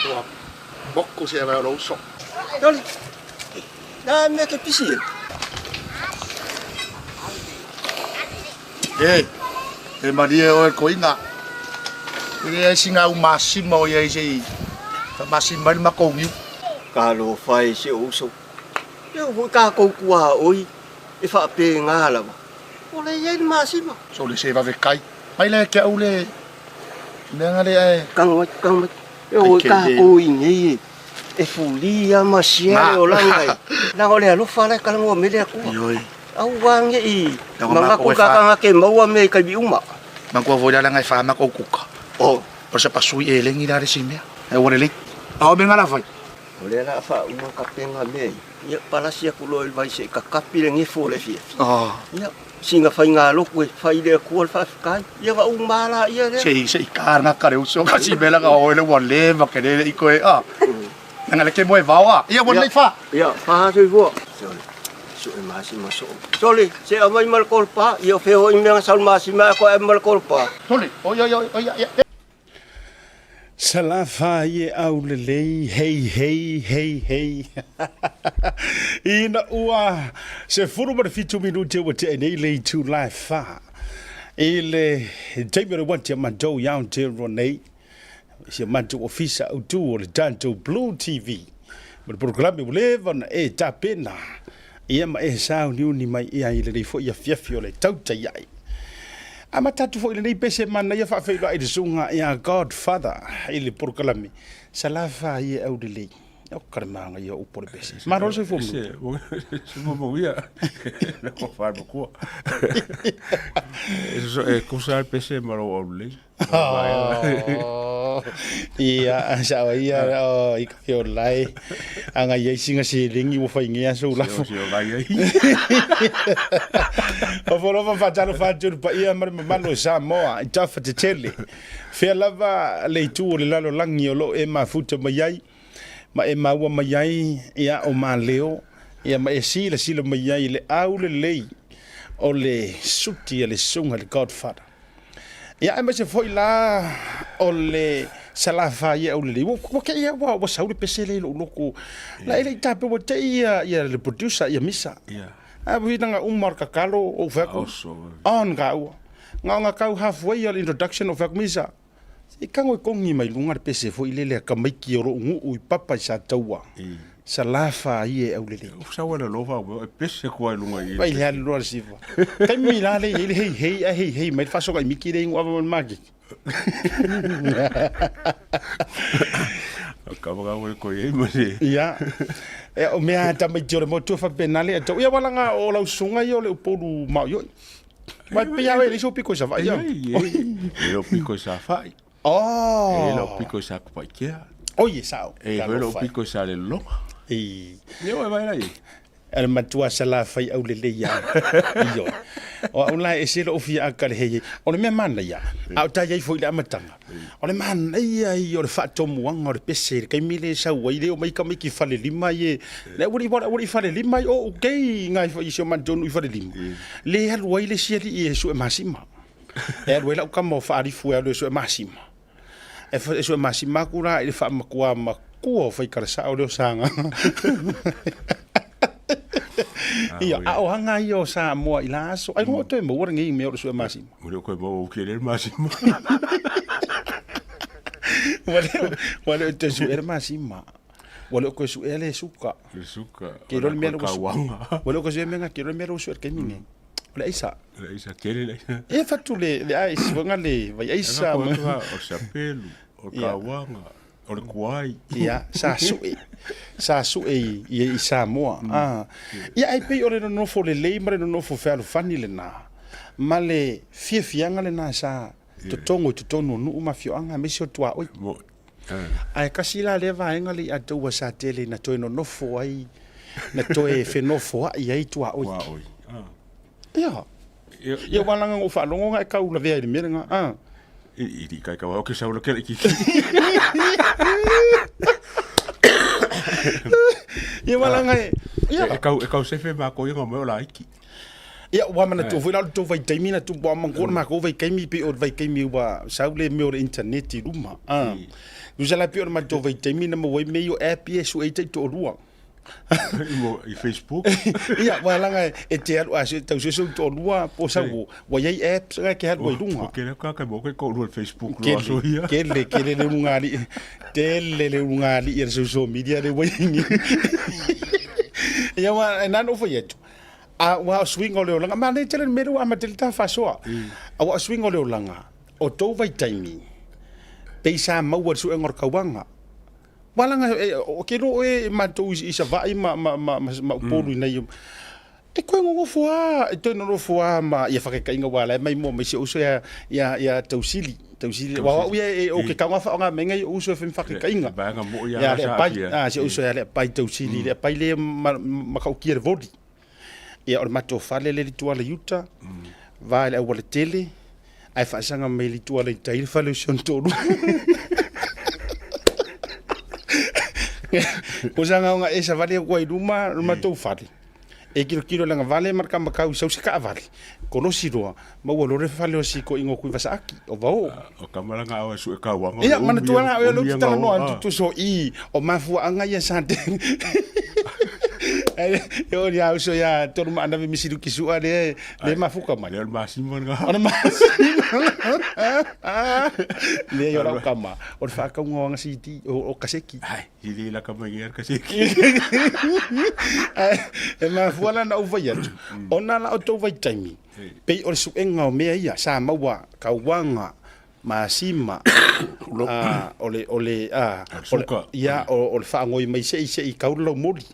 Tua bokku siellä on uso. Oli. Nää meitä pisiä. E Maria o ko inga. Ile singa o Massimo ye sei. Massimo ma ko ngiu. Kalo fai se uso. Yo vo ka ko kua oi. E fa pe ngala ba. Ole ye Massimo. So le se va vekai. Mai le ke ule. Nenga le Kang yo ka ko ingi. E fulia masia o langai. Na ole alu fala ka ngo me le ku. Yoi. Au wang ye. Manga ko ka ka ke maua me ka bi uma. Mangko vo la ngai fa ma ko kuka. Oh. O se pasui e lengi la resimia. E ore le. Au benga la vai. Ole la fa uma ka penga me. Ia palasia ku lo vai se ka kapi le ngi fo le fi. Oh. Ia singa fai ngā loku e fai le kua le whawhikai. Ia wa umala ia rea. Sei kāna kare uso kasi bela ka oile wa le ma kere i koe a. Nga le ke moe vawa. Ia wa nei fa. Ia whaha tui fua. Sole. So e Massimo so. Sole, se amai malkolpa. Ia wheho i mea saul Massimo e koe e malkolpa. Sole, oia. Salafa ye au lelei, hei. Ina ua, se furu ma fitu minute wa te nei lei tu lai fa. Ile, teimere wanti a mandou yaun te ronei. Se mandou ofisa au tu o le tanto Blue TV. Ma le programe o lewa na e tapena. Ia ma e sao ni uni mai ia ile rei fo ia fiafi o le tauta iai. Ama tatu fo ile nei pese mana ia fa feilo ai sunga ia Godfather ile porkalami salafa ia au de lei o karmanga ia o por pese maro se fo se mo ia na ko fa ko eso é cosa pese maro o lei ia sa ia o ikio lai anga ia singa se lingi o fa ingia so la fo o foro fa talo fa tur pa ia mar malo sa mo ta fa te tele fe lava le tu le lalo langi o lo e ma futa mai ma e maua mai ia o ma leo ia ma e sila mai le au le lei o le suti le sunga le Godfather ia e ma se foi la o le salafa ia o le lei wo ke ia wa sauli pesele lo loko la ele tape wo te ia le producer ia misa a vina Umar Kakalo o veko on ga nga kau halfway al introduction of misa i kango kongi mai lunga pese fo ile le ka mai ki ro ngu I papa sa taua salafa ie au le sa wala lova pese ko lunga i vai le lo siva kai mi la le ile hei mai fa so ka mi ki re ngwa magi Acaba ko ye mari ya e o mea ta mai jore mo tu fa penale to ia wala nga o la sunga yo le polu ma yo mai pia le so piko sa vai yo lo piko sa fai lo piko sa pa kia oye sao lo piko sa le lo yo vai lai el matua sala fai au le ya yo o una e se lo fia ka le he o le me man ya au ta ye foi la matanga o le man ia I o le fa to muanga o le pese kai mile sa wai le o mai ka mai ki fale lima ye le wori fale lima o okay ngai foi so man tonu fale lima le hal wai le sia li e so masima e wai la ka mo fa ri fu e so masima e so masima kura e fa makua makua fai ka sa o le sanga ia o hanga io sa mo ila so ai mo te mo ngi me o so masima mo ko mo ke le masima wale te su er masima wale ko su ele suka ke ro me lo wale ko se menga ke ro me lo su er ke ninge wale isa ke le e fatu le ai so ngale vai isa o sa pelu o kawanga o le kuai ia sa su e isa mo ia ai pe ore no fo le mare no fo fa fani le na male fianga le na sa to tongo no ma fio anga me so tua oi ai kasila le va enga li atu wa sa tele na to no fo ai na to e fe no fo ai tua oi ia wala nga fa longa e ka ula ve le menga I kai ka o ke sa lo ke ki ia wala nga e ka se fe ma ko yo mo la iki ia wa mana to foi la to vai taimi na tu ba mango ma ko vai kaimi pe o vai kaimi wa saule me o internet i ruma usa la pe o ma to vai taimi na mo vai me o app e su e te to rua I Facebook. ia wa langa e te alu a se tau se to rua po sa wa yai app sa ke ha wa runga Ke ka mo ke ko ru Facebook lo so ia. Kele le ngari tele le ngari i social media le wa ingi ia wa na no foi eto a wa swing o le langa ma le tele me ru a ma tele ta fa so a wa swing o le langa o to vai taimi pe sa ma wa su engor kawanga walanga o ke ro e ma to i sa vai ma polu nei e ko ngo foa e to no foa ma ia fa ke inga wala mai mo me se uso ya tausili wa e o ke kanga fa nga menga uso fe fa ke inga ba nga mo ya le pai se uso ya le pai tausili le pai le ma ka kier vodi e o mato fale le tua le yuta va le wala tele ai fa sanga me le tua le tail fa le son todo Kusanga nga esa vale ko i ruma to fale. E kilo langa vale marka makau sau sika vale. Kono siroa ma wo lore fale o siko ingo ku vasaki o vao. O kamala nga o su ka wanga. Ia mana tuana o lo tala no antu so i o mafu anga ya sante. Yo ya uso ya torma anda misiru kisua le mafuka man. Le masimo nga. Ona masimo. Le yo la kama. O fa ka nga siti o kaseki. Ai, ili la kama ngier kaseki. E mafuala na uvaya. Ona la auto vai taimi. Pe o su enga o mea ia sa maua ka wanga masima ole ya o le fa ngoi mai sei kaulo mori.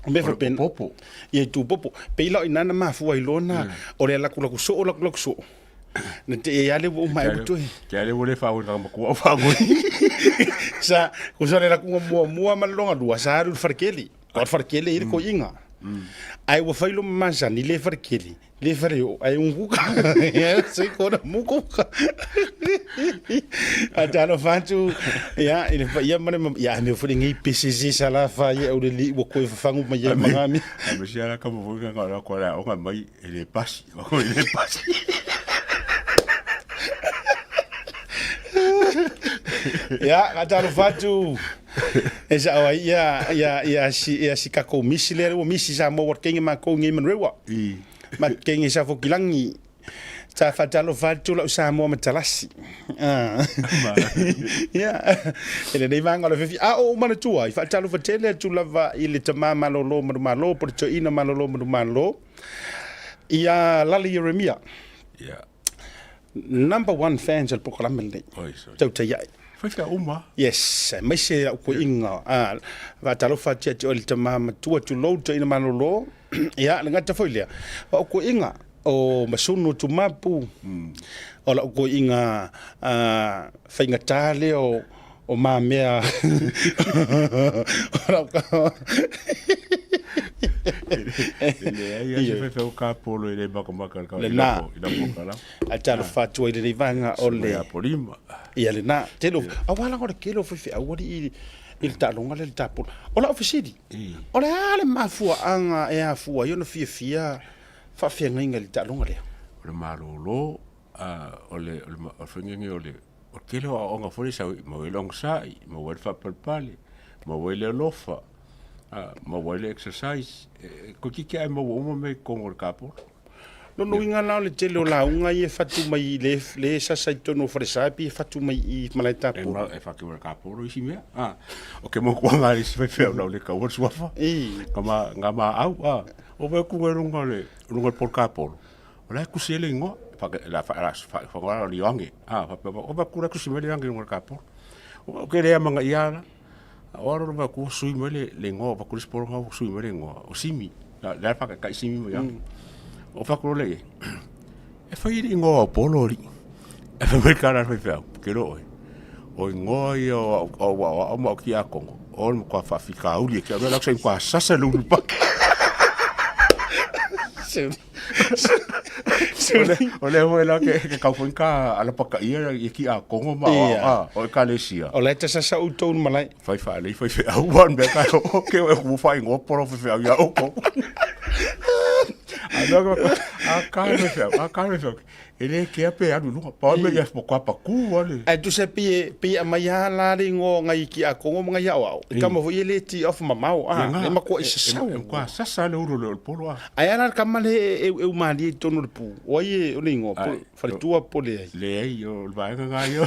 Me fa pen popo ye tu popo pe la ina na mafu ai lona o le la kula ku so na te ya le o mai buto ke le vole fa o ka ko fa go sa ku so le la ku mo ma longa dua sa ru farkeli o farkeli ir ko inga ai wo fa lo manza ni le farkeli le fareo ai un buka sei ko na muka atano fantu ya ile ya mane ya me fu ngi PCC sala fa ye o le wo ko fa fangu ma ye mangami a me sia ka mo nga nga ko la o nga mai ele pasi o ele pasi ya atano fantu esa wa ya si ka ko misile o misi sa mo working ma ko ngi man rewa ma kengi sa fo kilangi ta fatalo fatu la sa mo matalasi ya ele dei manga lo fi o mana tua fa talo fatele tu lava ile tamama lo malo por to ina malo ya lali Yeremia ya number 1 fans al programa le tau te ya fa uma yes mai se ko inga va talo fatu ile tamama tu lo to ina malo ya ngata foile o ko inga o masunu tu mapu o la ko inga fainga tale o mamea ya se fe o ka polo ile ba ko maka ka ila pokala atalo fatu ile vanga o le polima ia le na telo awala ko kelo fe awali il talonga le tapo ola ofisidi ola ale mafua anga e afua yo no fia fa nginga le talonga le le malolo ole o fengengi ole o kelo o nga fori sa mo long sai mo wel fa palpale mo wel lofa mo wel exercise ko ki ai mo me con o capo no inga la le tele la unga ye fatu mai le sa saito no fresa pi fatu mai I malaita po e fa que o capo ro isi me o que mo ko nga ri se fe la le ka o suafa kama ngama au o ve ku ngero ngale rungo por capo ola ku se le ngo fa la fa ngara li wangi fa o va ku ku se me le wangi ngor capo o que le manga iala ora va ku sui me le ngo va ku spor ngo sui me le ngo o simi la fa ka simi mo yang o fa ku le e fa iri ngo polo ri e fa me cara fe fa que ro o ngo o mo ki a kongo o mo kwa fa fika uli que la sai kwa sasa lu pa ole la que ka fun ka ala pa ka ia ki a kongo ma o ka le sia o le tsa sa uto malai fai fa le fai a wan be ka o ke o fu fai ngo por fe ya o ko Ele ke ape anu no pa me ya po ku wale. Ai tu se pi amaya la ringo ngai ki a kongo mga ya wa. Ka mo ele ti of mamau e ma ko isa Kwa sasa le uro le polo a. ai ana ka male e mali tonu le pu. Oye o lingo po fa tua po le. Le ai yo va nga yo.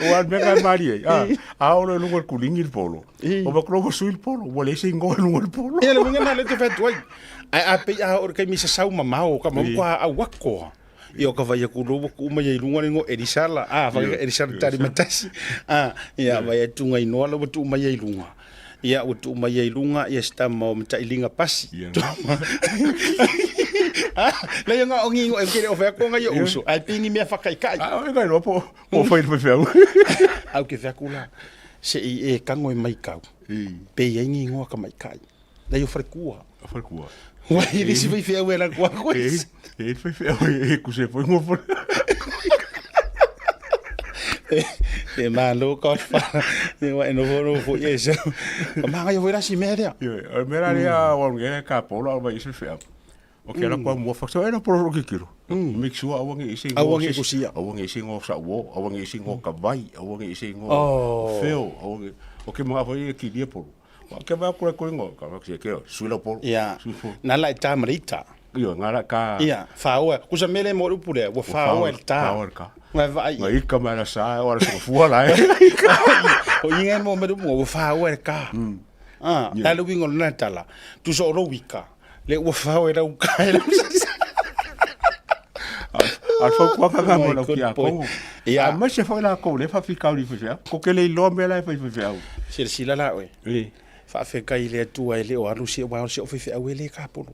Wan mega mari a ora lungo kulingi il polo. O ba krogo sul polo, wale singo lungo il polo. Ele mo ngana le te fa tuai. Ai a pe a or kai mi sa sau mamau ka mo kwa a wako. Io ka vai ku lobo ku mai lunga ngo edisala vai edisala tari matasi ia vai tunga ino lo tu mai lunga ia o tu mai lunga ia sta mo mta ilinga pasi la yanga ongi ngo e kere o fa ko ngai uso ai pingi me fa kai kai ngai no po foi feu au ke fa kula se e kango mai kau pe yengi ngo ka mai kai la yo frekua Wai ele se foi fiel ela com a coisa. Ele foi fiel, que você foi um E malo ka fa. E wa no foi isso. Mas eu vou lá se média. Eu me daria o alguém que polo vai isso fiel. O que ela com mo facção era por o que quero. Mix o awangi isi. Awangi kusia. Awangi isi ngo sa wo, awangi isi ngo kavai, awangi isi ngo feo, awangi. O que mo foi que dia por. Ke va ko ngo ka ke ke suila por ya na la ta marita yo ngara ka ya fa o ku sa mele mo pule wo fa o ta ma vai ngai ka mara sa ora so fu la o inga mo me mo fa o ka la lu wingo na tala tu so ro wika le wo fa o era u ka al fo kwa ka mo la ki a ko ya ma se fa la ko le fa fi ka ri fa ko ke le lo me la fa fa se sila la we fa fe kai le tu ai le o alu se wa se o fe au le ka polo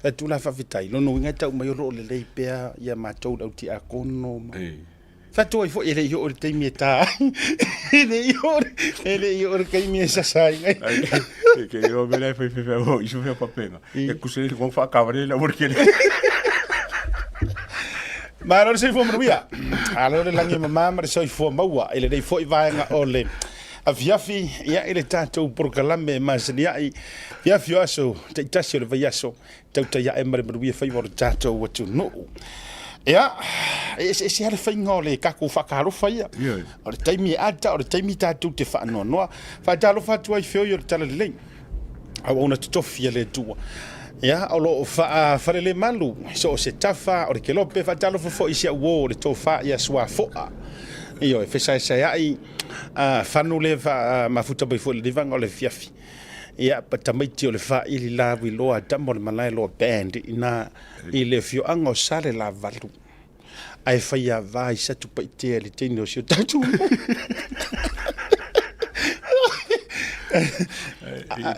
fa tu la fa vitai no no nga ta mai ro le pe ya ma tou au ti a kono fa tu ai fo ele yo o te mi ta ele yo kai mi sa sai ke yo me la fa o iso fa pena e ku se ko fa ka le porque ma no se fo mruia alo le langi mama ma se fo maua ele dei fo vai nga ole afiafi ia ele tatou porkalame masaniai fiafi aso te tasi o le vaiaso tauta ia e maremaruia fai o le tatou atu no ia se ale whainga o le kaku whakarofa ia o le taimi ata o le taimi tatou te whaanoanoa whaatalofa atu ai whio i o le tala lelei au ona tutofia le tua ia o lo whalele malu so o se tafa o le kelope whaatalofa fo isi au o le tofa ia sua foa io e fesa sai ai fanu le mafuta bai fo le divanga o le fiafi ia patamaiti o le fa ili la wi loa tamo le malai loa band ina i le fio anga o sale la valu ai faia vai sa tu paite le tino sio tatu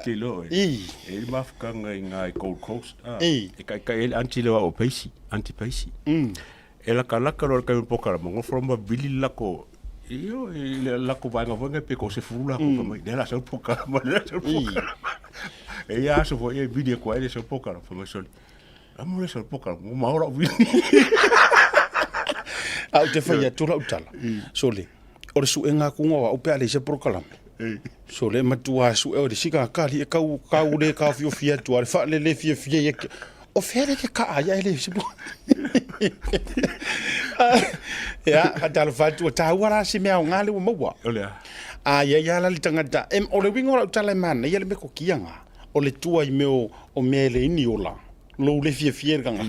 te lo e mafukanga inga Gold Coast e kai ele anti le o paisi ela kalaka ro kai poka mo from vili lako io lako vanga vanga pe ko se fula ko mai dela se poka ma e ya so foi video ko ele se poka fa ma sol amore se poka mo ma ora vili au te fai tu la utala sole o su enga ku ngo o pe ale se prokalam sole matua su e o de sika kali e kau le ka fio fia tu al fa le fia fia o fere ke ka ya ele se ya hadal fatu ta wara si me ngale mo wa ya la litanga em o le wingo la tala man ya le me ko kianga o le tua i me o mele ini ola lo le fie ganga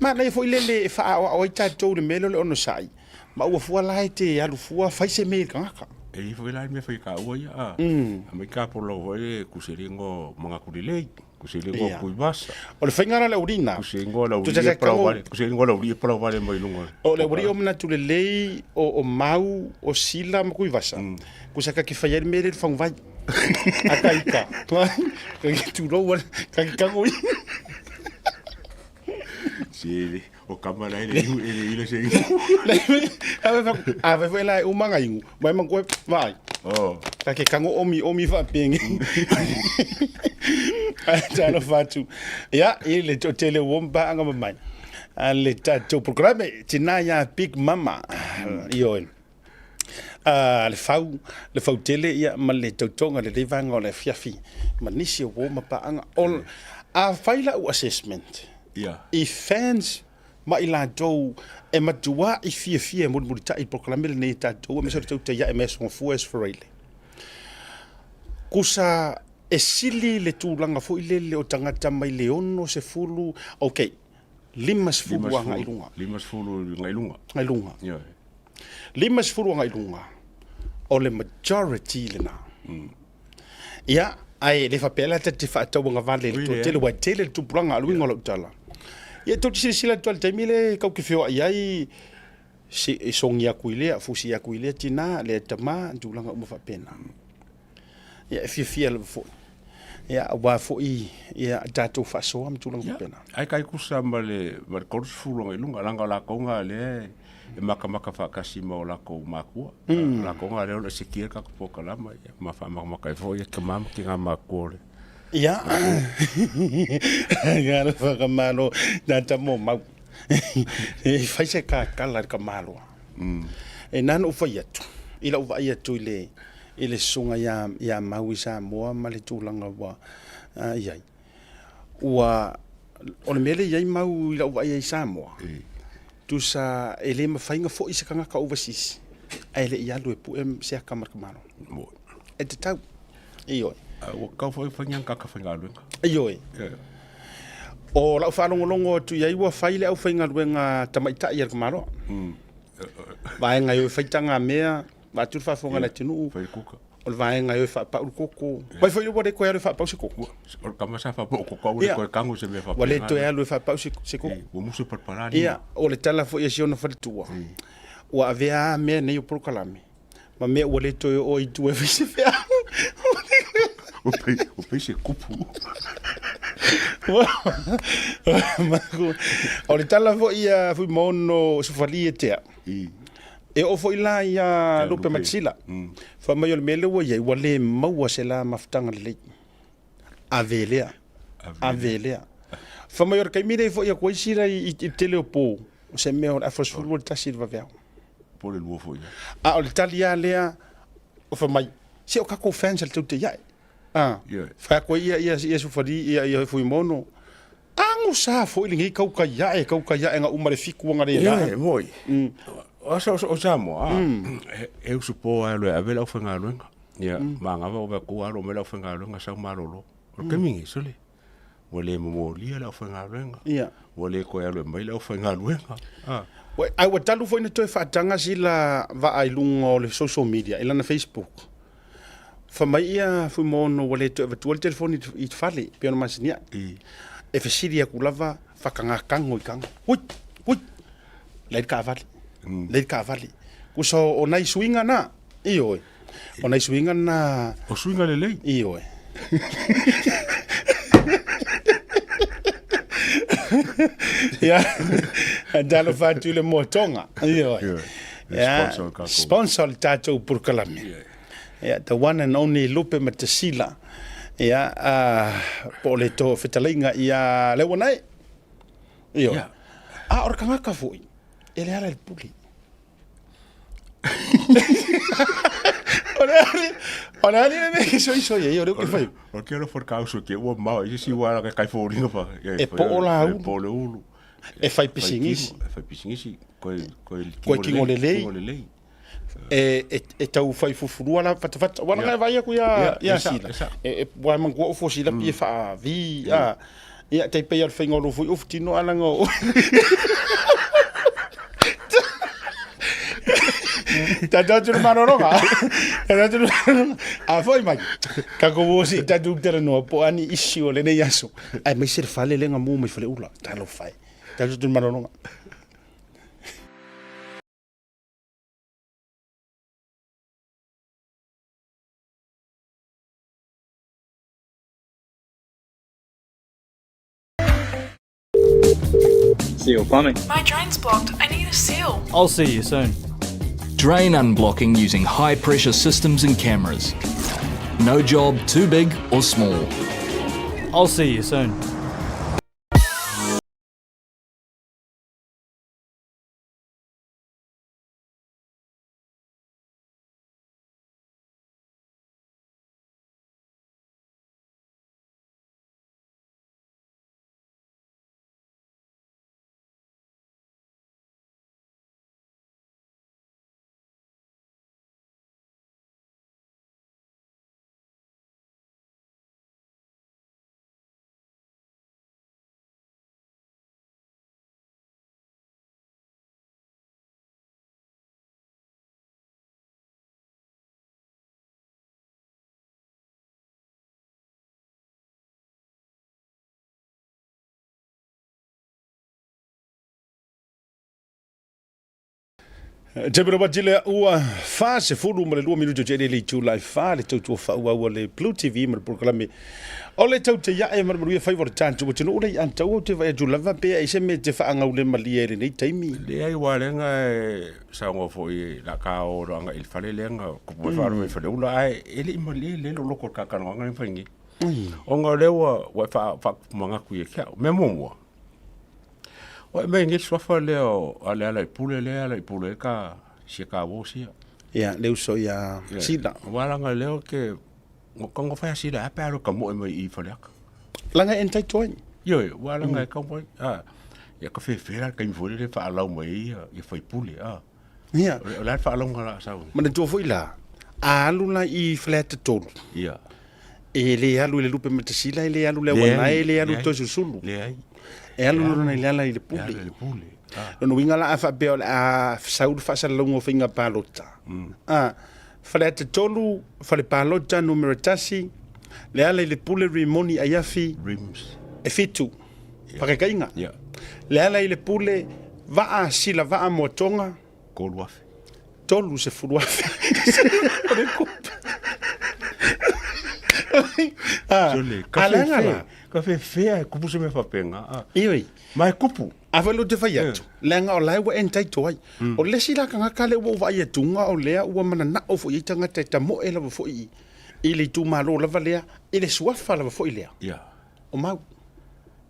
ma le foi le fa o ita to le mele le ono sai ma o fu la ite ya lu fu fa se me ganga e foi la me foi ka o ya me ka por lo voi ku seringo manga kulile kusilingo kuibasa o le faingara le urina kusilingo la urina para vale mai lungo o le uri o mna tu le lei o mau o sila mo kuibasa kusaka ki faier mere fang vai akaika ka tu lo ka ngoi si o kamera ele se ave foi lá o mangaingu vai mango vai ka ke kango omi fa pengi talo fatu ya ile to tele womba anga mai ale tato programa tinaya big mama yo le fau tele ia ma le tautonga le vanga o le fiafi ma nisi o ma paanga ol a faila o assessment i fans ma ila do e matua i fia mo ta i proclamele nei tatou me so tau te ia ms on fues for really kusa e sili le tūlanga fo ile le o tangata mai le ono se fulu okay limas fulu nga ilunga limas fulu nga ilunga o le majority le na ia ai le fa pela te fa tau nga vale le tele wa tele tu planga alu ngola utala ia to sila to te mile kau ke fio ai si songia kuile fusi ya kuile tina le tama tūlanga mo fa pena ia fia le fo ia wa fo ia tatou fa so am tūlanga pena ai kai kusa ma le korus fulu nga ilunga langa la konga le e maka fa kasi mo la ko makua la ko nga le se kier ka ko kala ma fa maka fo ia ka mam ki nga makore ia gara fa ka malo na tamo ma e fa se ka kala ka malo e nan o fa yatu ila o va yatu ile sunga ya mawisa mo ma le tūlanga wa ia wa o le mele ia mau ila o va ia Samoa tu sa ele ma fainga fo isa kanga ka overseas ele ia lo pu se ka markamano mo e te tau io o ka fo fainga ka fainga lo io o la fa longo tu ia wa faile au fainga luenga tamaita ia kamaro vai nga yo faitanga mea va tu fa fonga la tinu o vai nga yo fa pa koko vai foi o de ko ya fa pa se koko o ka ma sa fa ko ko kango se me fa wale to ya lo fa pa se koko o musu preparado ia o le tala fo ia siona fa tua o avea me ne yo proclame ma me o le to o i tu e se fa o pe se kupu o le tala fo ia fu mono su fali te e o fo ila ia lupe matsila fa mai o mele wo ia wale mau se la maftanga le avelea fa mai o kai mire fo ia ko isira i teleopo se me o afos fu ta silva vea po le luo fo ia o le talia lea o fa mai se o ka ko fans al te ia fa ko ia su fali ia fu mono angu sa fo ili ngi kau ka ia nga umare fiku nga re ia moi o Samoa e usupo ale avela ofenga luenga ia manga va ko alo mela ofenga luenga sa marolo o kemingi sole wole mo lia la ofenga luenga ia wole ko alo mai la ofenga luenga we ai wa talu foi ne toi fa tanga sila va ai lungo le social media ila na Facebook fa mai ia fu mono wole to va tuol telefoni it fale pe no masinia e fe siria kulava fa kanga kango ikanga ui le ka vale ku so o nai swinga na io o nai swinga na o swinga le io ya dalo fatu le motonga io sponsor tato por kalame ya the one and only Lupe Matasila ya po le to fetalinga ya le wonai io or kanga ka foi ele era el puli Ora ne que soy eu que foi o quero for causa que o mau e si wa ka kai for ringa fa e po la po le ulu e fai pisingisi ko kingo le lei e tau fai fufurua la fata wana vai ku ya sila e wa man ko fo sila pi fa vi ia te pe al fengo lo foi uftino alango Tatu maroronga. A foi mai. Ka ko wosi tatu tera no po ani isi o le nei aso. Ai mai se fale lenga mo mai fale ula. Talo fai. Tatu maroronga. Seal plumbing. My drain's blocked. I need a seal. I'll see you soon. Drain unblocking using high pressure systems and cameras. No job too big or small. I'll see you soon. Te pera wati le ua wha se furu ma le 2 minuto te le tu lai wha le tau tua wha ua le Blue TV ma le proklame. O le tau te iae ma le maruia whai wara tāntu wa tino ule i antau o te vai atu lava pēa i se me te wha angau le mali e nei taimi. Le ai wa lenga sa ngo fo i la ka o ranga il fale lenga ko po fa ro fa le ula ai ele i mali le lo loko ka ka nga fangi. O nga le wa fa manga ku e ka me mo. O me ngi swafa le o ale ala i pule ka si ka wo si. Ya, leu so ya sida. Wala nga leo ke ngo fa sida apa ro ka mo me i fa le. Langa entai toi. Yo, wala nga ka mo ya ka fe fera ka info le fa ala mo i fa i pule Ya. La fa ala nga sa. Ma le tofo ila. Alu la i flat tolu. Ya. E le alu le lupe matasila e le alu le wana e le alu to sulu. Le ai. E alu lona i lala i le pule. Le pule. Lono winga la afa beo a saud fa sa longo finga palota. Fale tolu fale palota numero tasi le ala i le pule rimoni ayafi Rims. e fitu. Pakekainga. Ya. Le ala i le pule vaa sila vaa motonga Gold wafe. tolu se furuafe. Jole. Ka fe fe kupu se me fa penga. Ioi. Mai kupu. Avalo te fai atu. Lenga o lai wa entai toai. O lesi la kanga kale ua vai atunga o lea ua mana na o fo i tanga te ta mo e lava fo i. I le tu malo lava lea. I le suafa lava fo i lea. Ya. O mau.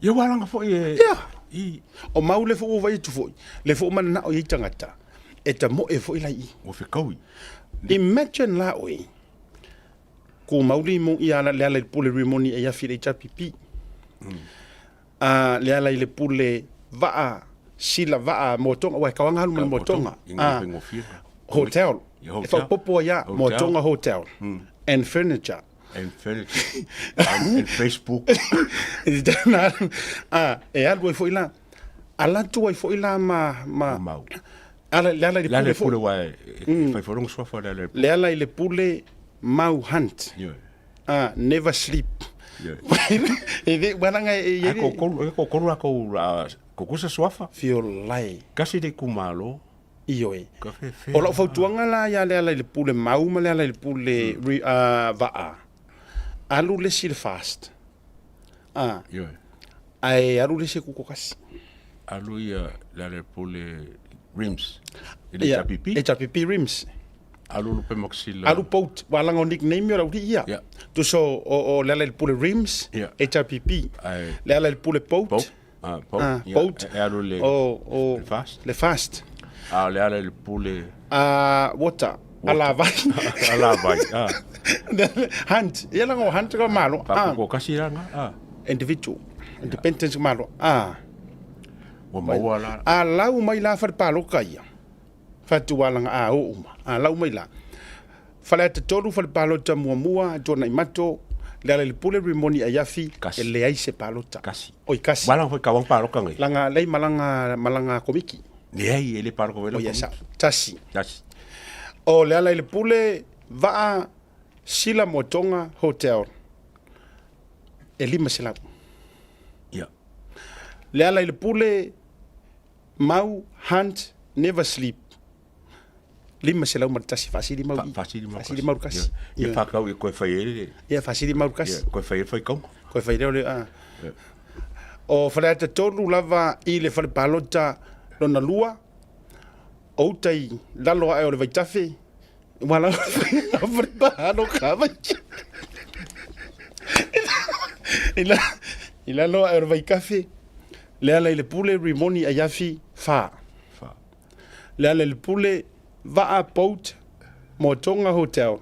Ye wala nga fo ye. Ya. I O mau le fo ua vai atu fo i. Le fo mana na o i tanga ta. E ta mo e fo i lai i. o fe kaui. Imagine la oi. Ko mauli mo i ala le ala i pule rimoni e yafi le tapipi. Le ala i le pule vaa sila vaa motonga wa kawanga halu motonga hotel fa popo ya motonga hotel and furniture and furniture and Facebook e algo foi lá ala tu foi lá ma ala le pule wa fa foron so fa le ala le pule mau hunt never sleep e wananga e ko kusa swafa fio lai kasi de kumalo ioi ka fe fe o la fautuanga la ya le pule mau ma le pule vaa alu le sil fast yo ai alu le se kukokas alu ya le pule rims e tapipi rims alu lupe moxila alu pot walanga nickname yo ri ia tu so o le pule rims e tapipi le pule pot boat le fast le pule water ala vai hunt yela ngo hunt ko malo ko kasiranga individual independence malo o mawala lau mai la far palo kaia fatu walanga o lau mai la fala te tolu fal palo ta mua tona imato le pule rimoni ayafi e le ai se palota kasi oi kasi wala foi kawang palo kangai langa lei malanga komiki le ai ele palo ko velo tasi o le pule va sila motonga hotel e lima sila ya le pule mau hunt never sleep lima sila tasi fasili mau kasi ye fa ka ko fa ele ye fasili mau kasi ko fa ele foi kom ko fa ele o fala te tolu lava i le fale palota lona lua o tai lalo ai o le vaitafe wala fale palo kava ila lo ai o le vaikafe le ala le pule rimoni ayafi fa le ala le pule va boat motonga hotel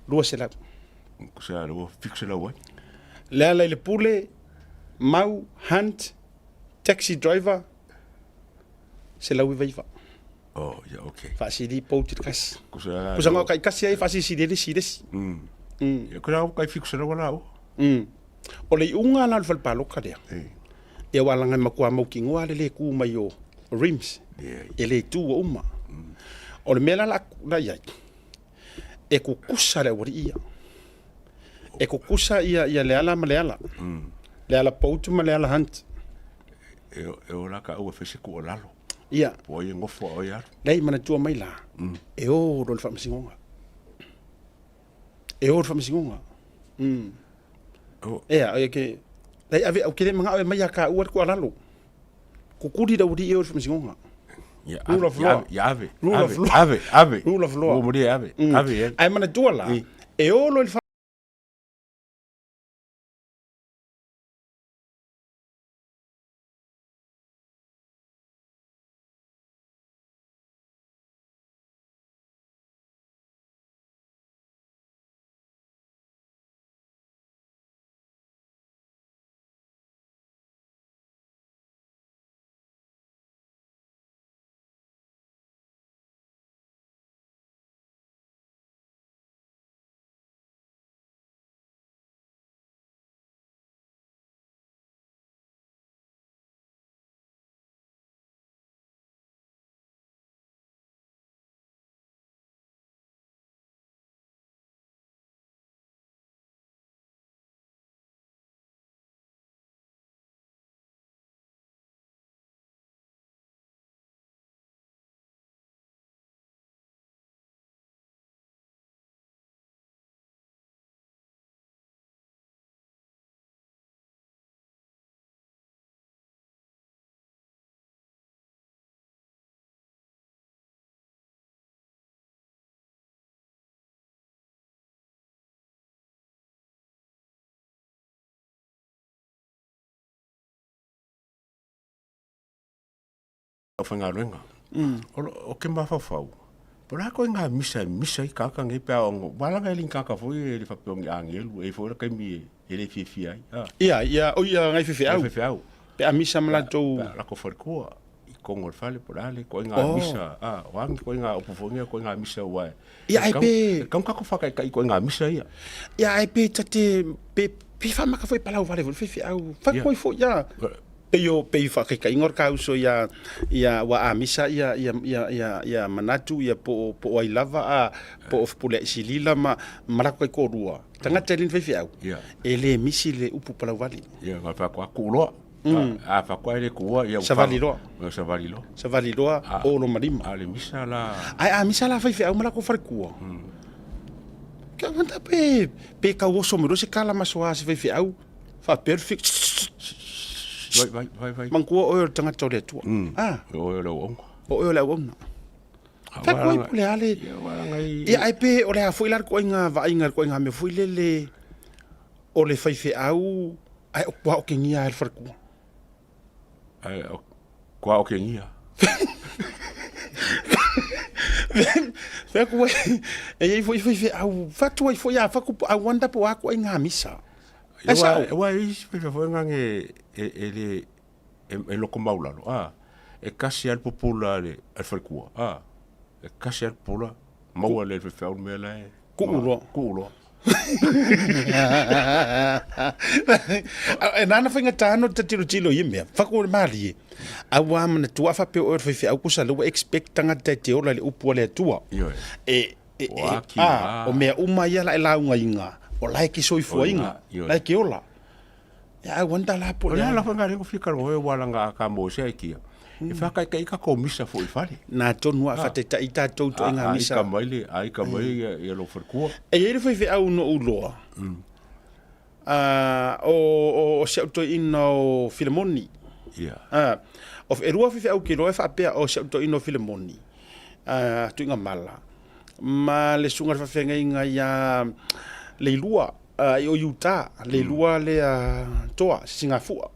lua sela ko sa lo fixe la wa le ala le pule mau hunt taxi driver se la wiva oh ya okay fasili boat kasi ko sa kusanga kai kasi ai fasili si ya ko kai fixe la wala o le unga na fal palo kadea e wala ngai makua mo kingo ale ku mai o rims ele tu o uma o le mela la ia e ku kusa le ia e ku kusa ia le ala maleala le ala poutu ma le ala hunt e ora ka o fese ko lalo Ia. Po i ngofo o ia. Dai mana tua mai la. E o ro le whamasingonga. E o le whamasingonga. Ea, o ke... Dai ave au kere mga ave mai a ka ua ko alalo. Ko kuri da uri e o le whamasingonga. Rule of law. Ave. Rule of law. Ave. Rule of law. O muri ave. Ave. Ai mana tua la. E o lo le o whangaruenga. O ke mawhawhau. Pora koe ngā misa I kaka ngai pia ongo. Walanga e kaka fwoi e le whapiongi angelu. E fwoi kai mi e le whiwhi ai. Ia, o ia ngai whiwhi au. Whiwhi au. Pe a misa malatou. Lako wharikua. I kongo le whale pora le. Koe ngā misa. Wangi koe ngā upufongia koe ngā misa uai. Ia ai pe. Kau kako whakai kai koe ngā misa ia. Ia ai pe tate. Pe whamaka fwoi palau vale. Whiwhi au. Whakoi fwoi ia. Peo whakika ingor kauso ia wa a misa ia manatu ia po ai lava a po pule silila marako ko rua tanga telin fe au ele misi le upu pala vali ia nga fa kwa kulo a fa kwa le kuwa ia savalilo o lo marima ale misa la ai a misa la fe au marako fa kuwa ka manta pe ka wo so mo se kala masoa se fe au fa perfect vai. Mangkua o tanga tau le tua. O le ongo. O le ongo. Fa koi pule ale. Ia ai pe o le a foi lar ko inga va inga ko inga me foi le o le fai au ai o kwa o ke ngia al farku. Ai o kwa o ke ngia. Fa ko e foi au fa tu foi a fa ku a wanda po a ko inga misa. Wa is pe foi ngange ele e loko maulalo e kasi al populare al falkua e kasi al pola maua le fe faul me la kulo e nana finga tano te tilo yime faku mali a wa mana tua fa pe o fe au kusa lo expect tanga te ola le upu le tua o me uma ia la unga inga o like so ifoinga like ola ya wanda la po la fanga ko fika ro wala nga ka mo se kia e fa ka ka ko misa fo ifale na tonu a fate ta ita to nga misa ai ka mai e lo ferku e ele foi au no ulo o se to ino Filemoni of erua fi au ki ro fa pe o se to ino Filemoni tu nga mala ma le sunga fa fenga inga ya le lua o Utah le lua le toa Singapore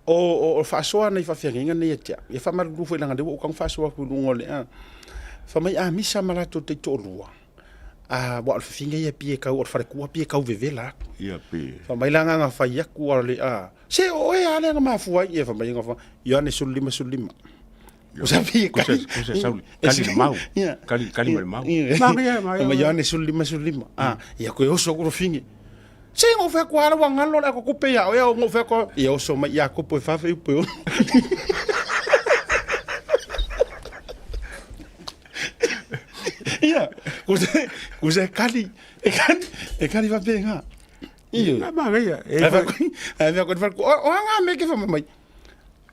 o fa soa nei fa fenga nei tia e fa mar lu foi langa de o kan fa soa ku lungo le fa mai a misa mala to te to lua wa fa finga ia pie ka o fa ku pie ka vevela ia pe fa mai langa nga fa ia ku le se o e ale nga mafua ia fa mai nga fa Yohane sulima o sabia kali mau ma Yohane sulima ia ko o so ko fingi se ngo fa ko ala wangalo la ko kupe ya o ngo fa ko ia o so ma ia ko po fa fa po ia kuze kali va bien iyo ma ia e fa ko o nga me ke fa mai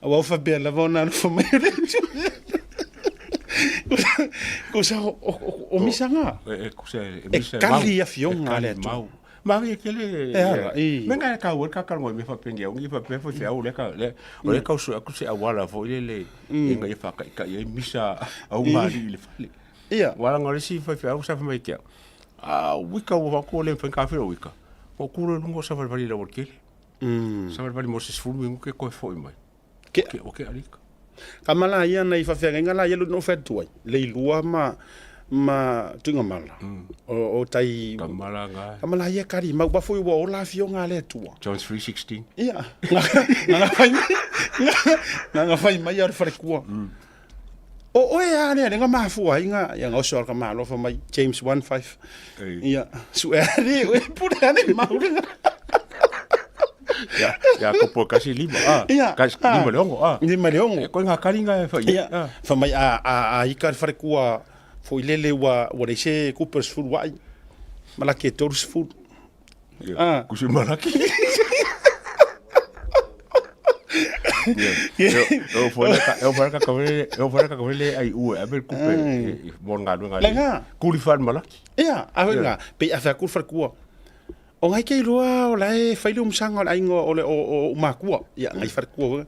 Wa fa be la vona no fa mai. Ko sa o misanga. Ko se kali a fionga le tu. Mari ke le. Menga ka wo ka ngoi me fa pengia ngi fa pe fa o le ka ku se awala fo le ngai fa ka ye misa au mari le fale. Ia. Wala ngore si fa o sa fa mai kia. Wika wo ko le fa ka fe wika. O kuro lungo sa fa vali la workele. Sa fa vali mo se fu mi ke ko fo mai. Ke o ke alika. Kamala ia na ifa fenga la ia no fa tuai. Le lua ma tunga mala. O tai Kamala ia kari ma ba foi wo la fionga le tua. John 3:16. Ia. Nga fai mai ar fa kua. O ia ne nga mafua inga ia ngo so ka malo fa mai James 1:5. Ia. Sueri o pura ne maule. Ya ko po kasi lima. Kasi lima leongo. Lima leongo. Ko nga karinga fa ia. Fa mai a ikar fa kua fo ilele wa le se Coopers Food wai. Malaki Tours Food. Kusi malaki. Eu fora ka kawele ai u a ver kupe mon ngadu ngali. Kulifan malaki. Ia, awenga pe afa kulfar kua. O ngai ke roa o lai failum sanga ai ngo o makua. Ia ngai far kua.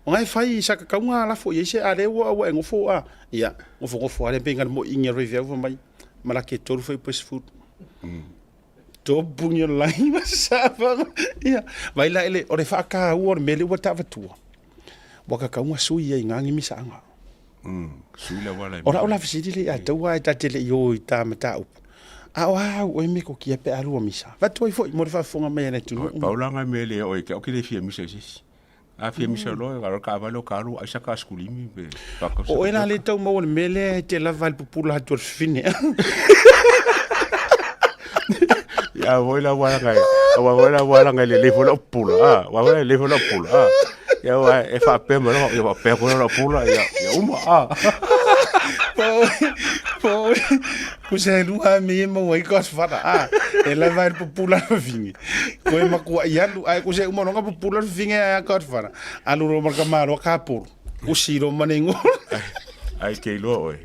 O ngai fai saka kaunga la fo yese ale wa ngo fo a. Ia, o fo ale benga mo inga review fo mai. Malaki Tours Food. To bunyo lai masava. Ia, vai la ele o le fa ka o mele wa tava tua. Waka kaunga sui ai ngangi misanga. Sui la wala. Ora ola fisidi le ata wa ta tele yo ta mata u. Wa o me ko kia pe alu misa. Va toi foi mo fa fonga me na tu. Paula nga mele o ke o ke le fia misa sis. A fia misa lo ga ka va lo karu a saka skulimi be. O ena le tau mo mele te la val popula tu fine. Ya voy la wala ngai le fo la pula. Wa wala le fo la pula. Ya wa e fa pe mo no ya pe ko la pula ya uma Ku se lua me mo wai kos fata e la vai popula vingi ko e maku ia lu ai ku se mo no popula vingi a kos fata alu ro marka maro kapur ku siro manengo ai ke lo oi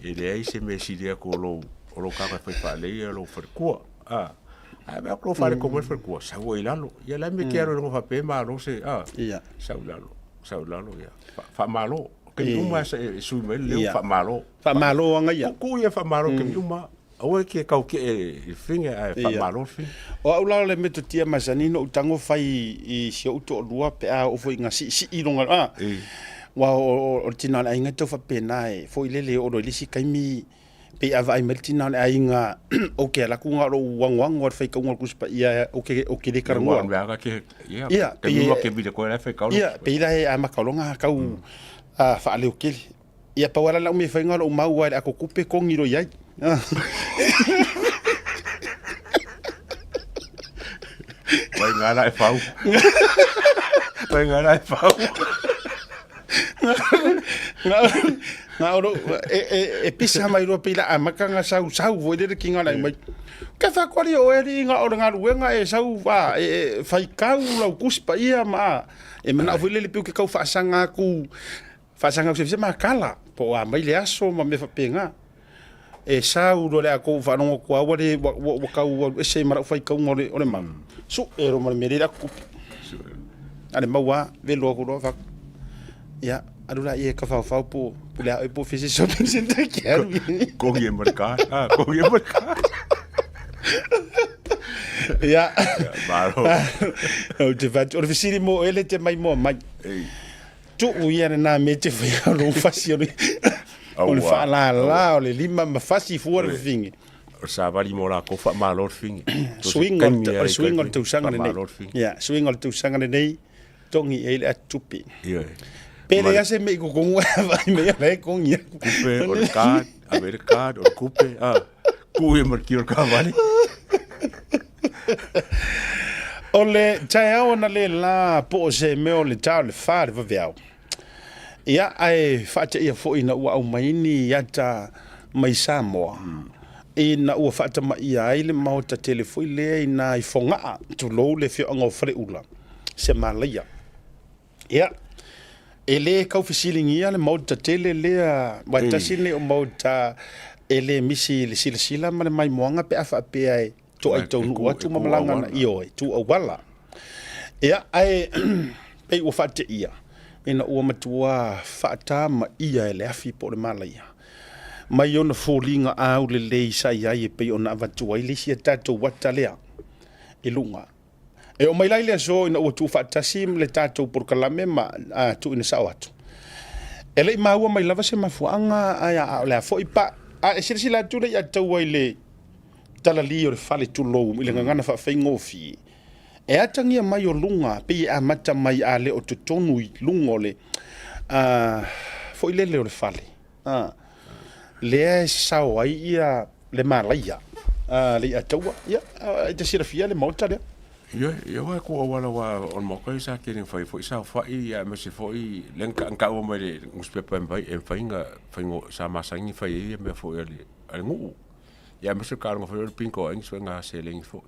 e le ai se me sidia ko lo ka fa le lo fa ko ai ba ko fa ko mo fa ko sa wo ilalo ya la me quero no fa pe malo se ia sa ulalo ya fa malo ke uma se su me le fa malo anga ia ku ia fa malo ke uma o ke ka ke finge ai fa malo fin o ulalo le meto tia masanino utango fai i se uto lua pe a o foi ngasi si ilonga wa o tina ai ngato fa penai foi lele o lo lisi kaimi pe ava ai meltina ai nga o ke la ku ngaro wang or fai ka ngor kuspa ia o ke le karango nga ke ia ke no ke bi ko la fai ka ia pe ila e ama kalonga ka u fa ale o ke ia pa wala la me fai ngaro mau wa ko kupe ko ngiro ia vai ngala e fau vai ngala e fau na oro e pisa mai ro pila amaka nga sau vo de kinga lai mai ka fa kwali o eri nga oro nga ruenga e sau va e fai kau la kuspa ia ma e mana vile le piu ke kau fa sanga se ma kala po a mai le aso ma me fa penga e sau ro le ko fa no ko wa de wa kau e se mara fai kau ngore ore ma so e ro ma me le ku ale mawa velo ko ro fa ya adula ia ka fa po pula e po fisi shopping center quero ko ia mercado ya baro o te va o fisi mo ele te mai tu ia na me te fa lo fasi o le fa la o le lima ma fasi fu o fingi o sa vali mo la ko fa malo fingi swing on tu sanga ne ya swing on tu sanga ne tongi ele atupi Pele ya se me ko ngwa vai me ya ko ngia. Kupe o card, America o kupe ku e marki o cavali. Ole tai ona le la po se me o le tau le far va viao. Ia ai fata ia fo ina ua au maini yata mai Samoa. Ina ua fata mai ai le mau ta telefoi le ina i fonga tu lo le fio ngo fre ula. Se malaya. Ia ele kau fisilingia le mau tatele lea watasine o mau ta ele misi le sila ma le mai moanga pe afa pe ai to ai tonu watu mamalanga na io tu o wala ia ai pe o fate ia ina o matua fata ma ia le afi po le malaya mai ona folinga au le le sai ai pe ona watu ai le sia tato watalea ilunga e o mai lai le so ina o tu fatasim le tato por kalame ma tu ina sawatu ele ma ua mai lava se mafuanga a le fo ipa a sila tu le ya tau ai le tala li o le fale tu lo ile ngana fa ngofi e atangia mai o lunga pe a mata mai a le o tonu lungo le fo ile le o le fale le sao ai ia le malaya le atawa ya te sira fia le mota le Yo ko wala wa on mo ko sa ke fai fo sa fai ya me se foi len ka o me le uspe pa mbai en faingo sa masangi fai me fo ele ngu ya me se ka ngo fo pinko en so nga se len fo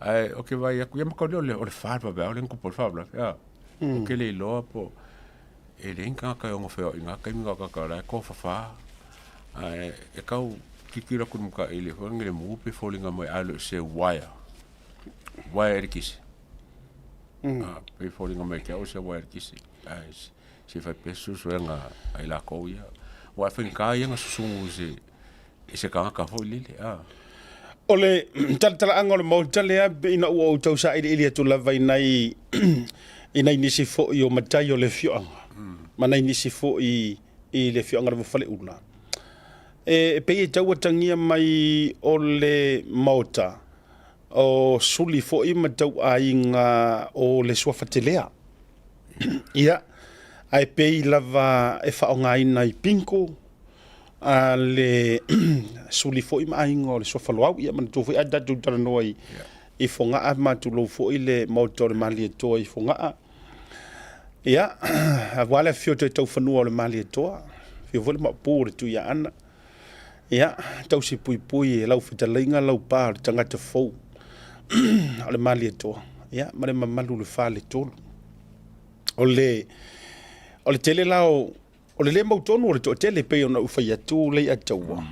ai o ke vai ku ya mo ko le o fa ba ba len ku por favor ya o ke le lo po ele ka ngo fo nga ka mi ka la ko fa ai e ka ki kira ku ka ele ho ngere mu pe fo linga mai alo se wire wire kisi pe folinga mai ke o se wire kisi ai se fa peso so nga ai la ko ya wa fin ka ya nga susungu se ka fo lile ole tala angol mo tale ina o tau sa ile tu la vai nai ina ni si fo yo matai o le fio mana ni si fo i le fio nga fale una e pe tau tangia mai ole mota o suli fo i matau ainga o le suafatelea ia ai pei lava e whaonga ina i pinko a le suli fo i mainga o le suafaloau ia man tufu i adatu tara noa i fonga a matu lo fo i le mautore mali e toa i fonga a ia a wale fio te tau whanua o le mali e toa fio vole ma pōre tu ia ana ia tau si pui pui e lau whitalainga lau pā le tangata fau ole mali toa ya mare mamalu le fale tolu ole tele lao ole le mau tonu ole to tele pe ona ufa ya tu le atawa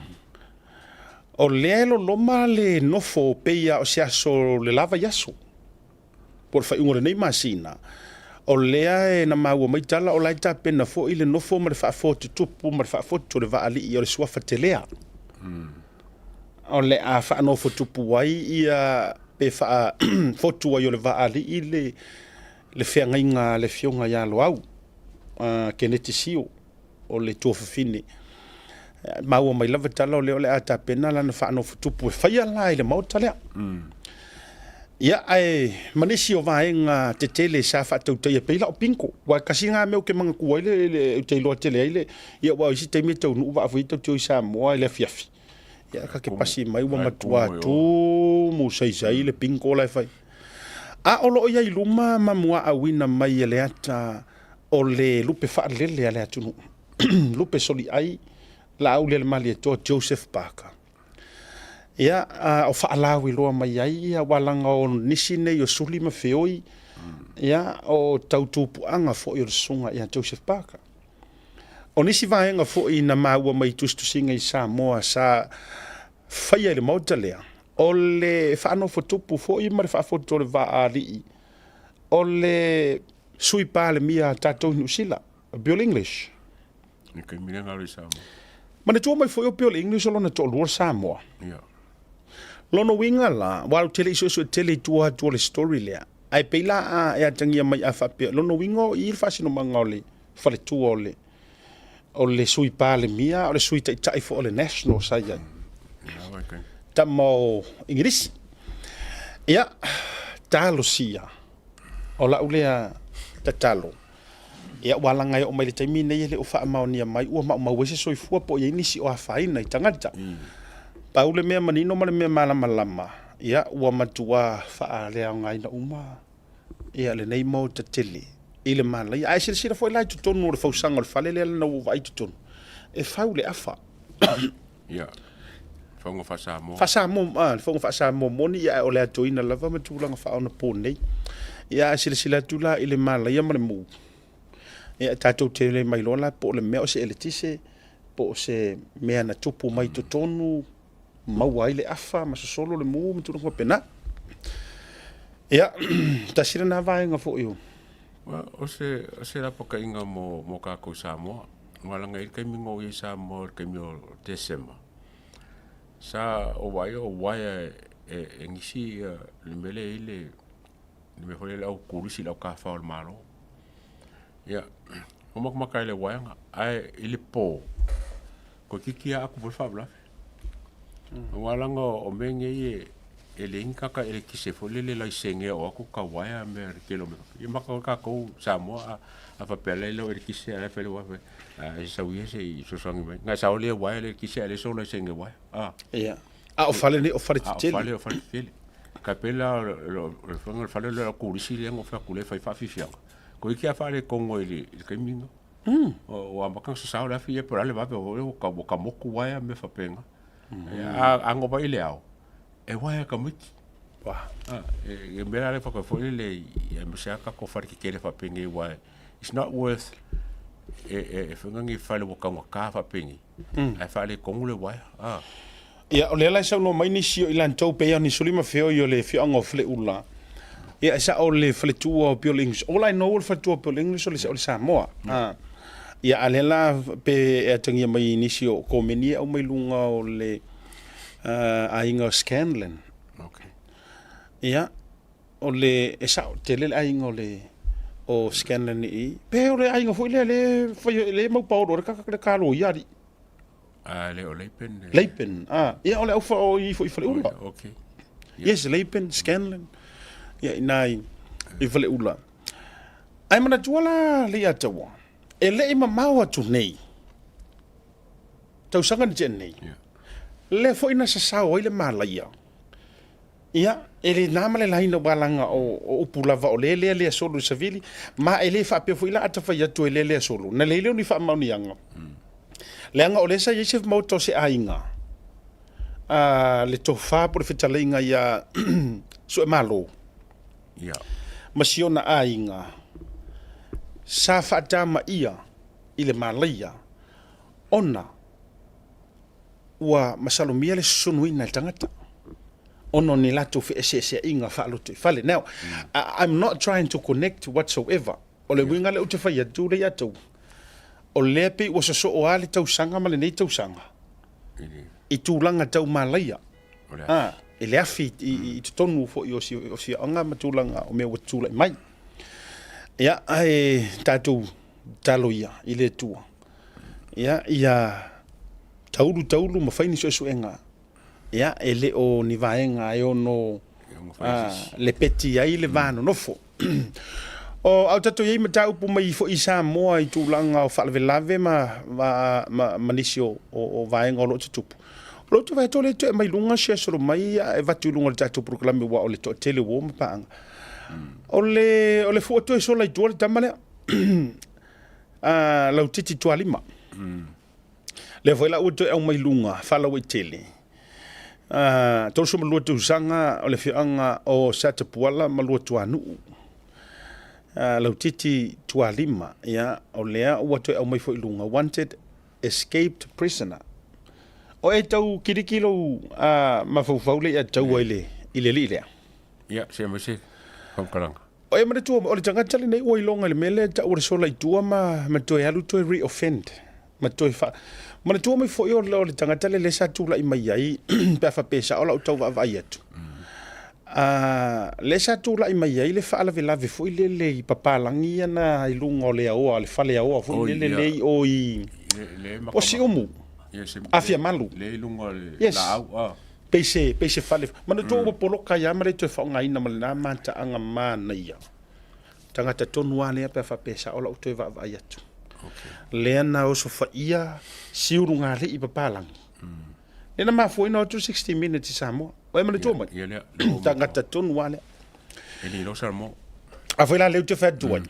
ole lo loma le nofo pe ya o sia so le lava yaso por fa ngore nei masina ole e na maua mai tala o lai ta pena fo ile nofo mare fa fo tupu mare fa fo to le va ali o le sua fatelea ole a fa no fo tupu wai ia pe fa fotu yo le va ali le fenga le fionga ya lo au ke netisio o le tofine ma o mai lava tala le ata pena la na fa no fotu pu fa ya la le mota le ya ai manisi o vaenga te tele sa fa tu te pe la o pinko wa kasinga me o ke manga ku le te lo tele ile ya wa si te me tu no va fu tu sa mo le fiafi ya ka ke pasi mai wa matua tu mo sai le pinko la fai a olo ia iluma mamua awina mai le ata o le lupe fa le le atu lupe soli ai la au le mali to Joseph Parker ya o fa alawi lo mai ai ya walanga o nisine yo suli ma feoi ya o tautupu anga fo yo sunga ya Joseph Parker o nisi vaenga fo ina maua mai tustu singa i Samoa sa faia le mautalea o le whaano fotupu fo i mare whaafoto le va ali o le sui pāle mia tātou New Zealand Biol English ni kai mire ngari Samoa mana tua mai fo i o Biol English o lona to lua Samoa lono winga la wau tele iso tele tua le story lea ai peila a e atangia mai a whapea lono winga o i fasino manga o le whale tua o le sui pāle mia o le sui tai fo o le national sai tamo Ingrisi ia talo sia o la ulea tatalo ia walanga o mai le taimi nei le o fa maonia mai ua ma wese soifua po ia inisi o afaina i tangata paule mea manino male mea malama ia ua matua fa lea ngai na uma ia le nei mo tatele ile malai ai sira foi lai tutonu le fausanga le fale le na vai tutonu e faule afa ia fongo fasamo fongo fasamo moni ya ole atoina lava matulanga fa ona ponei ya sila tula ile mala ya mare mu e tatou te le mai lola po le mea o se eletise po se mea na tupu mai totonu mau ai le afa ma solo le mu tu ko pena ia tasira na vaenga fo yo o se la poka inga mo ka ko Samoa wala ngai kai mingo i Samoa kai mio Desema sa o wai e ngisi le mele ile me foi la kurisi la ka fa o malo ia o mo kai le wai ai ile po ko kikia aku fa bla wala ngo o menge e le inka ka ele ki se fo le la senge o aku ka wai me kilometro i maka ka ko Samoa a fa pele lo e ki se ala pele wa sa wi se so so ngi nga sa o le wai le ki se ale so le senge wai ia o fale tele o fale tele kapela lo fale lo kurisi le ngo fa kule fa fifia ko iki a fale kongo ile ke mingo o ambaka sa la fie por ale va o ka moku wai me fa penga a ngo ba ile ao e wai ka miti wa e mera le fa ko fo le e me sa ka ko fa ki kele fa penga e wai it's not worth e fa ngi fale wo ka fa pengi ai fale kongo le wai ia o le lai sa no mai ni sio ilan tau pe ni sulima feo yo le fio ngo fle ula ia sa o le fle tu o pio english all I know o fle tu o pio english o le Samoa ia alela pe e tangia mai ni sio ko meni o mai lunga o le ainga Scanlan okay ia o le sa te le ainga o Scanlan i pe o le ainga foi le mau pau do ka lo ia di le o Leipen ia ole ufa o i fo ula okay yes Leipen Scanlan ia nai i fale ula ai mana tuala le atawa e le ima maua tu nei tau sanga ni nei le fo ina sa sa o ile malaya ia ele namale la ina balanga o upulava o le solo savili ma ele fa pe fo ila ata fa ya tu le solo na le ni fa maunianga leanga o lesa yesef moto se ainga le tofa por fitalinga ya so malo ya masiona ainga sa fatama ia ile malaya ona wa masalumia le sunuina tangata ono ni lato fe se inga fa lo fale now I'm not trying to connect whatsoever ole winga le utefa ya tu le ya tu o lepe o so o ale tau sanga male nei tau sanga i tūlanga tau malaya e le afi i tonu fo i o si anga matulanga o mea watula mai ia ai tatu taloia i le tua ia taulu mafaini so enga ia ele o ni vaenga e ono le peti ai le vano nofo o au tato yei mata upu mai fo i Samoa i tūlanga o whalawelave ma manisio o vaenga o lo tutupu. O lo tu vai tole tu e mai lunga sia soro mai e vatu lunga le tatu proklame wa o le to tele wo mapaanga. O le fo to e sola i tuale tamale lau titi tualima. Le foi la uto e au mai lunga whala wai tele. Tolo so malua tu sanga o le fianga o sata puala malua tuanu. Lau titi tualima ya o lea ua toi au mai fo ilunga wanted escaped prisoner o e tau kirikilo mafaufaule ia tau ile lea ya se me se komkalanga o e mare tu o le tangata le nei o ilonga le mele ta o le sola i tua ma toi alu toi reoffend ma toi fa mare tu mai fo o le tangata le sa tu la i mai ai pe fa pesa o la tau va vai atu le sa tu la i mai ai le fa ala vela ve foi le i papalangi ana i lunga o le o le fale o foi le o i o si o mu afia malu le lunga yes. la au pese fale mana tu o polo ka ya mare tu fa ngai na malna manta anga mana ia tangata tonu ale pe fa pesa o la tu va vai atu le na o so fa ia siurunga le i papalangi ena ma foi no 60 minutes samo o e mana tu mai tangata tonu ale ele lo salmo a foi la le tu fa duan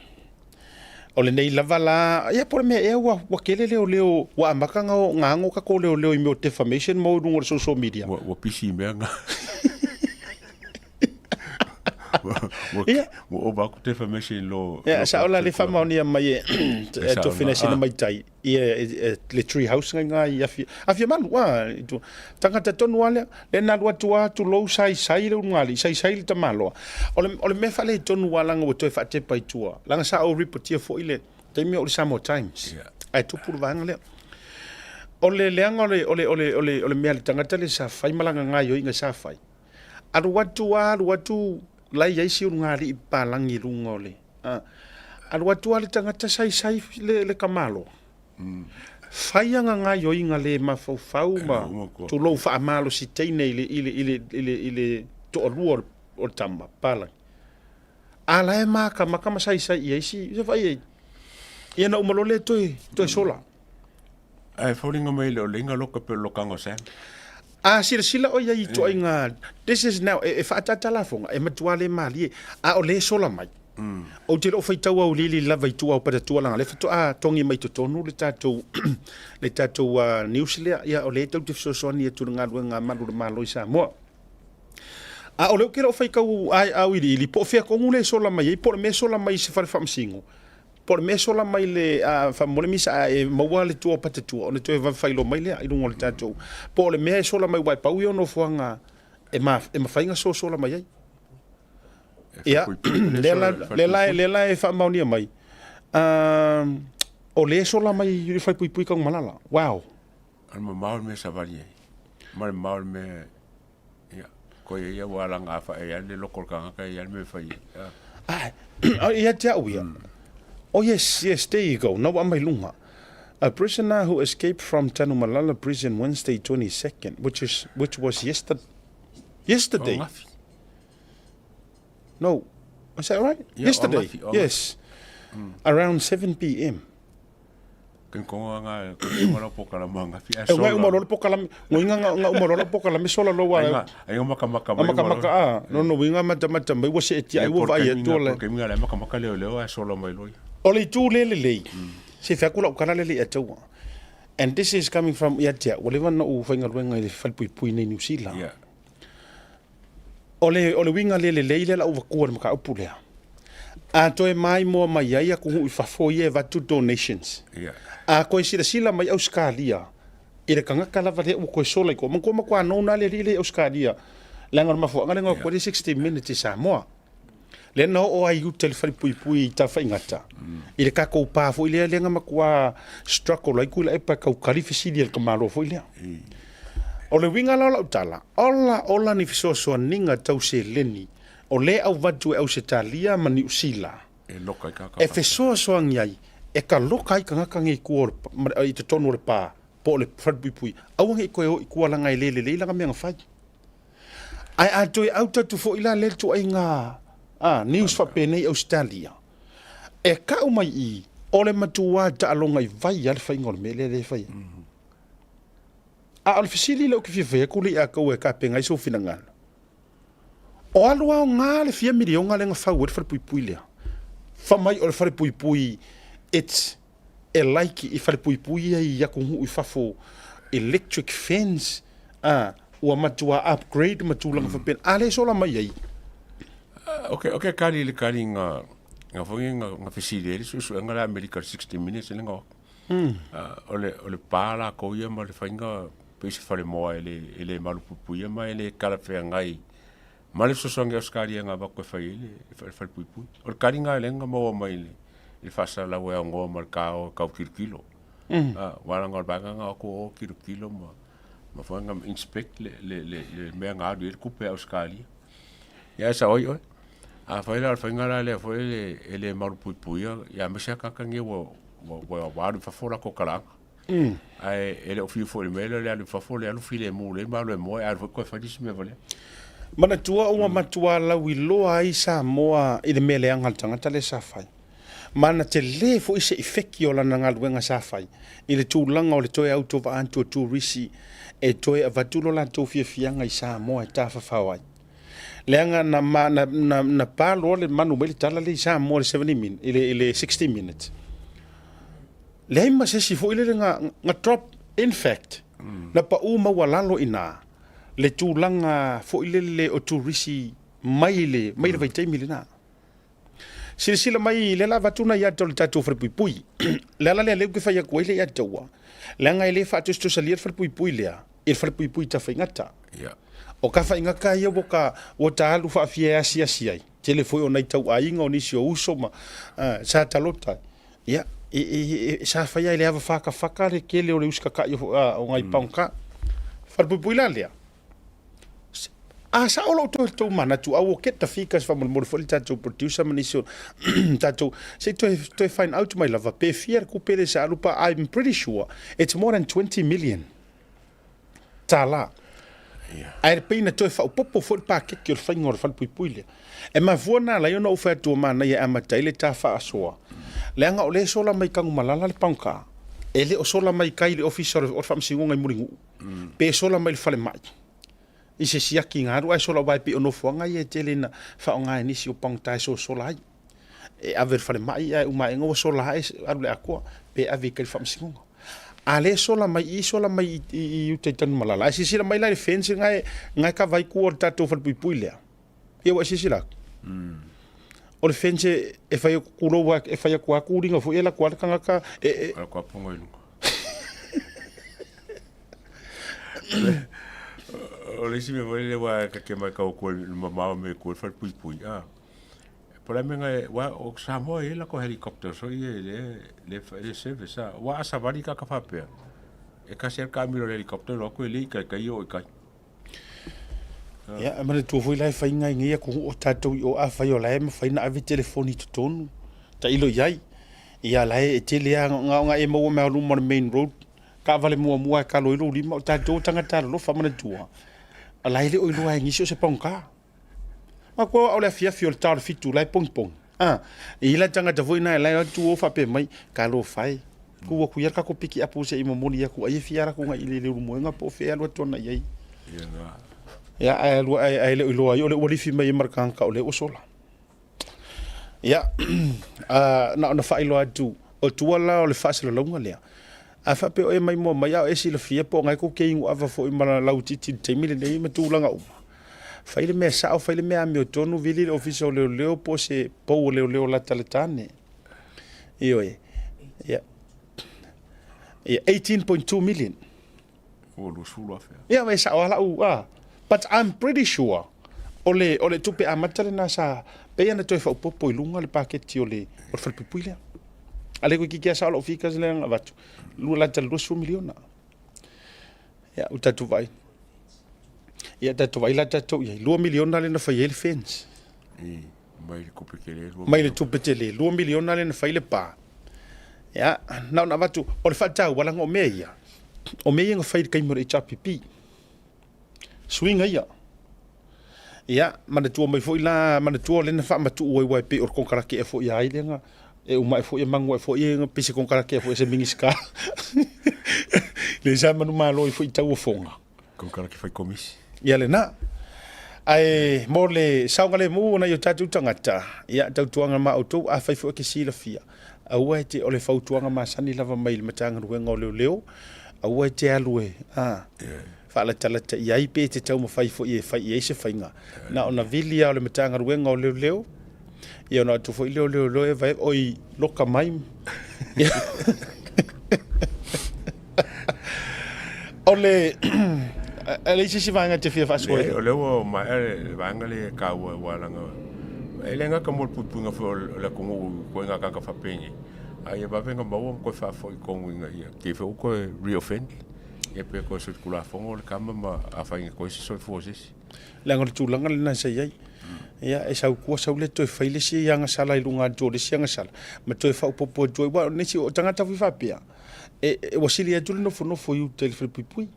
o le nei lava la ia por me e wa kele leo wa makanga o ngango ka ko leo i me defamation mo no social media wa pisi menga Mo ba ku te fa machine lo. Ya sa ola le fa maoni mai to finish in mai tai. Le tree house nga afia man wa tanga ta tonu ale le na wa tu lo sai le ngali sai le tamalo. Ole me fa le tonu wala nga to fa te pai tua. Langa sa o reportia fo ile. Te mi o Samo Times. Ai tu pur vanga le. Ole leanga ole me tanga le sa fai malanga nga yo inga sa fai. Aru watu lai ai si ngari palangi lungole. Aru watu ale tangata sai le kamalo. Fai nga yo inga le mafau ma tu lo fa amalo si teine ile to ruor o tamba palang. Ala e maka sai ai si fai ia na umalole toi sola. Ai folinga mai le linga loka pe lokanga sa. Sila o ia to inga. This is now if atata la fonga e matuale mali o le sola mai. O te lo fai tau au lili lava i tua o pata tua langa le fato tongi mai to tonu le tatou New Zealand ia o le tau te fsosoni e tu nga luenga malu malo i Samoa. O le kero fai kau au ili po fea kongu le sola mai po me sola mai se fare famsingo. Por me sola mai le fa mole misa e maua le tua pata tua ona toe va failo mai le i lungo le tatou. Po le me sola mai wai pau no fuanga e ma fainga sola mai ai. Ia le la e fa maunia mai. O le sola mai i fai pui kang malala. Wow. Al maul me savali. Maul me ia ko ia wala nga fa ia le lokol kanga ka ia me fai. Ia te au ia. Oh yes, there you go. No amai lunga. A prisoner who escaped from Tanumalala prison Wednesday 22nd, which was yesterday. No, was that right? Yeah, yesterday. Yes. Around 7 p.m. Ken konga nga umaro pokala manga fi aso. Nga umaro pokala nga umaro pokala me sola lo wa. Ai maka no winga mata mai wase eti ai wo vai tola. Ke minga maka leo sola mai loi. Ole tu lele. Se fa kula ukala lele atawa. And this is coming from Yatia. Whatever no ufainga luenga le falpui nei New Zealand. Yeah. Ole winga lele la uvakuar maka upulea. A toi mai mo mai ai ku i fafo ye va to donations. Yeah. A ko sila mai Australia. Ire kanga kala va le ko sola ko man ko ma no na le Australia. Langar mafo ngale ko 60 minutes Samoa. Le no o ai utel falpui ta faingata. Ile ka ko pa fo ile le ngama kwa struggle ai kula e pa ka kalifisi le kamalo fo ile. O le winga la utala. Ola ni fiso ninga tau se leni. O le au vatu e au se talia ma New Zealand. E loka ka. E fiso ngai e ka loka i kanga kangi ku i te tonu le pa po le falpui. Au ngi ko i ku la ngai le la nga fai. Ai atoi auta tu fo ila le tu ai nga news fa pene Australia. E ka umai I ole matua ta alonga I vai al fai ngol mele le fai. Al fisili lo ki fe ko li a ko e ka penga so finanga. O alu a nga le fia milion nga le nga fa word fa pui le. Fa mai o fa pui it's a like I fa pui ya ko hu I fa fo electric fence o matua upgrade matulanga fa pen ale so la mai ai. Okay, kali nga fongi nga fisile so nga la medical 60 minutes nga. Ole pala ko ia ma le fainga pese fale mo ele malupupu ia ma ele kala fe ngai. Ma le so nga Australia nga ba ko fa ile fa pupu. Ole kali nga le nga mo mai le fasa la we ngo ma ka kilo. Wala nga ba nga ko kilo ma fonga inspect le me nga du coupe Australia. Ya sa oi. Foi lá, foi ngala foi ele malu puia ya mesha kakange wo fa fora ko kala. Ai ele o fio foi mele le fa fora le file mo le malu mo ai ko fa dis me vole. Mana tua uma matua la wilo ai Samoa I le mele angal tanga tale sa fai. Mana te le fo ise ifeki o la ngal wenga sa fai. I le tūlanga o le toe auto va anto tu risi e toe avatulo la to fianga I Samoa ta fa fawai. Leanga na palo le manu mele tala le sa mo le 70 min ile 60 minutes. Le ma se si fo ile nga drop in fact. Na pa uma walalo ina. Le tūlanga fo ile le o turisi mai le vaitaimi lena sila mai le la vatuna ia tol tatu frapui le ala le ke fai ko ile ia taua le nga ile fa tusto salir frapui lea il frapui ta faingata o ka faingaka ia boka o talu fa fia sia tele foi ona tau ainga o nisi o uso ma sa talota ia sa fai ile ava faka le kele o le uska ka o ngai panka frapui la lea sa olo to mana tu au ke ta fika fa mo fo tatu producer manisio tatu se to find out my love pe fier ku pele sa lupa I'm pretty sure it's more than 20 million tala ai pena to fa popo fo pa ke ke fa ngor fa pui e ma vona la yo no fa tu mana ya amata ile ta fa so le nga ole so la mai kang malala le panka ele o so la mai kai le officer o fa msingo ngai muringu pe so la mai fa le mai i se siaki ngaru ai sola vai pe ono fonga ye telena fa nga ni si o pang tai so sola e aver fale mai ai uma ngo sola ai arule akua pe ave kel fam singo ale sola mai i u te tan malala si sila mai la fence ngai ka vai ku or tato fal pui le e wa si sila o le fence e fai ku ro wa e fai ku aku ringa fo ela ku kanga ka e ku pongo ilu o le si me voi le wa ke mai ka ko mama me ko fa pui por me nga wa o samo e la ko helicopter so le service wa sa vari ka fa pe e ka ser ka mi le helicopter lo ko le ka yo ka ya ma tu foi lai fa ngai ngia ko o tato o a fa yo lai ma fa na ave telefoni to tonu ta ilo yai ia lai e tele nga e mo me lu main road ka vale mua ka lo ilo lima tato tanga lo fa mana tua alai le oilo ai ngisio se ponka ma ko ole fia fiol tar fitu lai pong e la tanga ta voina lai tu o fa pe mai ka lo fai ku ku yer ka ko piki apu se imo moni ya ku ai fiara ku nga ile le mo nga po fe alo tona yai ya ai le oilo ai ole oli fi mai markan ka ole o sola ya na fa ilo atu o tuala ole fa se lo longa le a fa pe o mai mo mai a esi le fia po ngai ko ke ingo ava fo i mala lautiti te mile nei ma tulanga uma fa ile me sa o fa ile me a mi o tonu vili official leo po se po leo la taletane io ya 18.2 million o lo sulo afa ya me sa wala but I'm pretty sure ole tupe amatale na sa pe ana to fa po ilunga le paketi ole o fa pipuile ale ko kikia sa lo fikas le nga vatu lu la tal 2 miliona ya utatu vai ya tatu vai la tatu ya 2 miliona le na fa yel fence mai ko pekele mai le tu petele 2 miliona le na fa ile pa ya na vatu o le fata wala ngo meia o meia nga fa kai mo e chapipi swinga ya mana tu mai foi la mana tu le na fa matu wai pe or kon kara ke fo ya ile nga e uma fo e mango fo e pisi kon kara ke fo se mingiska le jama no malo fo tau fonga kon kara ke fai komisi ya le na ai mole saungale mu na yo tatu tangata ya tau tuanga ma auto a fai fo ke sila fia a uete ole fau tuanga ma sani lava mail matanga ruenga o leo a uete alue fa la tala ya ipe te tau ma fai fo e fai e se fainga na ona vilia ole matanga ruenga o leo ia na tu foi leo e vai oi loka mai ole ele se vanga te fia faso ole o ma vanga le ka wala nga ele nga ka mo pupunga fo la ko nga ka fa pengi ai va venga ba ko fa fo ko nga ia ke fo ko reoffend e pe ko se kula fo le kama ma afa ko se so fo se la ngol tu langa na se yai ya e sau ko sau le to faile si yang sala ilunga jo le sianga sala ma to fa popo jo wa ne si o tanga ta fi fa pia e wasili ya no fo you telefone pui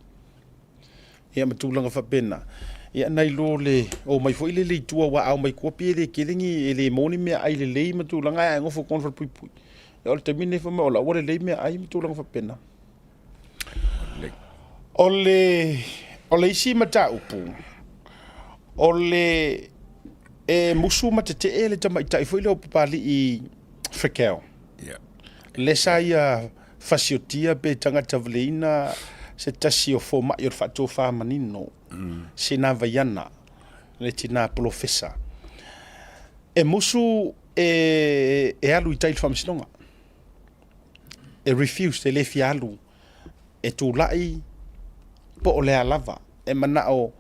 ya ma tu langa fa pena ya nai lo le o mai fo ile le tua wa au mai ko pie le kelingi ele moni me ai le ma tu langa ai ngofo kon fa pui ya o termine fa ma ola ore le me ai ma tu langa fa pena ole isi mata upu ole e musu mate te ele tama itai foi le opali i frekeo le saia fasiotia pe tanga tavleina se tasi o fo mai o fato fa manino se na vaiana le tina professor e musu e alu i tail whamisinonga e refuse te le fi alu e tūlai po o lea lava e mana o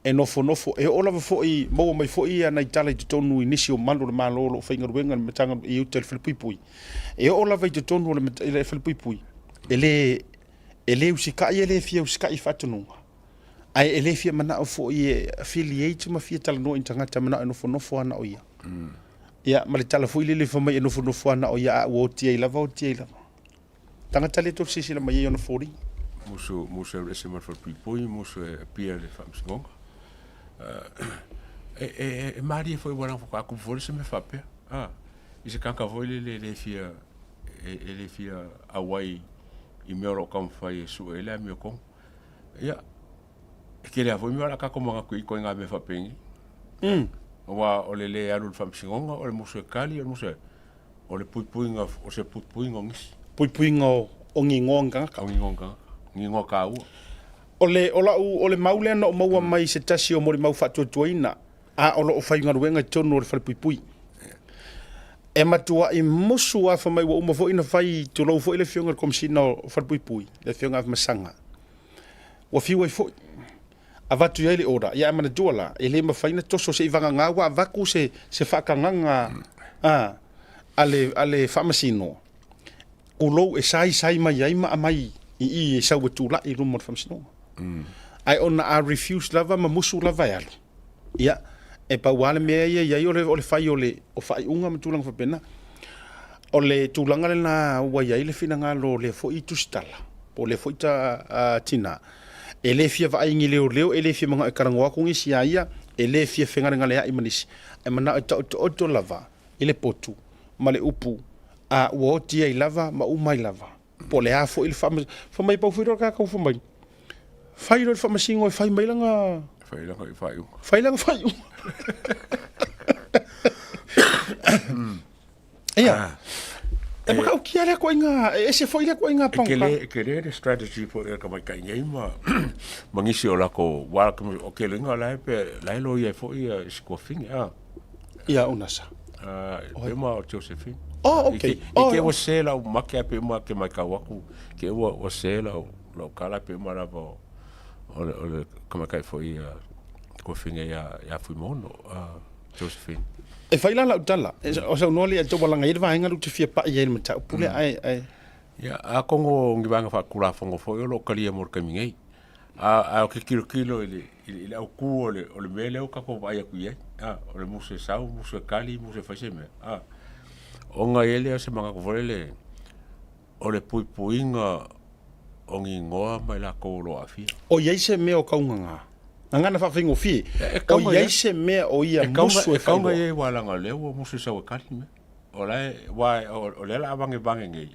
e nofo e o lava foi mau mai foi ana i tala i te tonu inisi o malu le malo o whainga ruenga le matanga i uta le Filipui e o lava i te tonu le Filipui e le usikai e le fia usikai whatununga ai e le fia mana o foi e affiliate ma fia tala no i tangata mana e nofo ana o ia ia ma le tala foi le whamai e nofo ana o ia o tia i lava tangata le to sisi la mai ona fori musu e se mar Filipui musu e pia le whamsingonga e mari foi wana ko ku foi se me fape i se kanka foi le fia awai i me ro kam fai su ele mi ko ia ke le foi mi ora ka ko manga ko nga me fape wa o le alu famsingonga o le musu kali o musu o le puipuinga o se puipuinga ngis puipuinga o ngingonga ngingo ka u o le maule no maua mai se tasi o mori mau fatu tuina a o lo fainga ruenga tonu o le falpuipui e matua i musu a fa mai wa uma fo ina fai tu lo fo ile fionga komsina o falpuipui le fionga af masanga wa fiwa fo avatu ile ora ya mana dola ele ma faina toso se ivanga nga wa vaku se fakanganga ale famasino ulo e sai mai ai ma mai i sa wetula i rumo famasino ai ona a refuse lava ma musu lava ya ia e pa wale me ia ole fai o fai unga matulang fa pena ole tulanga le na wa ia ile fina nga lo le fo i tustala po le fo ita tina ele fia va ingi leo ele fia manga karangoa ku ngi sia ia ele fia fenga nga le ai manisi e mana to lava ile potu male upu a wo tia i lava ma umai lava po le afo il fa mai pa firo ka fa mai fai ro fa masingo fai mai langa fai ia e ma o kia le ko inga e se foi le ko inga pa ke le strategy po e ka mai ka ngai ma mangisi o la ko wa o ke le nga la pe la lo ia fo ia scoffing ia unasa e ma o Josephine okay ke o se la o makia pe ma ke mai ka waku ke o se la lo kala pe ma la o como kai foi ko finga ya fui mono Josephine e fai la utala o sa no le to wala ngai va nga te fia pa ye mata pule ai ya a kongo ngibanga fa kula fongo fo yo lo kali mo ka mingai a ke kilo ile o ku ole mele o ka ko vai ku ye o le muse sau muse kali muse fa seme o nga ele se manga ko vole o le puipuinga o ngingoa mai la ko lo afi o ye se me o kaunga ngana fa fingo fi o ye se me o ia musu e kaunga ye wala nga le o muse sau kali me o le la bange ngai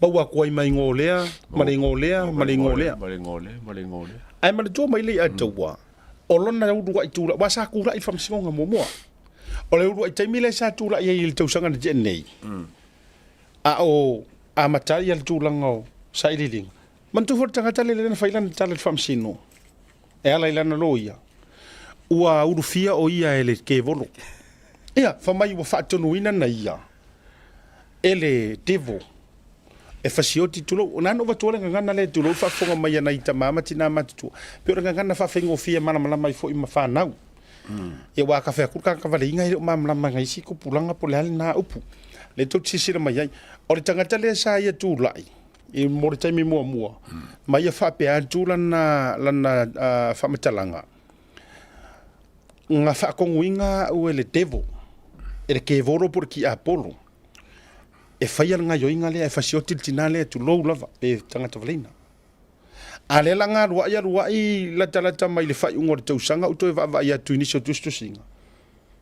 ba wa ko mai ngolea mari ngolea ai ma to mai le atwa o lona u wa tu wa sa ku la i fam singa momo o le u ai taimi le sa tu la ye il tau sanga de nei a matari al tu lango sa ililing man tu for tanga tale le na failan tale fam sino e ala ilana loia ua urufia o ia ele ke volo ia fa mai wa fa tonu ina na ia ele devo e fasioti tulo ona no vatola ngana le tulo fa fonga mai na ita mama tina matu pe ora ngana fa fengo fia mana mala mai fo ima fa nau e wa ka fa ku ka vale inga ile mama mala ngai si ku pulanga po le na upu le to tsisira mai ai o le tangata le sa ia tu lai e mo te mi mo mai fa pe a tu lana fa metalanga nga fa ko winga o le devo e ke voro por ki apolo e fai nga yo inga le e fasioti tinale tu lo lava e tangata valina ale langa rua i la talata mai le fai ngor tau sanga uto va ia tu inicio tu singa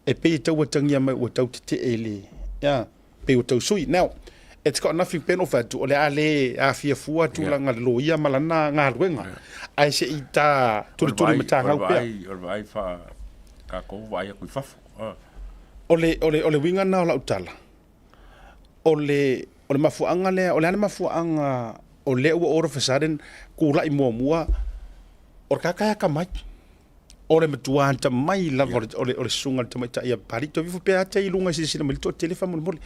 e pe tau tangia mai o tau te ele ya pe o tau sui now it's got nothing pen of that ole ale a fia fua tu langa lo ia malana nga ruenga ai se ita tu mata nga pe o vai fa ka ko vai ku fa ole winga na la utala ole mafuanga le ole ana mafuanga ole o ora fasaden ku la mo o ka ka mai o le matua ta mai lava o le sunga ta mai ta ia parito vifu pe ata i lunga sisi na malito telefa mole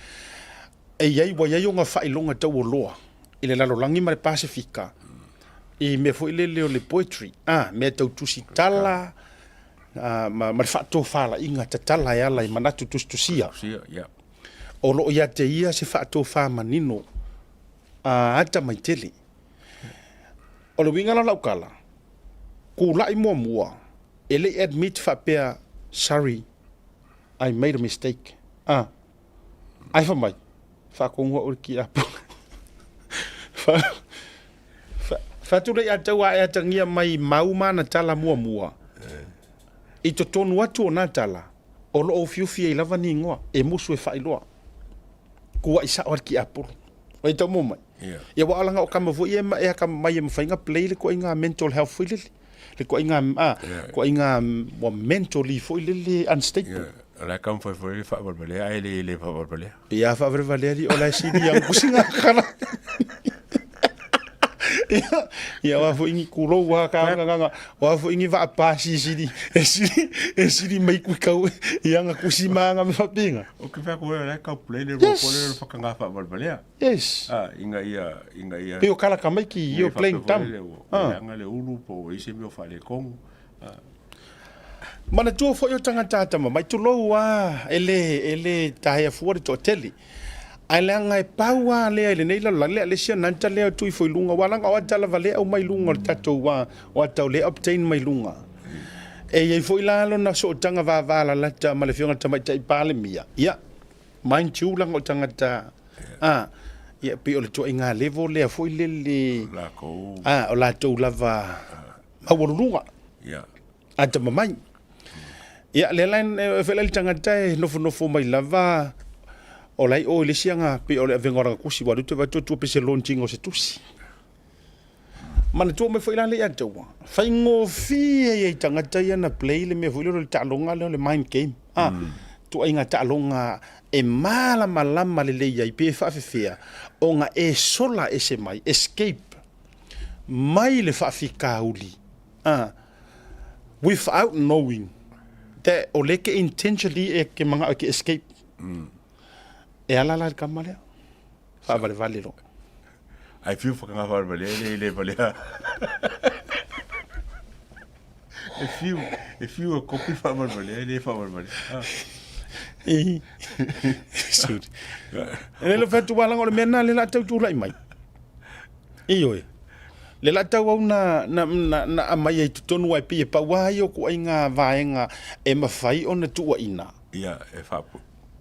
e iai wa iai o nga fai longa tau o loa i le lalolangi ma le Pasifika i me fo ile le o le poetry me tau tusi tala ma le whaato whala inga ta tala e ala i manatu tusia o lo ia te ia se whaato wha manino ata mai tele o le winga la ukala ku lai mua ele admit whapea sorry I made a mistake ai fa mai fa kongo o ki apo fa tu le ata wa ata ngia mai mauma na tala mua i to tonu atu na tala o lo fiu lava ni ngoa e musu e fa iloa ku isa o ki apo o to mo mai ia wa alanga o kama vo ia e ka mai e fainga play le ko inga mental health foi le ko inga ko inga wa mentally foi le unstable la kam foi fa balbale ai le fa balbale ia fa balbale o la sidi yang kusinga kana ia wa fo ingi kulo wa ka wa fo ingi va pasi sidi mai ku ka ia nga kusima nga me fa pinga o ke fa ko la ka play le ro ko le fa ka fa balbale yes inga ia pe o kala ka mai ki yo playing tam nga le ulu po ise me o fa le kong mana tu fo yo tanga tata mai tu lo wa ele taia fuori to tele ai langa e paua le nei la le sia nanta le tu foi lunga wala nga wa tala vale au mai lunga tato wa tau le obtain mai lunga e foi la lo na so tanga va la ta ma le fionga ta mai tai pale mia ia mind you la ngo tanga ta ia pe o le to inga level le foi le la ko o la to lava ma wo lunga ia ata mai ia le line felel tanga tai no mai lava o lai o le sianga pe o le vengora kusi wa tu pe se launching o se tusi mana tu me foi la le ata wa fai ngo fi e tanga tai na play le me foi le talonga le mind game tu ainga talonga e mala malama le ia pe fa fea o nga e sola ese mai escape mai le fa fika uli without knowing that o leke intentionally e ke manga ke escape e ala la kamale fa vale lo ai fiu fa nga fa vale le vale e fiu ko pi fa vale le fa vale sud ele fa tu wala ngol mena le la tu lai mai iyo le la tau na mai e tonu ai pi pa wa yo ko inga vaenga e mafai ona tu ina ia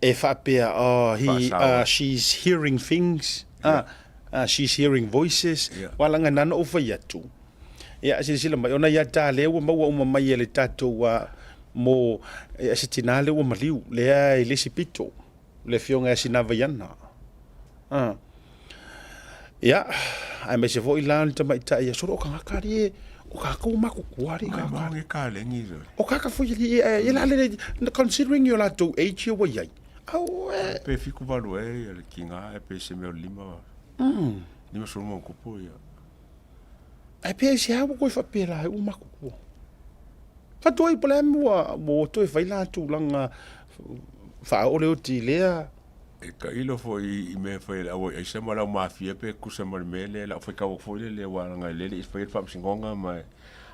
e fa pe she's hearing things she's hearing voices wala nga nana o fa yatu ia sila mai ona ya ta le wa ma mai le tato wa mo e sitinale wa maliu le ai le sipito le fionga sinava yana ia ai me se vo ilan ta mai ta ia so o ka kari o ka ko ma ko kuari ka ka le ngi o ka ka foi e la le considering you la to age wa ia au pe fiku valu e le kinga e pe se me lima lima so mo ko po ia ai pe se ha ko fa pe la u ma ko fa toi problem wa mo toi fa ila tu langa fa o le ti le e ka ilo fo I me foi la o se mo la mafia pe ku se mo me la foi ka o foi le wa nga le I foi fa singonga ma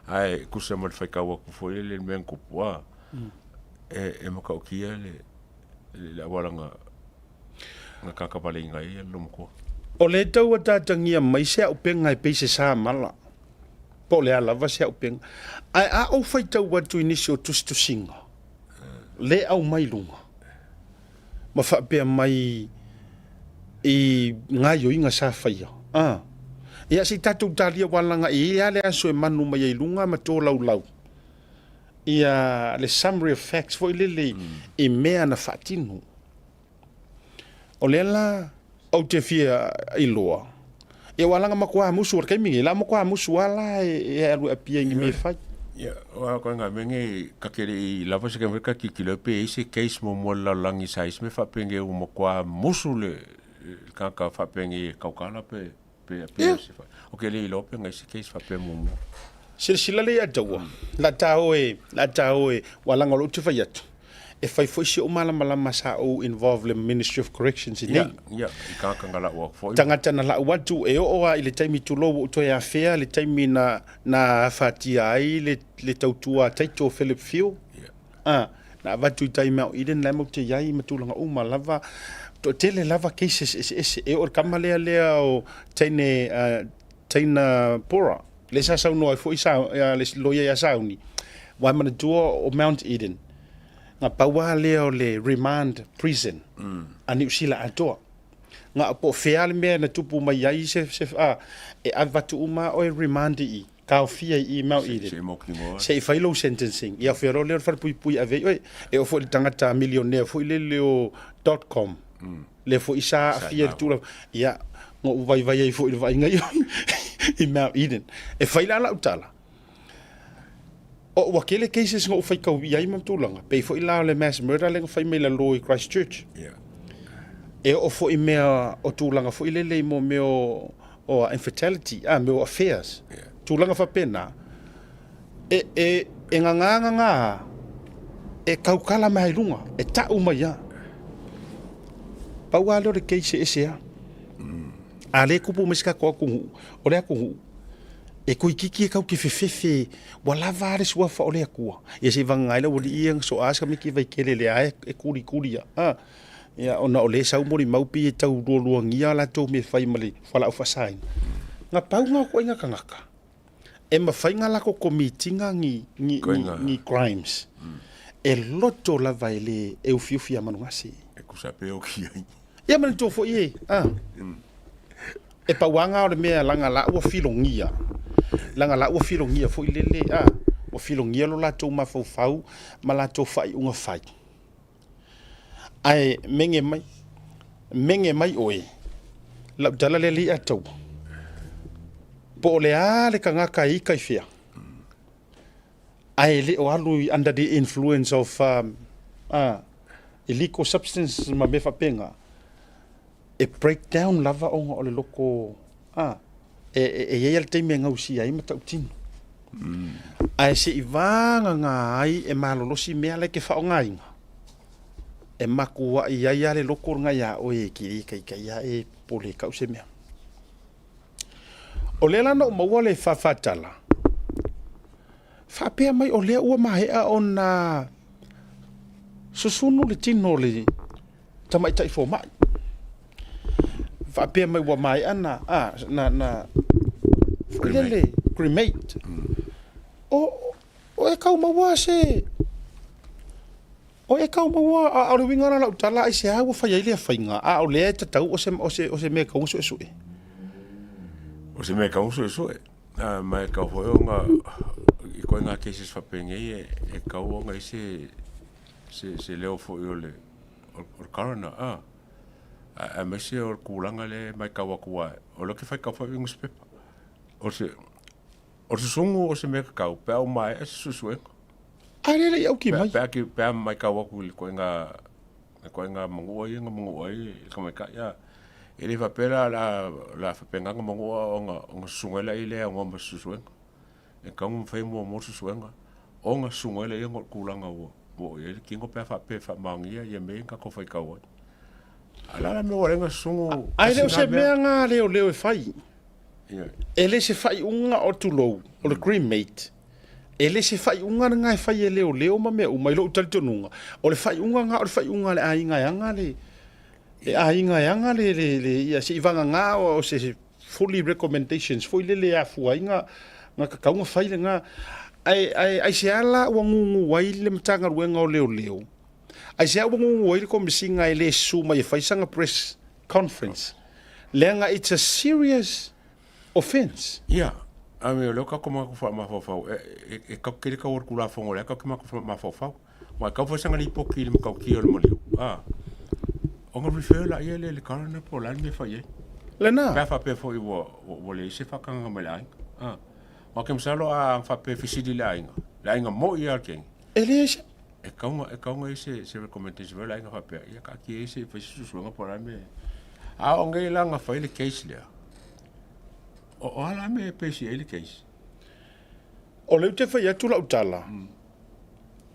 ai ku se mo foi ka o foi le men ko po e mo ka o kia le wa nga ka vale ngai lo mo o le tau ta tangia mai se o penga e pe se sa mala po le ala va se o penga ai o fai tau wa tu inisio tu singa le au mai lunga ma fa pe mai I ngai yo inga sa faia ia si tatu talia walanga ia le aso e manu mai lunga ma to lau ia le summary of facts foi lele I mea na fatinu o le la o te fia I loa ia walanga ma kwa musu or kaimi la ma kwa musu ala e alu apia ngi me fai ia wa ko nga menge ka kere I lava se ka ki kilo pe ese case mo mo la langi sais me fa penge o mo kwa musu le ka fa penge ka kala pe se fa o ke le lo pe nga ese case fa pe mo sila le ataua la tau e walanga lo te fai atu e fai foi si o malama sa o involve le Ministry of Corrections in ia i kakanga la ua foi tangata na la watu e o i le taimi tulo o to ya fea le taimi na fatia ai le tautua taito Philip Field na watu taimi au iden la mo te yai matulanga o malava to tele lava cases e o kamale lea o taina pora le sa sa no foi sa le loya ya sauni wa mana o Mount Eden nga pawa leo le remand prison ani usila atoa nga po feal me na tupu mai ai se e avatu uma o remand i ka fia i Mount Eden se fai low sentencing ia fero le far pui ave e o fo tangata millionaire fo le.com le fo isa fia tu ia ngo vai ai fo vai ngai i Mount Eden e fai la utala o wakele cases ngo fai kau ia imam tulanga pe fo ila le mass murder le fai me la law Christchurch e o fo i mea o tulanga fo ile le mo me o infidelity me o affairs tulanga fa pena e nga e kaukala mai lunga e ta uma ya pa wa lo de case ese ale kupu meska ko o le ku e ko ikiki ka ki fefe wala vare sua fa ole akua ia se vanga ila woli iang so aska mi ki vai kele le ai e kuri ia ona ole sa umori maupi e tau luangia la to me fai mali fala ufa sain nga pau nga ko inga kangaka e ma fai nga la ko committinga ni crimes e loto la vai le e ufiufia manungasi e kusape o ki ai ia man to fo ie e pauanga o le mea langa la ua filongia fo ilele ua filongia lo latou mafaufau ma latou fai unga fai ai menge mai oe la dala le li atou po le ale kangaka I kai fia ai le o alu under the influence of illegal substance ma me fapenga e breakdown lava o le loko e ia te me ngausi ai mata utino ai se ivanga ngai e malolosi me ale ke fa ngainga e makua ia le loko nga ya o e kiri kai ya e pole ka se me o le lana o maua le fafatala fa pe mai o le o mai a ona susunu le tino le tamai tai fo mai fa pe mai wa mai ana na lele cremate o e kau maua se o e kau maua a o winga na utala I se a wo fa ia le fainga a o le ta tau o se me ka uso eso o se me ka uso eso mai ka foi nga I ko nga cases fa penge e ka o nga se leo fo yo le o karana a mese o kulanga le mai ka wakua o lo ke fai ka fa ingus pepa o se sungu o se me ka pe o mai e susue ale le au ki mai pe mai ka waku ko nga mongo i ka mai ka ya ele va pera la fa penga mongo o nga sungela ile o nga susue e ka un fai mo susue o nga sungela i nga kulanga o ele kingo pe fa mangia ye me ka ko fai ka o ala me orenga sungu ai le se mea nga leo e fai ele se fai unga o tulo o le cremate ele se fai unga nga e fai leo ma me mai lo taltonunga o le fai unga le ainga yanga le ia se ivanga nga o se fully recommendations foi le afu ainga nga ka unga fai le nga ai se ala wangu wai le mtanga ruenga o leo ai se wangu wai ko misinga ele suma e fai sanga press conference lenga it's a serious offense ame lo ka kuma ko fa ma fa e ka kele ka wor kula fongo le ka kuma ko ma fa ma ka fa sanga li poki le ka ki o mo o nga refer la ele le karana po la me fa ye le na fa pe fo I wo le se fa kanga me la ma kem salo a fa pe fisidi la inga mo ia ken ele e kaunga se recommendation la inga fa pe ia ka ki se fa su nga po la me a o ngai la nga fa ile case le o ala me pe si ele case O leu te whai atu lau tala.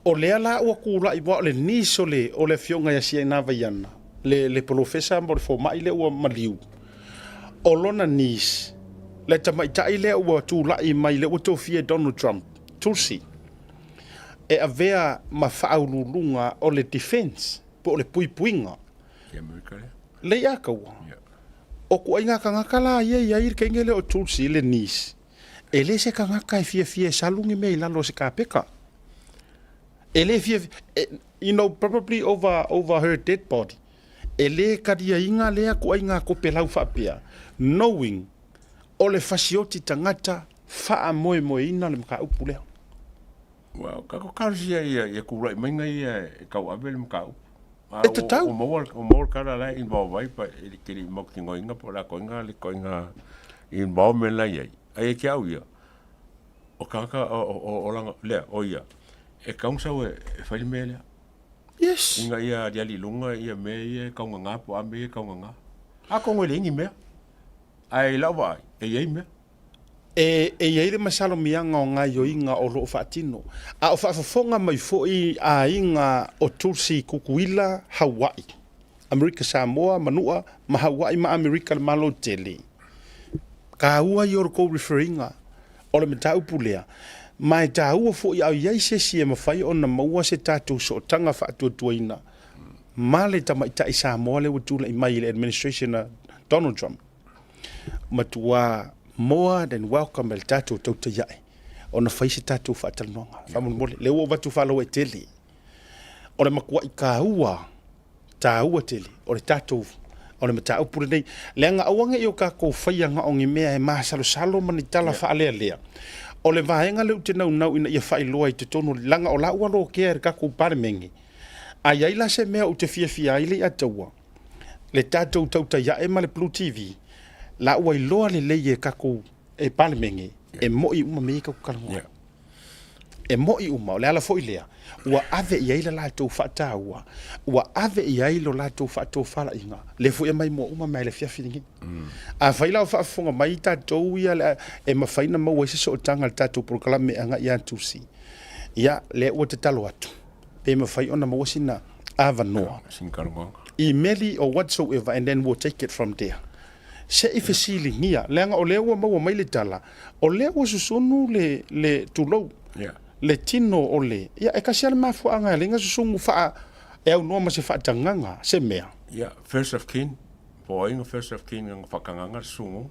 O lea la ua kūla i wā o le niso o le fionga ia sia ina vaiana. Le profesa mo le fōmai le ua maliu. O lona nis. Le tamaitai le ua tūla i mai le ua tōfia Donald Trump. Tulsi. E a vea ma whaaululunga o le defense. Po le puipuinga. Ia Amerika le. Le ia kaua. O kua inga ka ngaka la ia i ka ingele o Tulsi le nis. E le se ka ngaka e fia salungi mei lalo se ka peka. E le fia, you know, probably over her dead body. E le ka dia inga lea kua inga ko pelau whapea. Knowing o le fasioti tangata wha moe ina le mka upu leo. Well, kako karsia ia kurai mainga ia kau abe le mka upu. E te tau? O mawar kara la involve ai pa e kiri mokti ngoinga po la koinga le koinga involvement la iai. Ai e kia au ia. O kaka o langa lea o ia. E kaungsa e whali mea lea. Yes. Inga ia diali lunga ia mea ia kaunga ngā po ame ia kaunga ngā. A kongo le ingi mea. Ai lawa ai. E iei mea. E iei masalo mianga o ngai o inga o loo whaatino. A o whaafafonga mai foi a inga o Tulsi Kukuila Hawaii. Amerika Samoa, Manua, ma Hawaii ma Amerika le malo tele. Ka ua i oro kou referinga o le meta upulea. Mai ta ua foi au iei se si e mawhai o na maua se tātou so tanga whaatua tuaina. Ma le tamaita i Samoa le watula i mai le administration Donald Trump. Matua more than welcome el tātou tauta iai. O na whaise tātou whaatalanoanga. Whamun mole. Le ua watu whalo e tele. O le makua i ka ua. Tā ua tele. O le tātou. O le mata upure nei. Leanga awanga i o ka kou whaianga o ngi mea e maa salo mani tala whaalea lea. O le vaenga leu te nau ina ia whailoa i te tono langa o la ua ro kea e ka kou paremengi. A iaila se mea u te fia aile i ataua. Le tātou tauta ia e ma le Blue TV. La ua i loa le leie kako e palemenge e moi uma mei kako kalangoa. E moi uma, o le ala foi lea. Ua ave i aila la tau whata ua. Ua ave i ailo la tau whata whala inga. Le foi e mai mua uma mai le fiafiringi. A whaila o whaafonga mai tātou ia e mawhaina maua isi so o tanga le tātou proklame anga i antusi. Ia le ua te talo atu. Pe mawhai ona maua sina ava noa. I meli or whatsoever and then we'll take it from there. Se i fesili ngia leanga o lewa maua mai le tala o lewa susunu le tulou le tino o le ia e kasi ale mafuanga lenga susungu faa e au noa ma se faa tanganga se mea first of kin po inga first of kin ng whakanganga sungu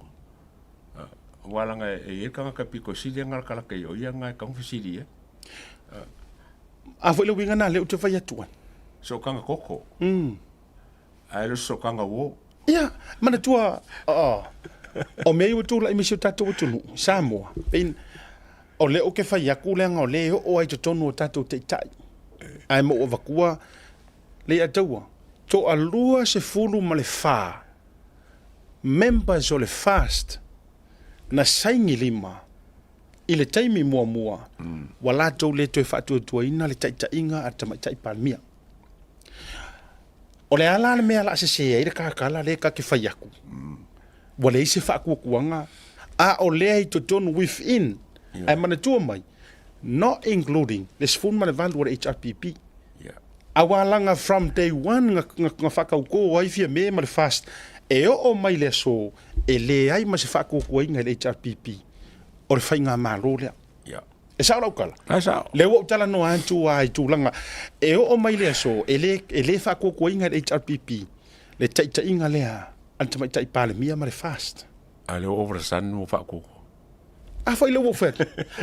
walanga e kanga ka piko sili ngal kala ke yo ia ngai kang fesili a foi le winga na le utu vai atuan so kanga koko ai lo so kanga wo ia, mana tua, o mei watu la imisio tato watunu, Samoa, pein, o leo ke whai aku leanga o leo o ai tonu o tato te tai. Ai mo o wakua, le ataua, to alua se fulu ma le wha, members o le fast, na saingi lima, i le taimi mua, wala tau le toi whaatua tuaina le taitainga a tamaitai palmia. O le ala le mea la se e le kakala le ka ke whai aku. Wa le ise whaakuakuanga. A o lea i to tonu within. Ai mana tua mai. Not including. Le sifun mana valu o HRPP. A walanga from day one nga whakauko ai fia me ma le fast. E o mai le so. E le ai ma se whaakuakua inga le HRPP. O le whainga malo lea. E sao lau kala. Le wo tala no antu ai tūlanga. E o mai lea so, e le whako kua inga HRPP, le taita inga lea, anta mai tai pale mia ma le fast. A le over the sun mo whako. A whai le wo whet.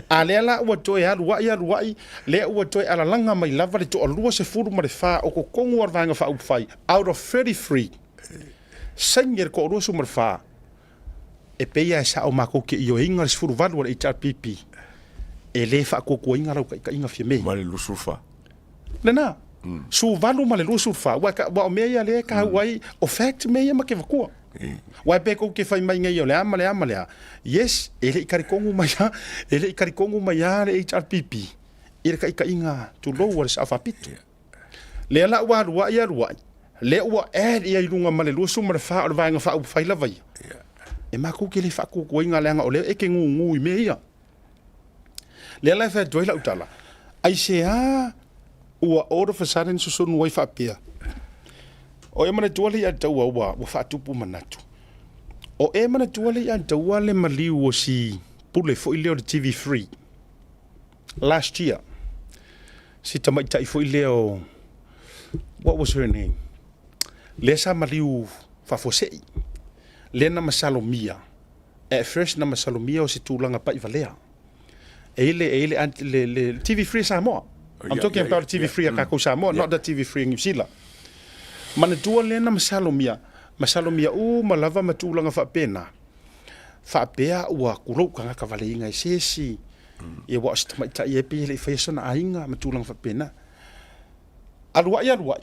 A lea la ua toi aruai, lea ua toi ala langa mai lava le to alua se furu ma le wha o ko kongu ar vanga wha upwhai. Out of 33, sanger ko orua su ma le wha. E peia e sa o mako ke i o inga le se furu valu ar HRPP. E le whakoko inga rau ka inga fia mei. Ma le lusurfa. Nena, su valu ma le lusurfa. Wa o mea ia le ka hawai, o fact mea ma ke wakua. Wa pe ko ke whai mai ngai o le ama lea. Yes, e le ikarikongu mai ya, le HRPP. E le ka inga tu low wa sa fapitu. Le ala wa ruai. Le ua ia ilunga ma le lusu ma le wha o le vanga wha upa whaila vai. E ma ko ke le whakoko inga leanga o le eke ngu i mea ia. Le ala fa doi la utala. Ai se ua ora fa saren so sonu wai fa pia. O e mana tuale ia taua wa fa tupu manatu. O e mana tuale ia taua le maliu o si pule fo ileo de TV3 last year. Si tamaitai fo ileo, what was her name? Lesa maliu fa fosei. Lena Masalomia. At first na Masalomia o si tulanga pa ivalea. Ele le TV3 Samoa. I'm talking about TV3 Kako Samoa, not the TV3 in New Zealand. Mana tua lena Masalomia. Masalomia malava matulanga fa pena. Fa pea ua kurou kanga kavaleinga sesi. E wa stamaita e pe le fashion ainga matulanga fa pena. Alwa ya alwa.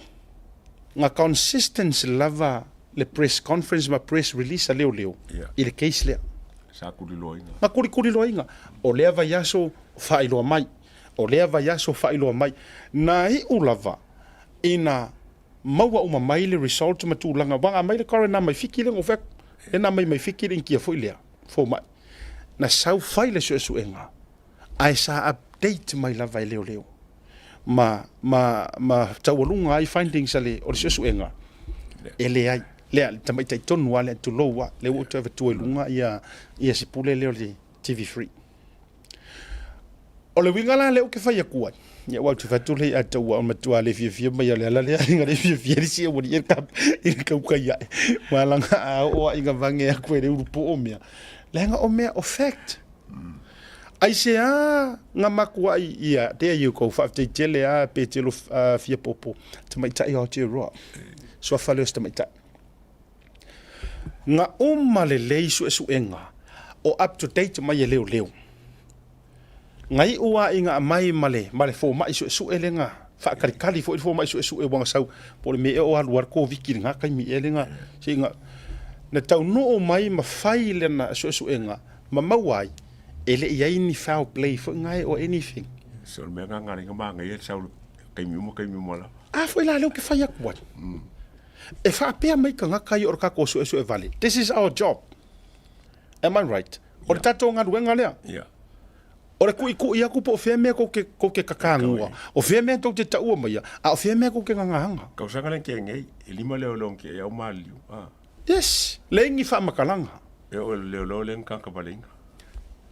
Nga consistency lava le press conference ma press release a leo. Ile case le. Sa kuri loinga. Ma kuri loinga. O lea va yaso fa ilo mai. O lea va yaso fa ilo mai. Na I ulava ina maua uma mai le result matulanga wanga mai le corona mai fiki le ngofek. E na mai fiki le kia fo ilea. Fo mai. Na sau fai le so enga. Ai sa update mai lava leo. Ma tawalunga ai findings ale o so enga. Ele ai le tamai tai tonu ale tu loa le o tu tu lunga ia si pule le TV3. O le wingala le o ke fai akua. Ya wa tu fatu le ata wa matua le fie mai le ala le inga le fie si o ni ka ka ya. Malanga o inga vange akwe le urupo o mea. Lenga o mea o fact. Ai se nga makua ia te you ko fa te tele pe te lo fie popo. Tamai tai o te ro. So fa le tamai tai. Nga le leisu enga o up to date mai leo. Ngai ua inga mai male fo mai su elenga fa kali fo mai su e wanga sau por me o aluar ko viki nga kai mi elenga singa na tau no mai ma fai le na su enga ma mawai ele ia ni foul play fo ngai or anything so me nga nga ma ngai sau kai mi mo la foi la lo ke fai akwa e fa pe mai ka nga kai or ka ko su e vale. This is our job, am I right? Or tato nga wenga le yeah. Ora ku ia ku po feme ko ke kakangua. O feme to te tau mai. O feme ko ke nganga. Ka usanga le ke ngai, lima le long ke ya maliu. Yes, le ngi fa makalanga. E o le lo le ka balinga.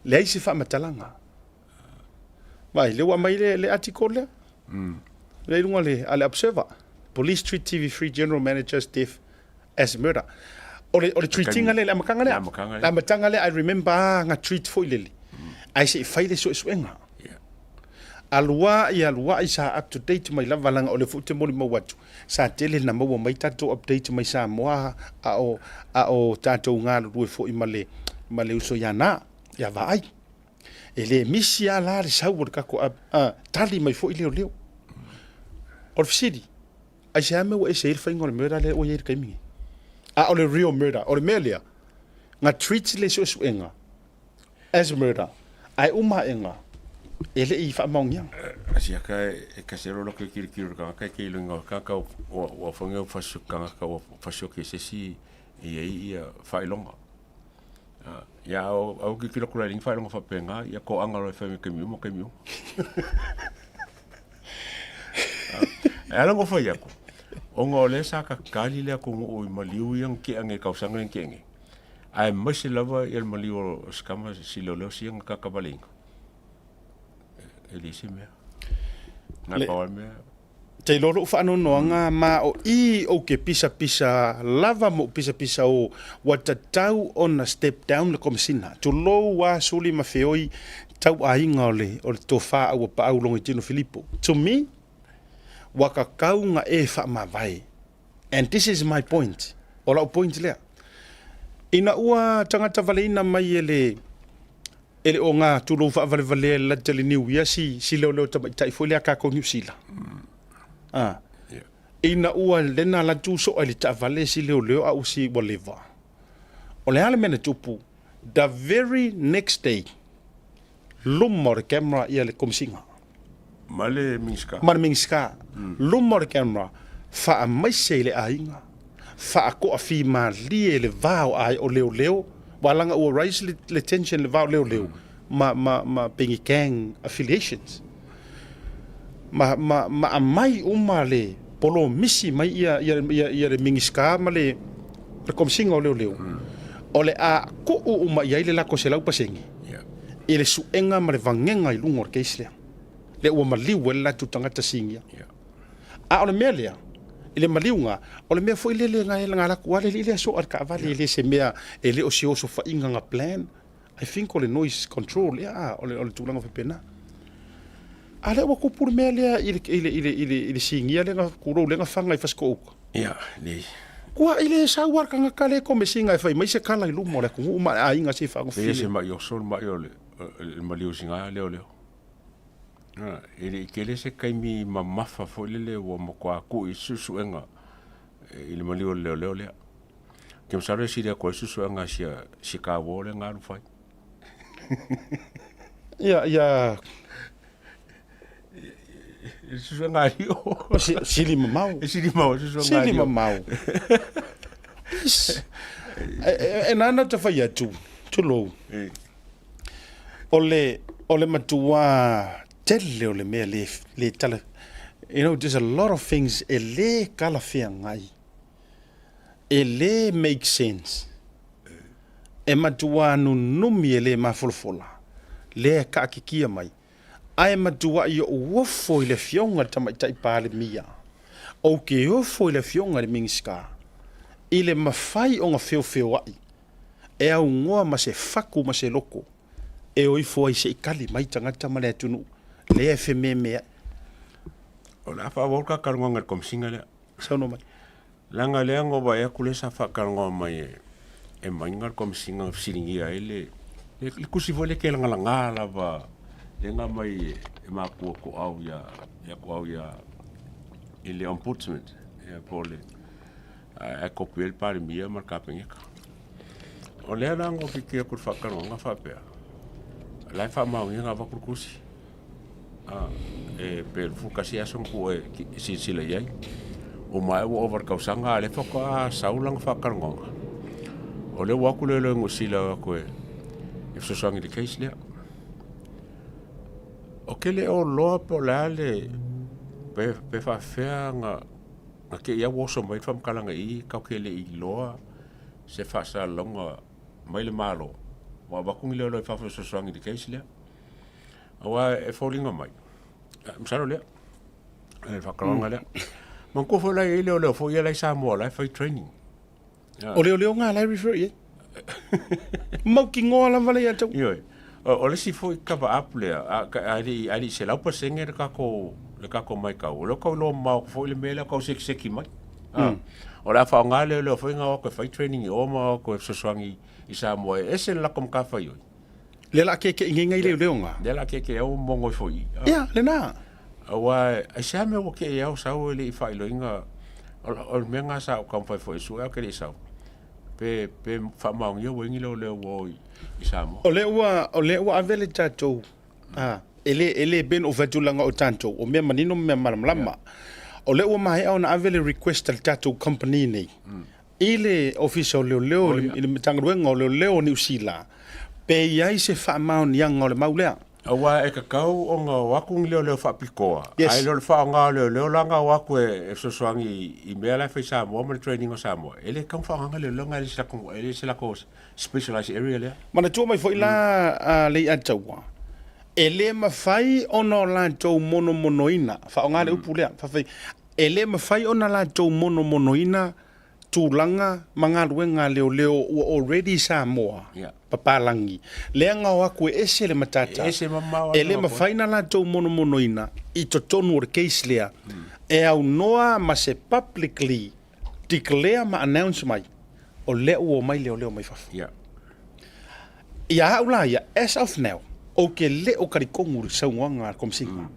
Le isi fa matalanga. Vai le wa mai le article le. Le lunga le ale observer. Police treat TV3 general manager Steve as murder. O le treating le makanga le. La matanga le I remember nga treat fo ile. Ai se fai le so enga. Alua i sa up to date mai lava langa o le fute moli mawatu. Sa tele na maua mai tato update mai sa moa a o tato ngā rue fo I male uso yana. Ya vai. Ele misi a la le sau kako tali mai fo I leo. O fisiri. Ai se ame o e se irfa ingo le murder le o yeir kaimi. O le real murder. O le melia. Nga treat le so enga. As murder. Ai enga. Ele I fa maungia. Asia ka e ka se rolo ke kiri ka ke lunga ka o fonga fa suka ka o fa suka se si ia fa longa. Ya o ke kilo kula ling fa longa fa penga ya ko anga ro fa me ke mo. Ala ngo fa ya ko. O ngole sa ka kali le ko o maliu yang ke ange ka usanga ke ange. Ai masi lava el maliu skama silolo siang ka kabalinga. Elisime. Na palme. Te loro fa no nga ma o I o ke pisa lava mo pisa o what tau on a step down le komisina. To lo wa suli ma feoi tau ainga o le tofa au pa au longi tino Filippo. To me waka kau nga e fa ma vai. And this is my point. Ola point lea. Ina ua tangata valeina mai ele o ngā tūlo wha vale la tele niu ia si leo tamai tai fo lea kako New Zealand. Ina ua lena la tū so ali ta vale si leo au si whatever. O le hale mena tupu, the very next day, lumo re camera ia le komisinga. Male Mingska. Male Mingska. Lumo re camera, wha a maise le ainga. Fa ko afi ma lie le vao ai o leo walanga o raise le tension le vao leo ma pengi gang affiliations. Ma amai uma le polo misi mai ia le mingiska ma le komsinga o leo. Ole a ko uma ia le lako se lau pasengi. I le suenga ma le vangenga I lungo ke isle. Le ua maliu le la tu tangata singia. A ole mea lea. I le maliunga, ole mea foi lele nga la kuale le so ar ka vale le se mea ele o se o so fa inga nga plan. I think ole noise control ole tulanga fe pena. Ale wa ko pur mea lea ile singia le nga kuro le nga fanga I fasko. Ya, le. Kua ile sa war ka nga kale ko me singa fa mai se kala I lumo le ku ma a inga se fa ko Pe se ma yo sol ma yo le maliu singa leo. Ele kele se kaimi mamafa fo lele wo mo kwa ku I susuenga ile maliu leo le. Kem sare si de ko susuenga si ka wo le nga fai. Ya susuenga io. Sili mamau. Sili mau susuenga. Sili mamau. E nana te fai atu. Tulo. Ole matua tele ole mea le tala. You know, there's a lot of things ele kala fea ngai. Ele make sense. E matua numi ele mafolofola. Le ka kikia mai. Ai matua I uofo I le fionga tamaitai pale mia. O ke uofo I le fionga le mingiska. I le mawhai o ngā wheo ai. E au ngoa ma se whaku ma se loko. E oi fo I se ikali mai tangata ma le atunu. Le e whe mea. O la fa volka karngonga komsinga le. Sauno mai. Langa le ngo ba e kule sa fa karngonga mai e mainga komsinga siringi ai le kusi vole ke langa la ba le nga mai e ma ko au ya ile ombudsman e pole a copier par mia marca penga o le lango que kur fa karngonga fa pe la fa ma nga va kur kusi e per fu kasi ason ko si le yai o mai o over kausanga le foka saulang fa karngonga o le wa kule le ngosila ko e so sangi de case le o ke le o lo po la le pe fa fea nga ke ia wo so mai fam kalanga I ka ke le I loa se fa sa longa mai le malo wa ba kung le fa so sangi de case le wa e falling mai msaro le e fa kalanga le man ko fo la ile o fo ia la sa mo la fa training o nga la refer ye mau ki ngoa la vale ya tau yo o le si fo ka va aple ali se la pa senge le ka ko mai ka o lo ko lo ma fo le mela ko se ki mai o la fa nga le fo nga ko fa training o ma ko so swangi I sa mo e se la kom ka fa yo le la ke inga ile le nga le la ke o mongo fo ya le na wa a sa me o ke ya sa o le fa lo inga o me nga sa o kam fa fo su ke le sa pe fa ma ngi o ngi le wo I sa mo o le wa avele tatou ele ben o fatulanga o tanto o me manino me malamlama o le wa mai ona avele request al tatou company nei ile official leo ile mitangruenga leo ni usila pe ia se fa ma on yang ole maulea awa e ka kau o nga waku leo fa pikoa ai lo fa nga leo langa waku e so swangi I mea la fa sa mo training o sa mo ele kan fa nga leo nga sa ko ele se la ko specialized area le mana tu mai foi la le atawa ele ma fai ono la to monoina fa nga le upulea fa fai ele ma fai ona la to monoina tulanga manga luenga leo already sa moa papalangi lenga wa ku ese le matata ele ma faina la to monoina I to tonu case lea e au noa ma se publicly declare ma announce mai o leo mai leo mai fa ya ula ya as of now o ke le o karikongu sa wanga komsinga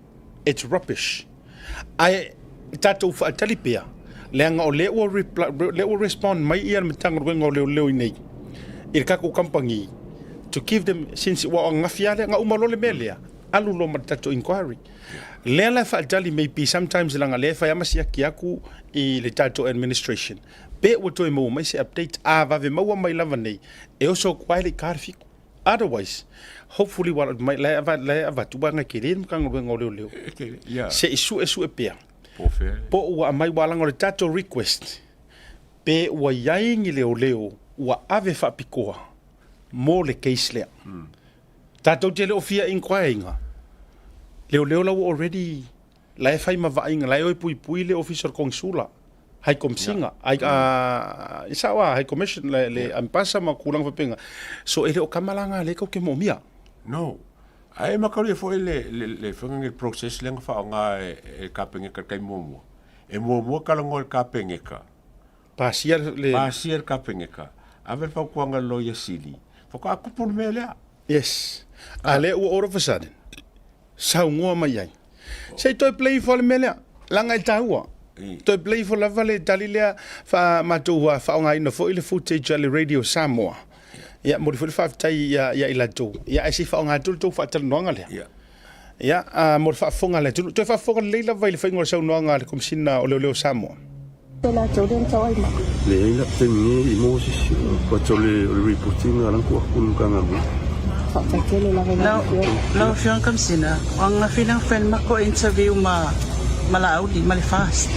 it's rubbish ai tato fa talipea lenga o leo respond mai ia mitanga wenga leo nei I kako kampangi to give them since wa ngafia le nga umalole melea alu lo matato inquiry lela fa tali maybe sometimes langa le fa yamasia kiaku I le tato administration pe wo to mo mai se update va ve mo mai lava nei e o so kwai le karfiku Otherwise, hopefully what might la ava tu banga kirin kang ngoleo leo. Yeah. Se isu e pea. Po fe. Po ua mai wala ngore tato request. Pe ua yaingi leo ua ave whapikoa. Mo le case lea. Tato te leo fia inquire inga. Leo lau already lai fai mavainga lai oi pui le officer konsula. Hai komsinga, ai isawa hai commission le ampasa ma kulang fapenga. So ele o kamalanga le ko ke momia. No. Ai makari fo le fanga process lenga fa nga e kapenge ka kai momo. E momo kala ngol kapenge ka. Pasier kapenge ka. Ave fa kuanga loya sili. Fa ka kupul mele. Yes. Ale o all of a sudden. Sa ngoa mai ai. Sei toi play for le mele. Langa i taua. Toi play for la vale dalilea fa matua fa nga ina fo ile footage le radio Samoa. Ya mo fo fa tai ya ila tu. Ya si fa nga tu fa tal no ngale. Ya mo fa fonga le tu fa fonga le la vai fa ngol sa no ngale kom sina o le Samoa. La children so ai ma. Le ila te mi mo si ko le reporting ala ko kun kanga bu. No fiang kam sina. Ang filang friend mako interview malaw di malifast.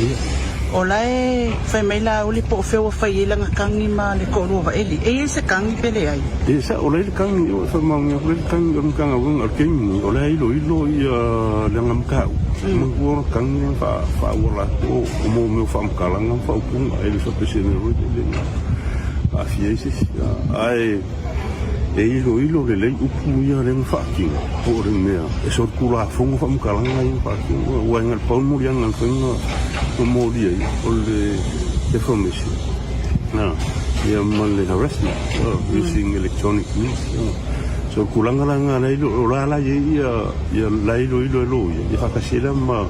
O lai fai mai la uli po feo fai lang kangi ma le ko ro va eli. E se kangi pele ai. E sa o lai kangi o fa mang o lai kangi on kanga wang al kengi o lai lo ia lang ka. Mo ko kangi fa wala o mo me fa kalang fa pung ele so pesene ro de. A fiese ai e ilo le upu ia le faking o re mea e so kula fongo fa mkalanga ai faking o ngal pau mo yang ngal fongo o mo dia o le information na ia mal le harassment using electronic means so kulanga langa le o la ia la ilo ia fa kasela ma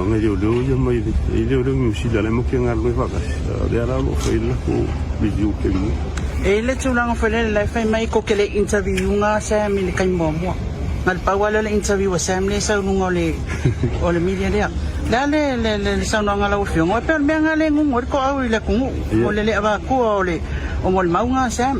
ngai do ia mai ile do mi si dale mo ke ngal le fa kas de ala lo fa ila ko video ke ni E le tulang fele le fai mai ko kele interview nga sa mi le kai momo. Ngal pa wala le interview sa mi sa nungo le o le media dia. Le sa no nga la ufio ngo per me nga le ngor ko au le ku o le aba ku o le o mol mau nga sa.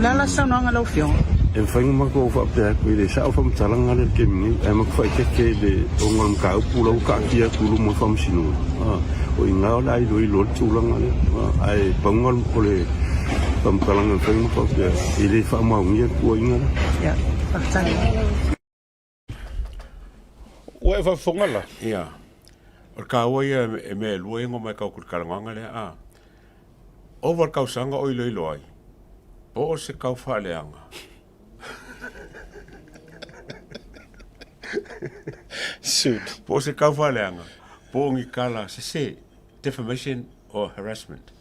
La sa no nga la ufio. E fai ma ko fa pe ko le sa fa mtalanga le ke mi e ma fa ke de o ngol ka pu lo ka kia ku lu mo fam sinu. O inga la i lo tulanga le ai pangol ko le pamkalangan fai mo pa ile fa ma ngia ko inga ya paksa o e fa fongala ya o ka o ia me lo ngo mai ka ku kalanga le over ka sanga o ilo ai o se ka fa le anga suit po se ka fa le anga po ngi kala se defamation or harassment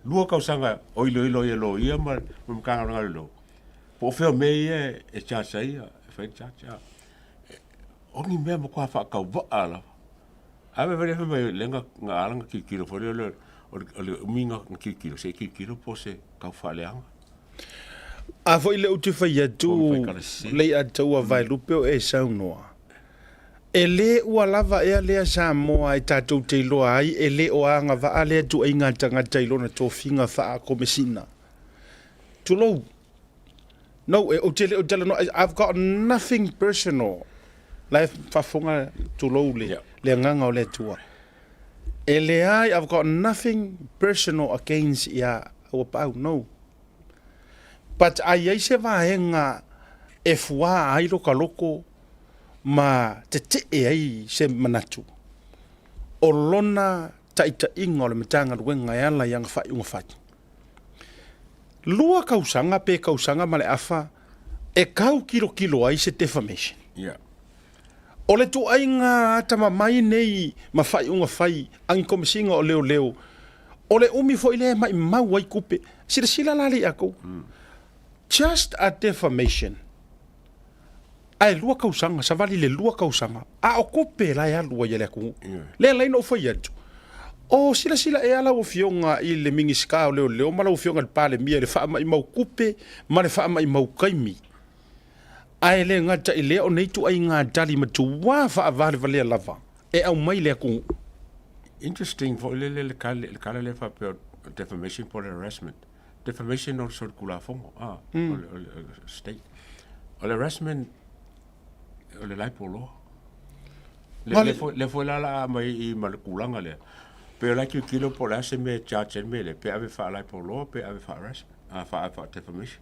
lua kausanga o ilo ia ma mkanga nga lo po feo me e cha ia fa cha o ni me mo kwa fa ka va ala ave vere fa me lenga nga ala ki kilo fo le minga ki kilo se ki kilo po se ka fa le anga a foi le utu fa ia tu le atu vai lupe e sa noa ele ua lava ea lea Samoa e tatou te iloa ai, ele o anga va alea tu ai ngā tangata ilona tō whinga wha a komesina. Tulou. No, o tele no, I've got nothing personal. Lai whafonga tulou le nganga o le tua. Ele ai, I've got nothing personal against ia o pau, no. But ai se vahenga e fua ai loka loko ma te ai se manatu. O lona taita inga o le matanga ruenga e ala yang whai unga whai. Lua kausanga pe kausanga ma le afa e kau kilo ai se defamation. Yeah. O le tu ai ngā atama mai nei ma whai unga whai angi komisinga o leo. O le umi fo ile mai mau ai kupe. Sila lali ako. Just a defamation. Ai lua kausanga, sa vali le lua kausanga. A o kope la ya lua ya le aku. Le la ino fo yatu. O sila e ala o fionga i le mingi ska o leo mala o fionga le pale mia le faa mai mau kupe, ma le faa mai mau kaimi. Ai le ngata i leo nei tu ai ngā dali ma tu wā faa vale lava. E au mai le aku. Interesting, for le kale le faa peo defamation for harassment. defamation o so kula fongo o state o le harassment o le laipolo le foi la mai I malakulanga le pe la kilo po la se me charge me le pe ave fa laipolo pe ave fa harassment fa defamation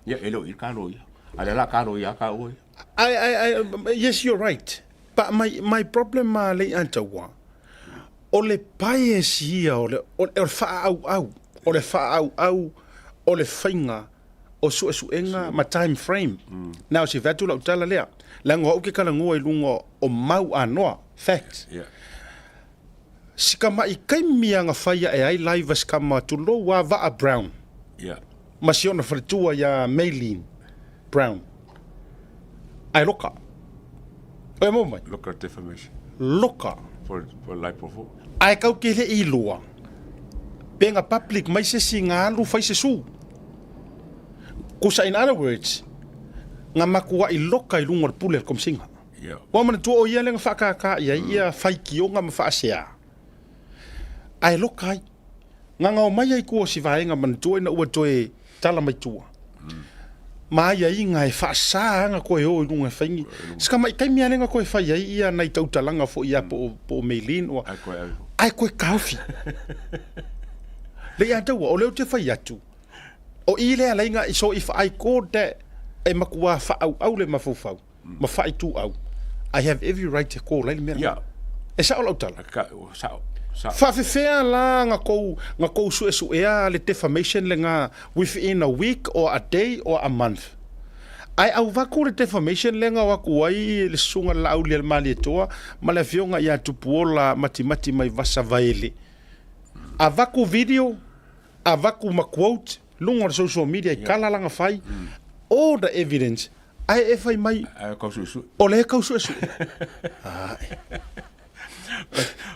ya elo I kalo ya ala la kalo ya ka o yes, you're right. But my problem le antawa. O le paes ia o le fa au o le fa au o le fainga o suenga ma time frame. Now si vatu la utala lea. Lango o ke kala ngoa I lungo o mau anoa. Facts. yeah Sika mai kai mia nga faia e ai live skama tu lo wa va Brown. yeah Masiona fritua ya Maylene Brown. Ai loka. Oe mo mai. look at defamation Loka. for laipolo Ai kau ke le ilua. Penga public mai se singa lu fai se su. Kusa in other words, nga makua I loka I lunga pule kom singa. yeah Wa mana tu o ia lenga whakaka ia fai ki o nga mawhaasea. Ai loka ai. Nga ngau mai ai kua si vaenga mana tu ina ua toe tala mai tua. Mai ai ngai whaasa nga koe o I lunga whaingi. Sika mai kai mea lenga koe whai ai ia nei tautalanga fo ia po Maylene o ai koe kaufi. Le ia taua o leo te whai atu. O I lea lainga so if I called that e makua whaau le mawhauwhau. Ma whai tu au. I have every right to call lai mea. yeah E sa o lautala. sa Whawhiwhea la nga kou su ea le defamation le nga within a week or a day or a month. Ai au waku le defamation le nga waku ai le sunga la au le mali etoa ma le fionga ia tupuola mati mai vasa vaele. A waku video, a waku ma quote, lunga social media I kala langa fai, all the evidence, ai e fai mai, o le kau su.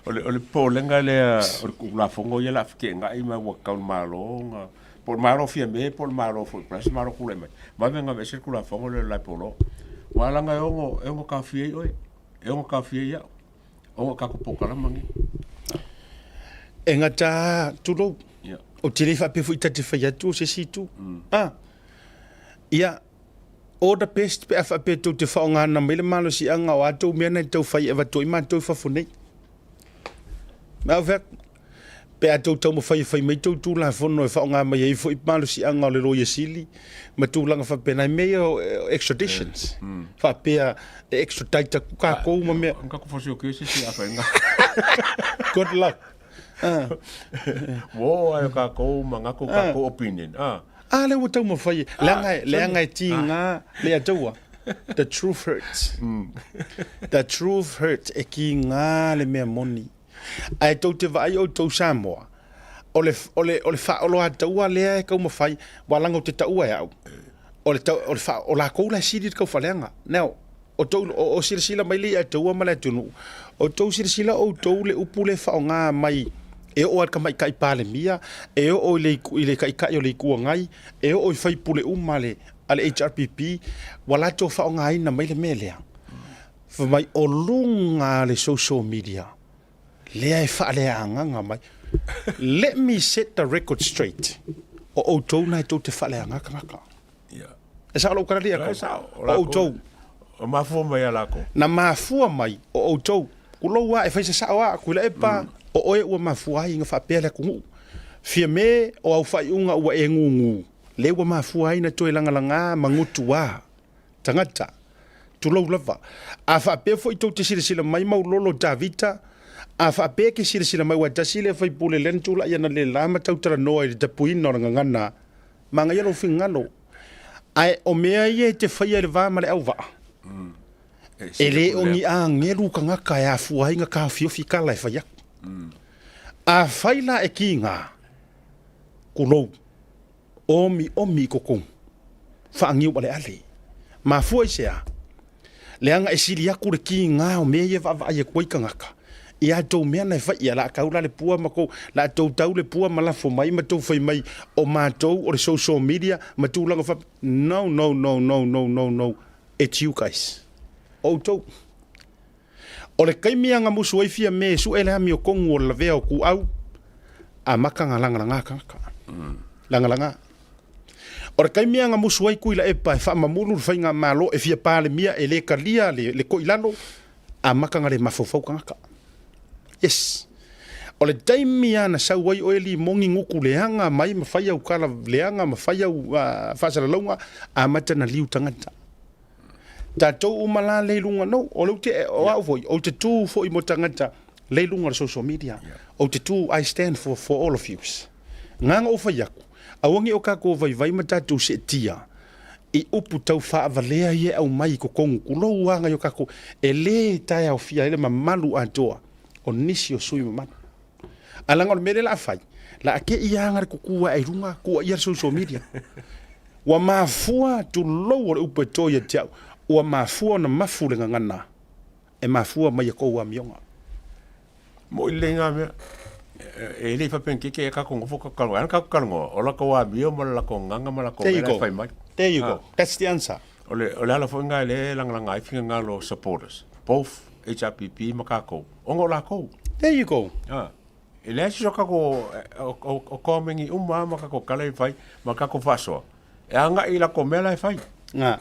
o le polenga le la fongo ia la fike nga I ma wa kaun malo nga por malo fia me por malo fo pras malo kule mai ma venga me circula fongo le la polo wala nga ongo ka fie oi ongo ka fie ya ongo ka ko pokala mangi Engata tulo yeah o tele fa pe fu itati fa ya tu se si tu. Ia o the best pe fa pe tu te fa nga na mele malo si anga wa tu me na tu fa e va tu ma tu fa fu nei. Ma ve pe a tu mo fa mai tu la fo no fa nga mai fo I malo si anga le roye sili ma tu langa fa pe na me extraditions. Fa pe extradite ka ko ma me ka ko fo si o ke si afa nga good luck. wo ai ka ko manga ko ka ko opinion le wata mo fai le ngai tinga le atua the truth hurts. The truth hurts e ki nga le me moni ai to te vai o to Samoa ole fa o lo atua le ka mo fai wala ngo te taua ya ole fa o la ko la sidi ko falenga now o to o sirsila mai le atua mala tunu o to sirsila o to le upule fa nga mai e o ka mai kai pale mia e o le kai o le ku ngai e o fai pule umale ale HRPP wala to fa ngai na mai le mele fa mai o lunga le social media le ai fa le anga mai let me set the record straight o to na to te fa le anga ka yeah esa lo kara dia ko o to o mafu mai ala ko na mafu mai o to kuloa e fa sa wa kula e pa o oe ua mafuai nga whapea kungu. Fia me o au whai unga ua e ngungu. Le ua mafuai na toe langa mangutu wā. Tangata. Tulau lava. A whapea fo I tau te sila mai mau lolo Davita. A whapea ke sila mai wa tasile whai pule lentula ia na le lama tau tara noa I te puina o ngana. Manga yalo fingano. Ai o mea ia te whaia le vāma le au vaa. E le o ni a ngelu ka ngaka e a fuai nga ka fiofi ka lai whaiak. A faila e ki ngā kulou omi kokong whaangiu wale ale ma fua I sea leanga e siri aku le ki ngā o mea ye vava aia koi ka ngaka I a tau mea nei whai la kaula le pua mako la tau le pua malafo mai ma tau whai mai o mātou o le social media ma tau langa wha no it's you guys o tau o le kaimia nga musu ai fia me su ele ami o kongu o la vea o ku au a maka nga langa ngaka langa ora kai mea nga musu ai kuila e pa fa mamulu fa nga malo e fia pa le mia e le kalia le ko ilalo a maka ngare mafofau kanga yes o le taimia na sau wai o eli mongi nguku leanga mai mawhai au kala leanga mawhai au whasara launga a mata na liu tangata. Tātou umala leilunga no, o leu te o au foi, o te tū fo i mo tangata leilunga social media. O te tū I stand for all of yous. Nganga o whai aku, awangi o kako vai ma tātou se tia, i upu tau whaavalea ie au mai ko kongu, kulou wanga yo kako, e le tai au fia ele mamalu atoa, o nisi o sui mamanu. Alanga o mere la fai la ake ia ngare kukua e runga kua ia social media wa mafua tu low o upe toia tia wa mafua na mafu le ngana e mafua mai ko wa mionga mo ilenga me e le fa pen ke ka ko foka ka an ka ka ngo o la ko wa bio mo la ko nganga mo la ko e fai mai there you go that's the answer ole ala fo nga le lang ai finga ngalo supporters both HRPP makako ongo la ko there you go ele acho que o comem uma macaco cala vai macaco faço é anga ila comela vai nga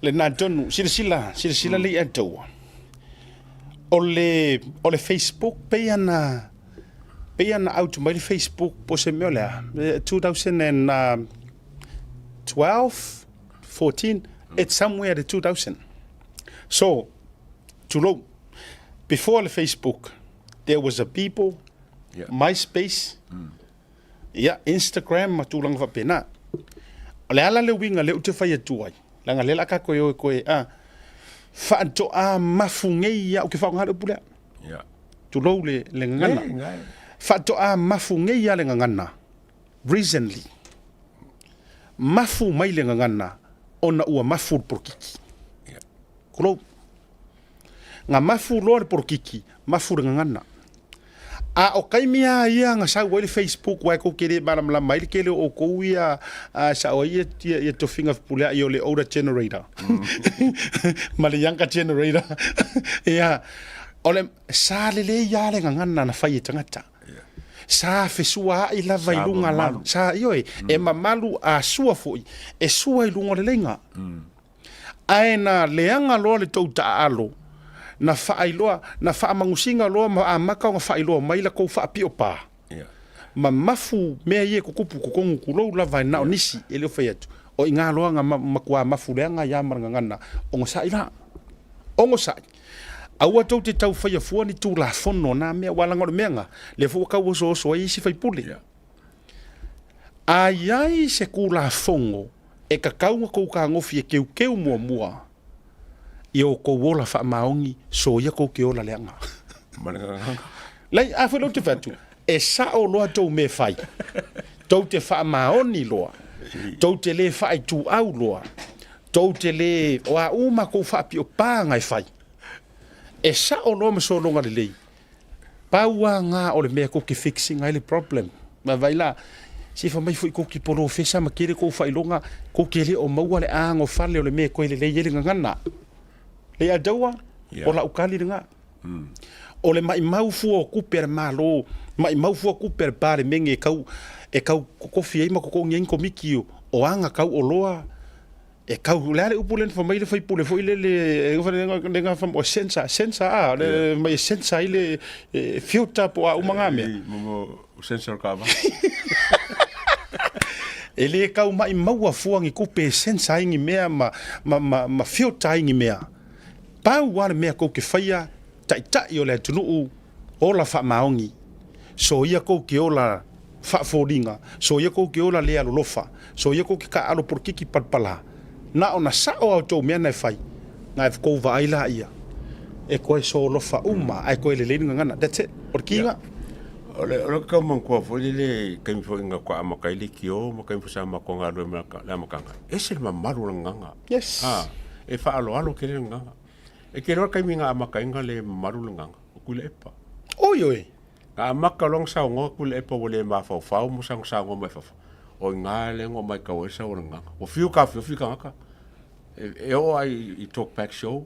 le na tonu sila le ato ole Facebook payana out my Facebook pose mela 2012 14 it's somewhere the 2000 so to low before the Facebook there was a people, MySpace, Instagram, matulang fa pena. Le ala le winga le ute fai atuai. Langa le laka koe fa anto a mafungei ya o ke fa ngalo pula. Tu lo le ngana. Fa anto a mafungei ya le ngana. Recently. Mafu mai le ngana ona ua mafu por kiki. Kulo nga mafu lo por kiki, mafu ngana. A o kaimia ia nga sa wele Facebook wa ko kere maram la mai kele o ko ia sa o ia to finger pula yo le older generator mali yanka generator ia ole sa le ya le ngana na fai tangata sa fesua i la vai lunga la sa yo e mamalu a sua foi e sua i lunga le lenga aena leanga lo le touta alo na fa'ailoa na fa'amangusinga loa ma amaka nga fa'ailoa mai la ko fa'apio pa ma mafu mea ye ko kupu ko kongu kulo la vai na onisi ele faiatu o inga loa nga makua mafu leanga ya maranga ngana ongo sa aua tau te tau fai afua ni tu la fono na mea wala ngoro meanga le fu ka wo so i si fai pule ai se ku la fongo e ka kaunga ko ka ngofi e keu mua yo ko wola fa maongi so ya ko ke ola leanga lai a felo te fatu e sa o lo to me fai to te fa maoni lo to te le fa tu au lo to te le wa uma ko fa pio pa ngai fai e sa o lo me so longa le pa wa nga o le me ko ki fixing ai le problem ma vai la si fa mai fu ko ki polo fesa ma kere ko fa ilonga ko kele o maua le ango fale o le me ko le yele ngana le adawa o la ukali nga o le mai mau fu o kuper malo mai mau fu o kuper pare menge kau ko fie ma ko ngien ko mikio o anga kau o loa e kau le upulen fa mai le fai pule foi le nga fa o sensa le mai sensa ile filter po a umangame mo sensor ka ba ele kau mai mau fu ngi kupe sensa ngi mea ma filter ngi mea pau wale mea ko ke faia tai o le tunu o la fa maongi so ia ko ke ola fa foringa so ia ko ke ola le alo lofa so ia ko ke ka alo por kiki palpala na ona sa o auto mea na fai na ko va ila ia e ko so lofa uma ai ko le lenga ngana that's it por kinga ole ka mon ko fo le ka mi fo nga ko ama kai le kio mo ka mi fo sa ma ko nga do ma la ma kanga ese ma maru nganga yes e fa alo ke le nganga e ke ro kai minga amaka inga le marulanga ku le epa oi ka amaka long sa ngo ku le epa wole ma fa mo sang sa ngo ma fa o nga le ngo mai ka o sa o nga o fiu ka e o ai talk back show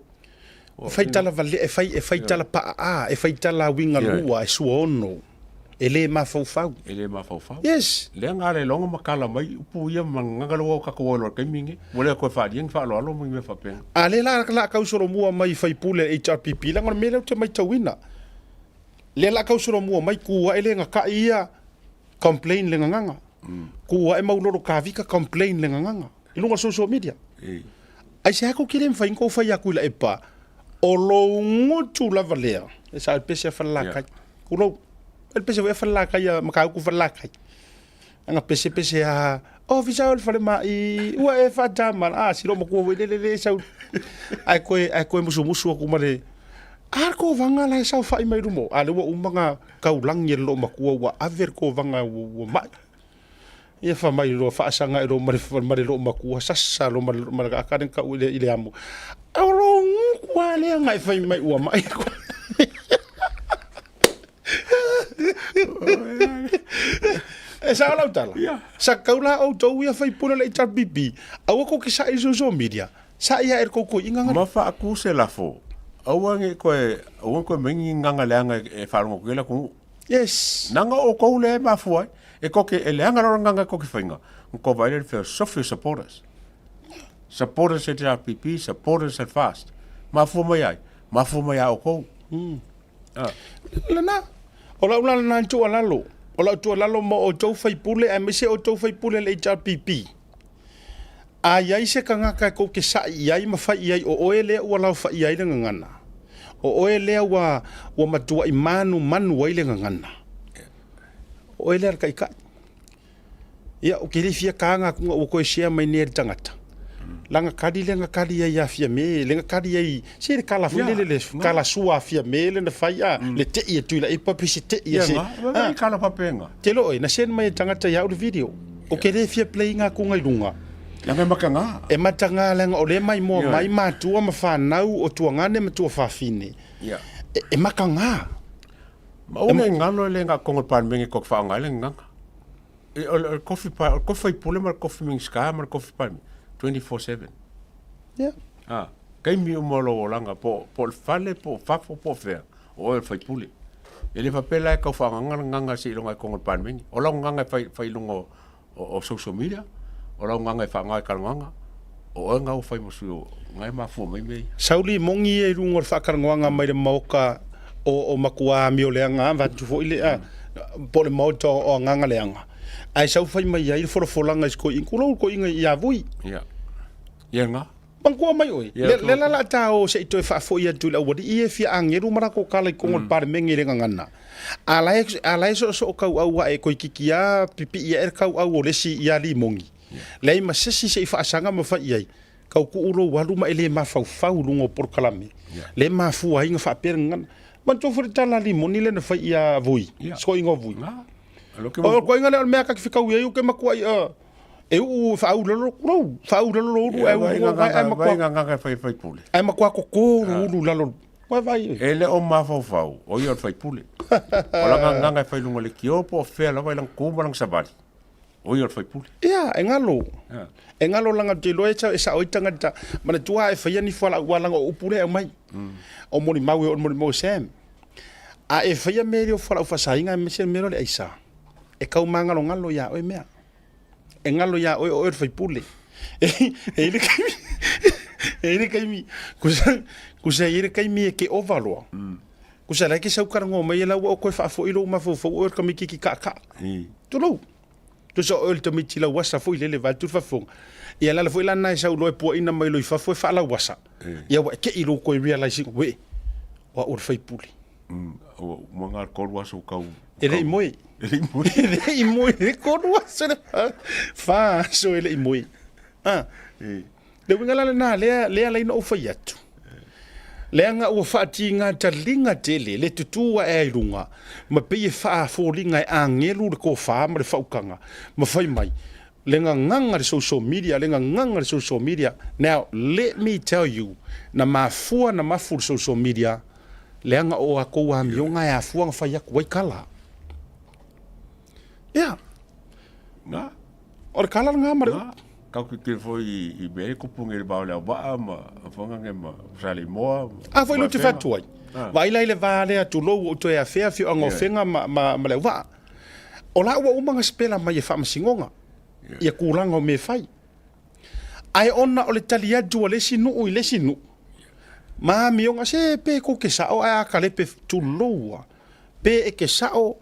fai tala vale e fai tala pa e fai tala winga lua e suono ele mafaufau ele mafaufau yes le ngale longa makala mai upu ia mangalo ka ko lo kemingi mole ko fa ding fa lo mo me fa pen ale la kausoro mua mai faipule HRPP la ngor mele te mai tawina le la kausoro mua mai kuwa ele nga ka ia complain le nganga kuwa e mauloro ka vika complain le nganga ilunga social media ai se ako kile mfa inko fa ya kula epa o lo ngutu la valea esa pese fa la ka kulo el pese fa la ka ya maka ku fa la ka anga pese a official fa ma i wa e fa tama silo mo ko le sa ai ko musu ko mare ko vanga la sa fa i mai rumo ale wa umanga kaulang yelo makua wa aver ko vanga wa ma ia fa mai ro fa sanga ro mare ro makua sasa ro mare ka ka ile amo ro kwa le ngai fa mai wa mai sa la tala sa kaula o to ia fa pula le HRPP awa ko ki sa i social media sa ia ko inga ma fa aku se la fo awange ko mengi nganga leanga e farongo kela ku yes nanga o ko le ma foi e ko ke leanga nganga ko ki fainga ko vai le fer software supporters at RPP supporters at fast ma fo mai o ko lana ola na tu alalo ola tu alalo mo o to fai pule e mese o to fai pule le HRPP ai se kanga ka ko ke sa ai ma fai ai o ele o la fai ai ngana o ele wa matua imanu manu ai ngana o ele ka ka ia o ke le fia kanga ko ko share mai ne tangata langa kadi lenga kadi ya fia me lenga kadi ai se kala fu le kala sua fia me le na fai le te ia tu la e publicity ia se kala papenga te lo na sen mai tangata ya o video o ke le fia playing ku ngai lunga langa makanga e matanga langa o le mai mo mai matua ma fa nau o tuangane ma tua fa fine ia e makanga ma o le ngalo le nga kongo pan mengi ko fa ngai le nganga e o coffee pule mar coffee ming ska mar coffee pan 24/7 yeah kai mi mo lo langa po fale po fa po fe o fai pule ele fa pela ka fa nganga si longa kongo pan mengi o lo nganga fai longo o social media o la nganga fa ngai kalanga o nga o fai mosu ngai ma fu mai mai sauli mongi e rungo fa kalanga mai de moka o makua mi o leanga va tu fo ile po le moto o nganga leanga ai sau fai mai ai fo langa ko inkulo ko inga ya vui ya nga bangko mai oi le la ta o se to fa fo ya tu la wodi e fi angeru mara ko kala ko ngol par mengi le ngana ala so ka au e ko kikia pipi ya ka au le si ya li mongi lei ma sesi se fa sanga ma fa ai ka ku ulo walu ma ele ma fa lungo por kalame le ma fu ai nga fa per ngan man to fu tala li moni le na fa ia vui so ingo vui o ko inga le me ka fika u eu ke ma ku ai e u fa u lo fa u lo e vai nga fai pule ai ma ku ko lu la lo vai ele o ma fa o yo fai pule o la nga fai lungo le kiopo fe la vai lang ku lang sabali o yo fai pule ia engalo langa te loecha e sa oitanga ta mana tua e fai ni fala wala o pule e mai o moni mau o moni mo sem a e fai me ro fala fa sainga me se me ro le isa e kau mangalo ngalo ya o mea engalo ya o fai pule ele kai kusa ele kai mi ke ovalo kusa la ke sa karango mai la o ko fa fo ilo ma fo o ka mi ki ka tu lo tu so o te miti la wasa fo ile le va tu fa fo ia la fo ila na sa lo po ina mai lo fa fo fa la wasa ia wa ke ilo ko realizing we wa o fai pule o manga ko waso ka ele moi ko waso fa so ele moi le wingala na le no fa yatu le nga o fa tinga talinga tele le tutua e lunga ma pe fa fo linga angelu ko fa ma fa ukanga ma fai mai le nganga social media now let me tell you na mafua na mafu social media le nga o ko wa mionga ya fuanga fa ya ko kala yeah na or kala nga ma kau ki foi I me ko punge le baule ba ma fonga nge ma sale moa a foi lo te fatu ai vai lai le vale atu lo o to e afea fi ngo fenga ma le wa o la wa uma spela mai e fa masingonga ia kulanga o me fai ai ona o le talia du le sinu o le sinu ma mi onga se pe ko ke sa o a ka le pe tu loa pe e ke sa o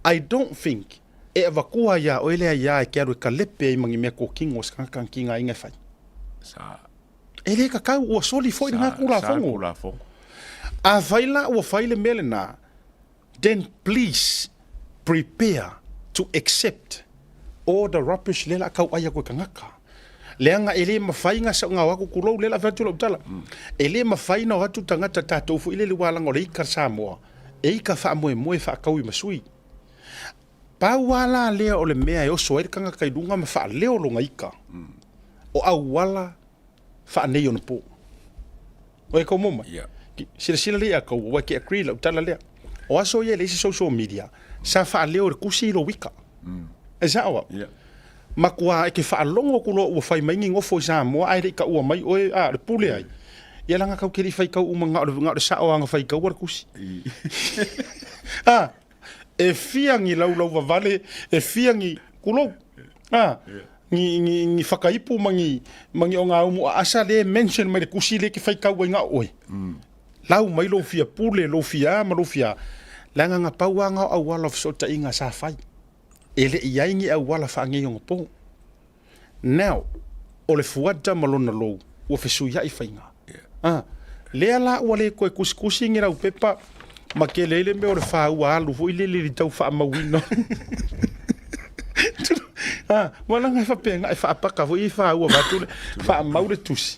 I don't think e avakua ia o ele ia e kero ka lepe I mangi mea ko kingo skankan kinga inga fai sa ele ka kau o soli foi nga kula fongo a faila o faile melena then please prepare to accept all the rubbish lela kau aya ko kangaka leanga ele mafainga sa nga wa ku kulo lela fa tu tala ele mafaina wa tu tanga tato fu ile wala ngole ka samoa e ka fa mo fa kau I masui pa wala leo o le mea e o soer kanga kai dunga ma fa leo lo ngaika o au wala fa nei on po o e ko moma sila le ka wa ke agree lo tala le o aso ye le social media sa fa leo re kusi lo wika e sa wa ma kwa e ke fa longo kulo o fai mai ngo fo sa mo ai ka o mai o a le pule ai ia langa ka ke fai ka o nga o sa o nga fai ka war kusi e fiangi lau vale e fiangi kulo ni fakaipu mangi o nga umu asa le mention mai le kusi le ki fai ka wa nga oi lau mai lo fia pule lo fia ma lo fia langa nga paua nga au wala so ta inga sa fai ele iaingi au wala fa ngi ngo po now o le fuata malona lo o fesu ya I fainga le ala o le ko kuskusi ngira u pepa ma ke lele me o le fa wa lu fo ile le tau fa ma wino wala nga fa penga fa pa ka fo I fa wa ba tu fa ma u le tusi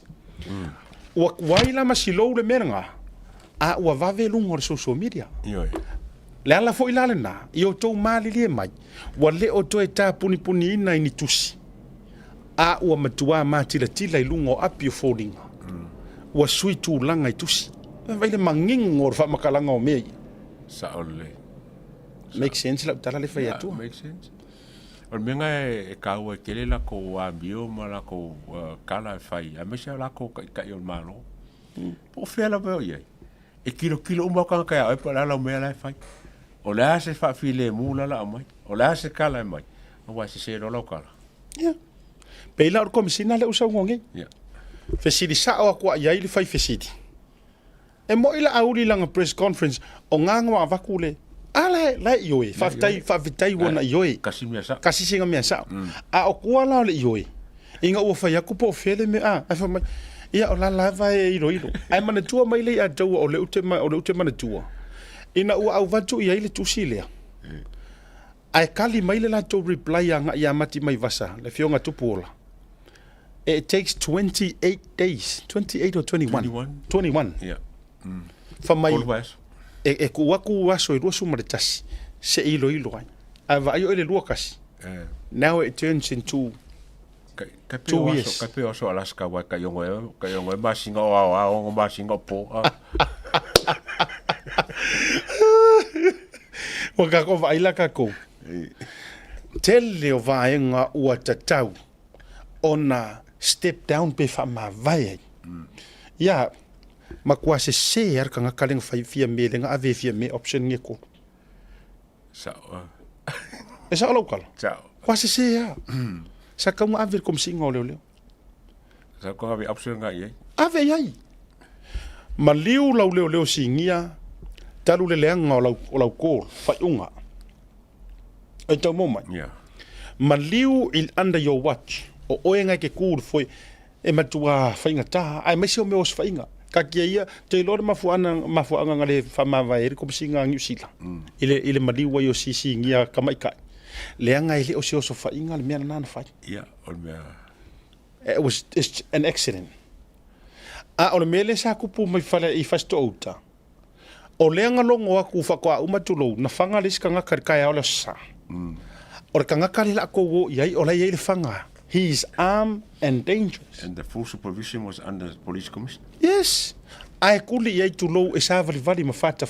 wa ila ma silo le menga a wa va ve lungo social media le ala fo ila le na I o to mali le mai wa le o to e ta puni ina ni tusi a wa matua ma tila I lungo api o folding wa sui tu langa I tusi vai le manging or fa makalanga o mei sa ole make sense la tala le fai atu make sense o menga e ka o kele la ko wa bio mala ko kala fai a me se la ko ka yo malo po fe la veo ye e kilo uma ka ka e pa la me la fai o la se fa file mula la mai o la se kala mai o wa se lo kala pe la ko misina le usa ngongi fesidi sa o ko ya ile fai fesidi e mo ila auli langa press conference o nganga wa vakule ala la yoe fa vitai wona yoe kasi singa me sa a o kuala le yoe inga o fa yakupo fele me a fa mai ia o la lava e iro ai mana tua mai le a tau o le ute mana tua ina u au vatu ia ile tusile ai kali mai le la to reply anga ia mati mai vasa le fionga tupola it takes 28 days 28 or 21 yeah fa mai e ku waku waso I rusu maritasi se ilo ai ava ayo ele luakasi now it turns into ka pe oso Alaska wa ka yongo masinga o masinga po wa ka ko vai la ka ko tele o vaenga ua tatau ona step down pe fa ma vai ya ma kwa se er kanga kaling fai fia me lenga ave fia me option nge ko sa esa local sa kwa se ya sa ka mo ave kom singo le sa ko ave option nga ye ave yai ma liu lau le singia talu le lenga o lau ko fai unga e tau moma ma liu il under your watch o oenga ke kur foi e matua fainga ta ai mai se o me os fainga ka kia te lor mafuanga ngale fama vai ko singa New Zealand ile maliwa yo sisi ngia kamaika leanga ile o se so fainga le mena na fai it was an accident a o mele sa kupu mai fala I fasto outa o leanga longo aku fa kwa umatulo na fanga le ska ngaka kai ola sa o kanga kali la ko wo yai ola yai le fanga he is armed and dangerous and the full supervision was under the police commission yes ai kuli yai tulo e sa vali mafata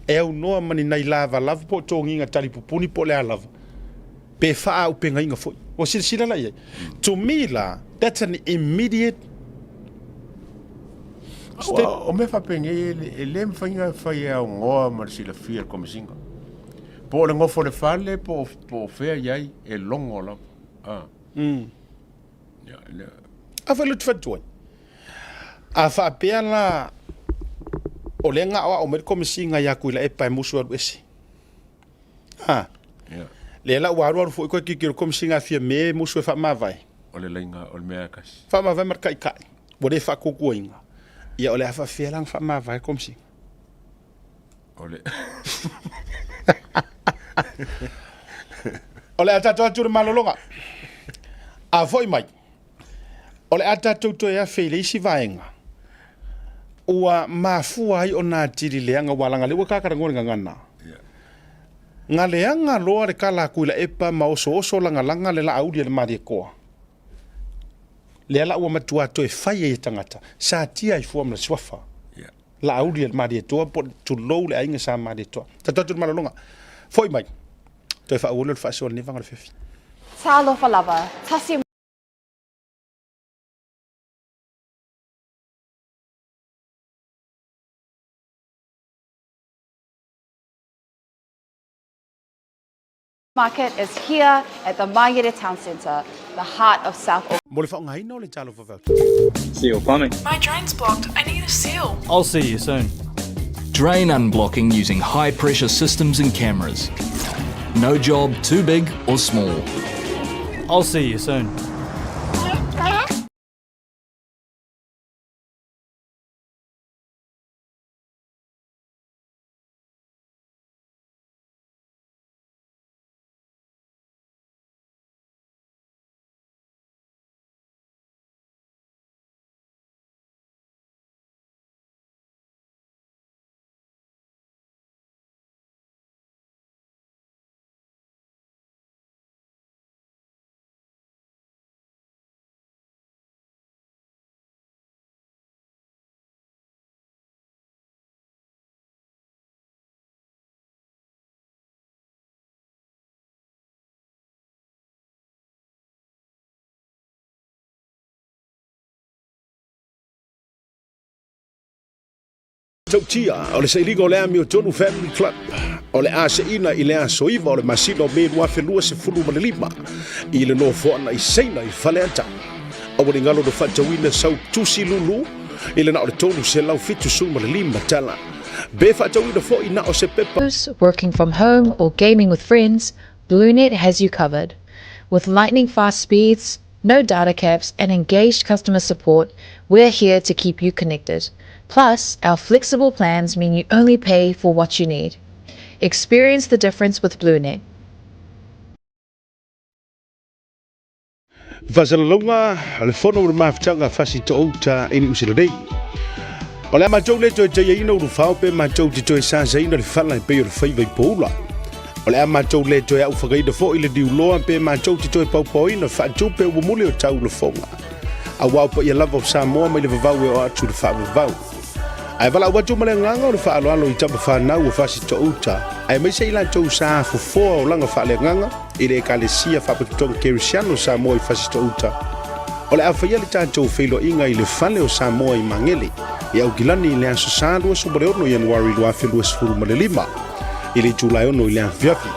e au noa mani nai lava po tonginga tali pupuni po le lava pe faa upenga inga foi o sila la ye to me la that's an immediate step. O me fa penge e le mfainga fai au ngoa ma sila fia komisinga. Po le ngofo le fale po fea yai e longo la. Ya le. Afa le tfatoi. Afa pea la o le nga o me komisinga ya kuila e pai musu alu ese. Ha. Ya. Le la waru fo ko ki komisinga fia me musu e fa mavai. O le lainga o le mea kasi. Fa mavai markai kai. Bo le fa kukuinga. Ia ole afa fia lang fa mavai komisinga. Ole. Ole atatu atu malolonga. A foi mai. Ole atatu to ya fele isi vaenga. Ua mafua ai ona tiri leanga walanga le waka ngona ngana. Nga leanga loa le kala kuila epa maoso langa le la audia le mari koa. Le ala ua matua to e fai e tangata. Sa tia i fuam na swafa. La audia le mari toa po tu low le ainga sa mari toa. Tatatu malolonga. Foi mai. To e fa ulo le fa so ni vanga le fefi. Sa lo fa lava. Tasi Market is here at the Maigere Town Centre, the heart of South Auckland. Seal plumbing. My drain's blocked. I need a seal. I'll see you soon. Drain unblocking using high pressure systems and cameras. No job too big or small. I'll see you soon. Tautia, o le sailiga o le ami o tonu family club. O le aseina i le asoiva o le masino o me mua felua se fulu ma le lima. I le no foana i seina i fale anta. O le ngalo do fatawina sau tusi lulu. I le na o le tonu se lau fitu su ma le lima tala. Be fatawina fo i na o se pepa. Working from home or gaming with friends, BlueNet has you covered. With lightning fast speeds, no data caps, and engaged customer support, we're here to keep you connected. Plus, our flexible plans mean you only pay for what you need. Experience the difference with BlueNet. Vazalalonga, le fono le mafutanga fasi to outa ini usiladei. O le matou le toi te ina uru fao pe matou te toi sa zaina le fala i peo le faiva i poula. O le matou le toi au whakaida fo i le diuloa pe matou te toi paupoina whaatu pe umule o tau le fonga. A wau pa i lava o Samoa mai le vavau e o atu le whaavavau. Ai wala watu male nganga o le whaaloalo i tapa whanau o fasi to outa. Ai mai se ila tau sa fofoa o langa whaale nganga i le ekalesia whapakitonga kerisiano Samoa i fasi to outa. O le awhaia le tātou whilo inga i le whale o Samoa i mangele. I au gilani i le aso sāndua subare ono Januari lua whilua sifuru male lima. I le tūlai ono i le awhiafi.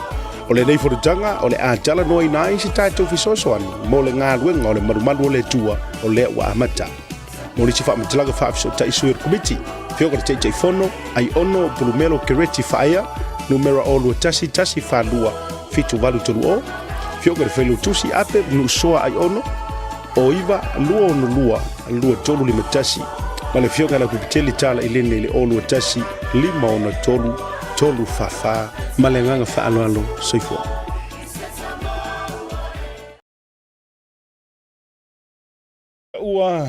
O le neifurutanga o le ātala noa i nā i si tātou fisosoani. Mo le ngā luenga o le marumaru o le tua o le wa amata. Mo le sifa matalaga whaafiso ta isu i komiti. Fioga le teitei fono, ai ono Pulumelo Kereti whaia, numera o lua tasi whalua, fitu walu tolu o. Fioga le whailu tusi ape, nu soa ai ono, o iwa lua ono lua tolu lima tasi. Ma le fioga la kupiteli tala ilene le o lua tasi, lima ono tolu whawha, ma le nganga whaaloalo soifua. Ua...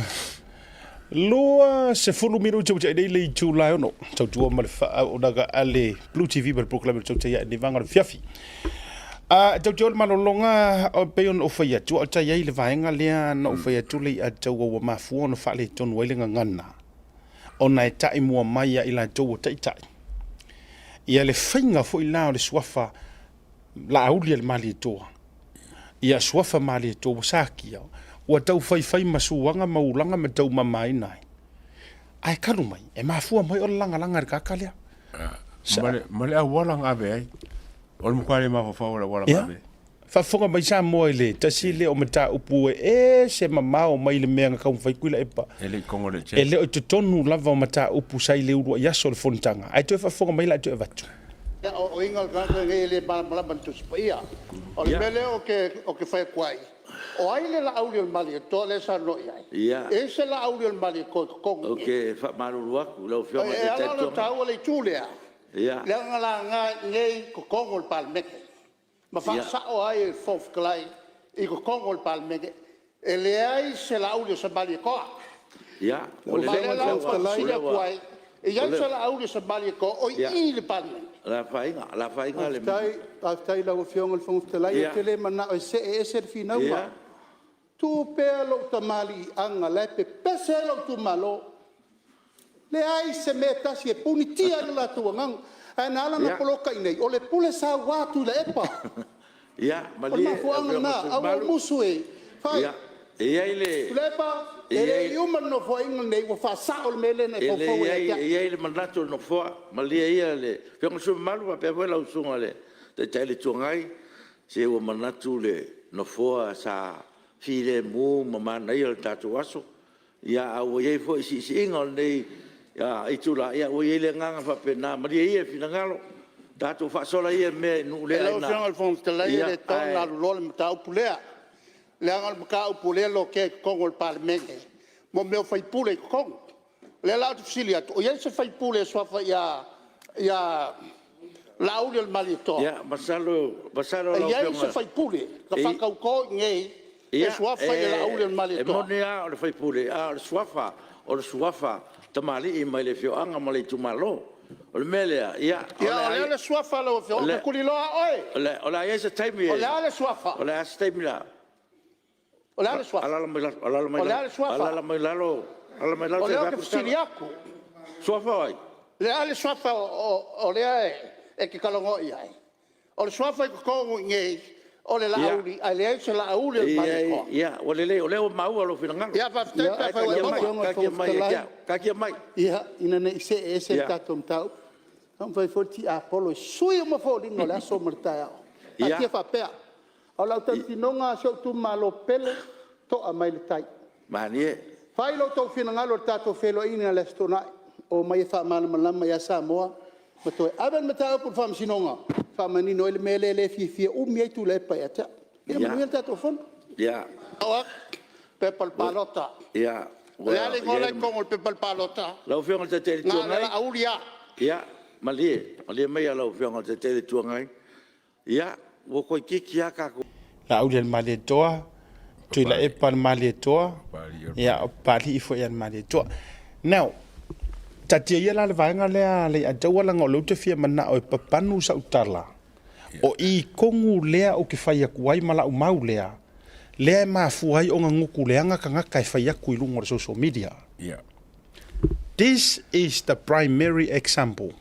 Lua se fulu miru tau tai le tu lai ono tau tua ma le fa o daga ale Blue TV per proclamer tau tai ni vanga fiafi tau tua ma longa o pe on o faia tu o tai le vaenga le no faia tu le a tau o ma fu on fa le ton wele ngana ona tai mo mai ya ila tau tai tai ia le fainga fo ila le swafa la aulia le mali to ia suafa mali to saki o tau fai masuanga maulanga ma tau mamai nai ai kalu mai e mafua mai o langa kakalia male a wala ngabe ai o mo kwale ma fa wala ngabe fa fonga mai sa mo ile tasile o mata upu e se mamao mai le menga ka fai kuila epa ele kongo le che ele o tonu lava o mata upu sai le uru ya sol fontanga ai to fa fonga mai la to vatu o ingal ka ngele bala bantu spia o le mele o ke fai kwai o ai le la audio mali to le sa no ia e se la audio mali ko o ke fa marulua lo fio ma te to ta o le tulea ia le ngala nga nei ko kongol palmeke ma fa sa o ai fof klai i ko kongol palmeke e le ai se la audio sa mali ko ia o le le kwai e ia se la audio sa mali ko o i le palmeke la fainga le tai la fiong el fong tela te le mana o se fina wa tu pelo tamali anga le pe peselo tu malo le ai se meta si e punitia la tu ngang ana na poloka nei o le pule sa wa tu le epa mali ma fuanga na au musue fai ia ile lepa ele human no foi nei o fa sa o mele nei fo fo ia ile mandato no fo malia ia le fiong su malu pa pe la usunga le te tele tungai se o mandato le no fo sa file mu mama nei el tatu aso ia o ye fo si ingol nei ia itula ia o ye le nganga fa pe na malia ia finangalo tatu fa sola ia me nu le na fiong al fon tele le tona lo le tau pulea le angal maka upule lo ke kongol palmenge mo me fai pule kong le la filia o ye se fai pule so fa ya la ul malito ya basalo la ye se fai pule ka fa ko ngei e so fa la ul malito e mo ya o fai pule a so fa tamali i mai le fio anga mali tu malo o le mele ya le so fa lo fio ko li lo oi o la ye se time o le so fa o la time la Ola le swafa. Ala le siriaku. Swafa ai. Le ale swafa o le e ke kalongo ai. O le swafa ko ngei o le lauri, ai le se la auli o mai. Ia, o le o mau lo finanga. Ia pa ka ki mai. Ia, ina ne se tatum tau. Am vai forti Apollo sui mo fo lingo la so merta. Ia ke fa pea. O la tantinonga so tu malo pele to a mai tai manie fai lo to fina ngalo tato felo ina le stona o mai fa mal malama ya Samoa ma to aben mata por fam sinonga fa mani no le mele le fi mi tu le pa ya ta ina mi tato fon ya o pepal palota ya ya le ngole con el pepal palota lo fiong te te tu ngai aulia ya malie mai lo fiong te te tu ngai ya wo ko ki ka ko la aulia mali toa tu la epan mali toa ya pali ifo yan mali toa now tatia ia la vanga le a tawala ngolo te fia mana o papanu sa utala o I kongu lea o ke fai akuai mala umau lea ma fuai o nguku leanga ka ngaka e fai aku I lungo o social media. This is the primary example.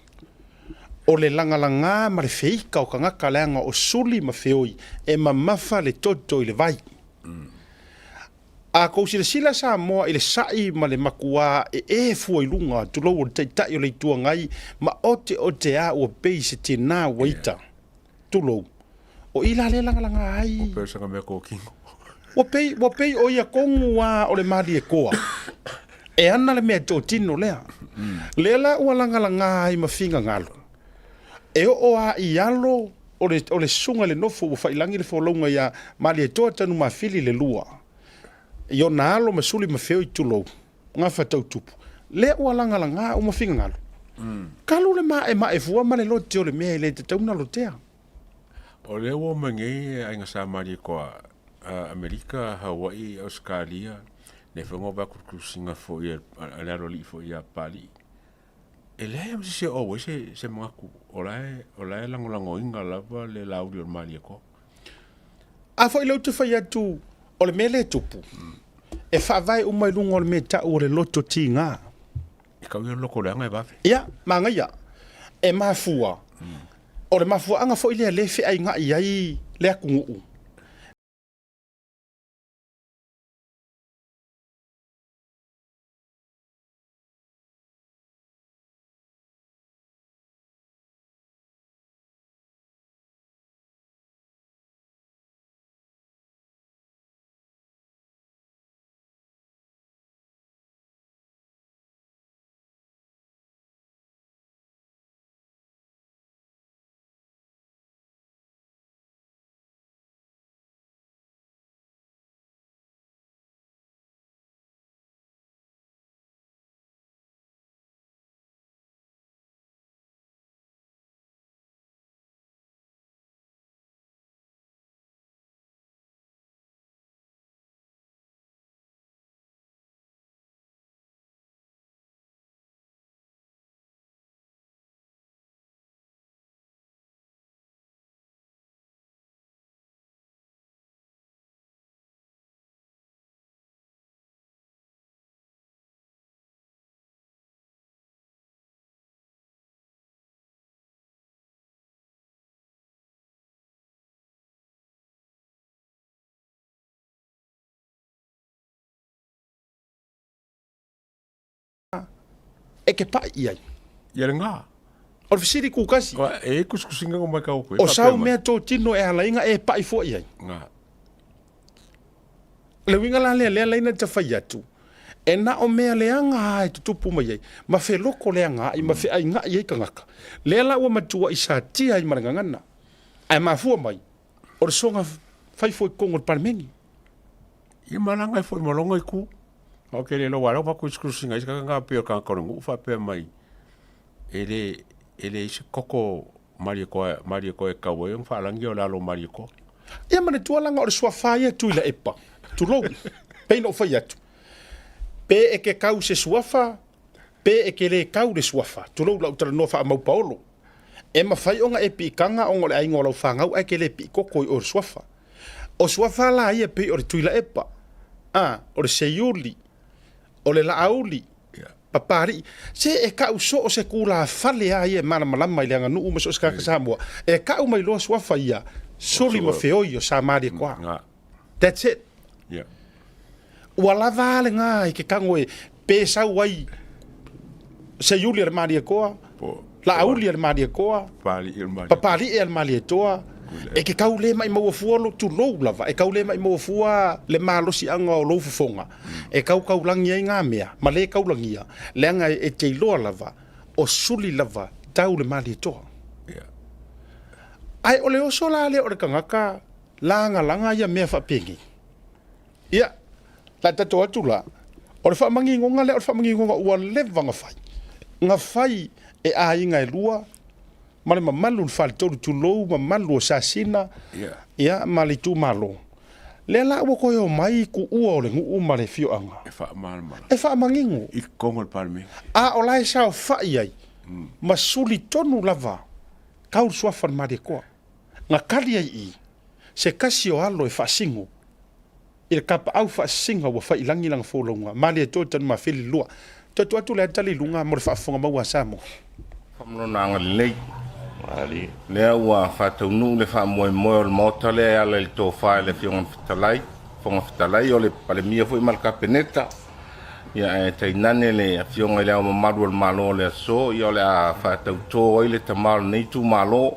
O le langalanga ma le feika o ka ngaka leanga o suli ma feoi e mamafa le toto I le vai. A kou sila sa moa I le sai ma le makua e fuai lunga tulou o le taitai o le itua ngai ma ote a ua pei se tina waita. Tulou. O ila le langalanga ai. O persanga mea kōkingo. Wa pei o ia kongu o le mali e koa. E ana le mea tō tino lea. Lela ua langalanga ai ma finga ngalo. E o a I alo o le sunga le nofo ua whailangi le whaolonga ia mali e toa tanu ma fili le lua. Io na alo ma suli ma feo I tulou. Ngā whatau tupu. Lea ua langalanga o ma finga ngalo. Kalu le ma e fua ma le lote o le mea le te tauna lotea. O le o mangi ainga sa mari koa Amerika, Hawaii, Australia, ne whango baku kusinga fo I a laro li fo I a pali. E lea msi se owe se mangaku, o lae langolango inga lava le lauri o mari koa. A fo I lau te whai atu o le mele tupu. E whaavai umai lunga o le mea o le loto ti ngā. E kau ia loko leanga e bawe? Ia, manga ia. E mafua. O le mafua anga fo I lea lefe ai ngā I ai lea kungu. e ke pai ia ia nga o fisiri ku kasi e kuskusinga o mai ka o o sau mea tō tino e halainga e pai fo ia nga le winga la le leina te whai atu e na o mea leanga ai tutupu mai ai ma fe loko leanga ai ma fe ai nga i ka ngaka le la ua matua i sa tia i marangangana ai ma fua mai o le songa fai fo i kongo le parmengi i malanga i fo i malonga i ku o ke le lo wala pa kuskusinga i ka nga pe ka korongu fa pe mai ele se koko mari ko e kawe un fa langi o la lo mari ko ia mane tualanga o le suafaia tu ila epa tu lo pe no fai atu pe e ke kau se suafa pe e ke le kau le suafa tu lo la utra no fa mau paolo e ma fai onga e pi kanga onga le aingo lo fanga ai ke le pi koko o suafa o suafa la ia pe o le tu ila epa o le seiuli o le la auli papari se e kau so o se kula fale ai e mana malama i leanga nuu maso ska ka Samoa e kau mai lo suafa ia soli ma feoi o sa mari kwa that's it yeah wala vale nga i ke kango e pesa wai se yuli al mari kwa la auli al mari kwa papari al mari toa e ke kau le mai mo fuolo tu lo lava e kau le mai mo fua le malo si anga o lo fonga e kau langi ai nga mea ma le kau langia le anga e te lo lava o suli lava tau le mali to ai ole o sola le o le kangaka langa ia mea fa pengi ia la tato atula o le fa mangi ngonga le o fa mangi ngonga ua leva nga fai e a inga e lua male mamalu fal todo tu lo mamalu sasina ya mali tu malo le la wo ko yo mai ku u le ngu male fio anga e fa mangingo i kongo palme a o lai sa fa ai masuli tonu lava kau sua fa mari ko nga kali ai se kasio alo e fa singo il kapa au fa singa wa fa ilangi lang fo longa mali to tan ma fili lua to tu le tali lunga mo fa fonga ma wa samo famno na ngai ali le wa fata nu le fa mo mo mota le ala il to fa le fion fitalai o le pale mia foi mal capeneta ya te nane le fion le o malu malo le so yo le fata to ile te mal nei tu malo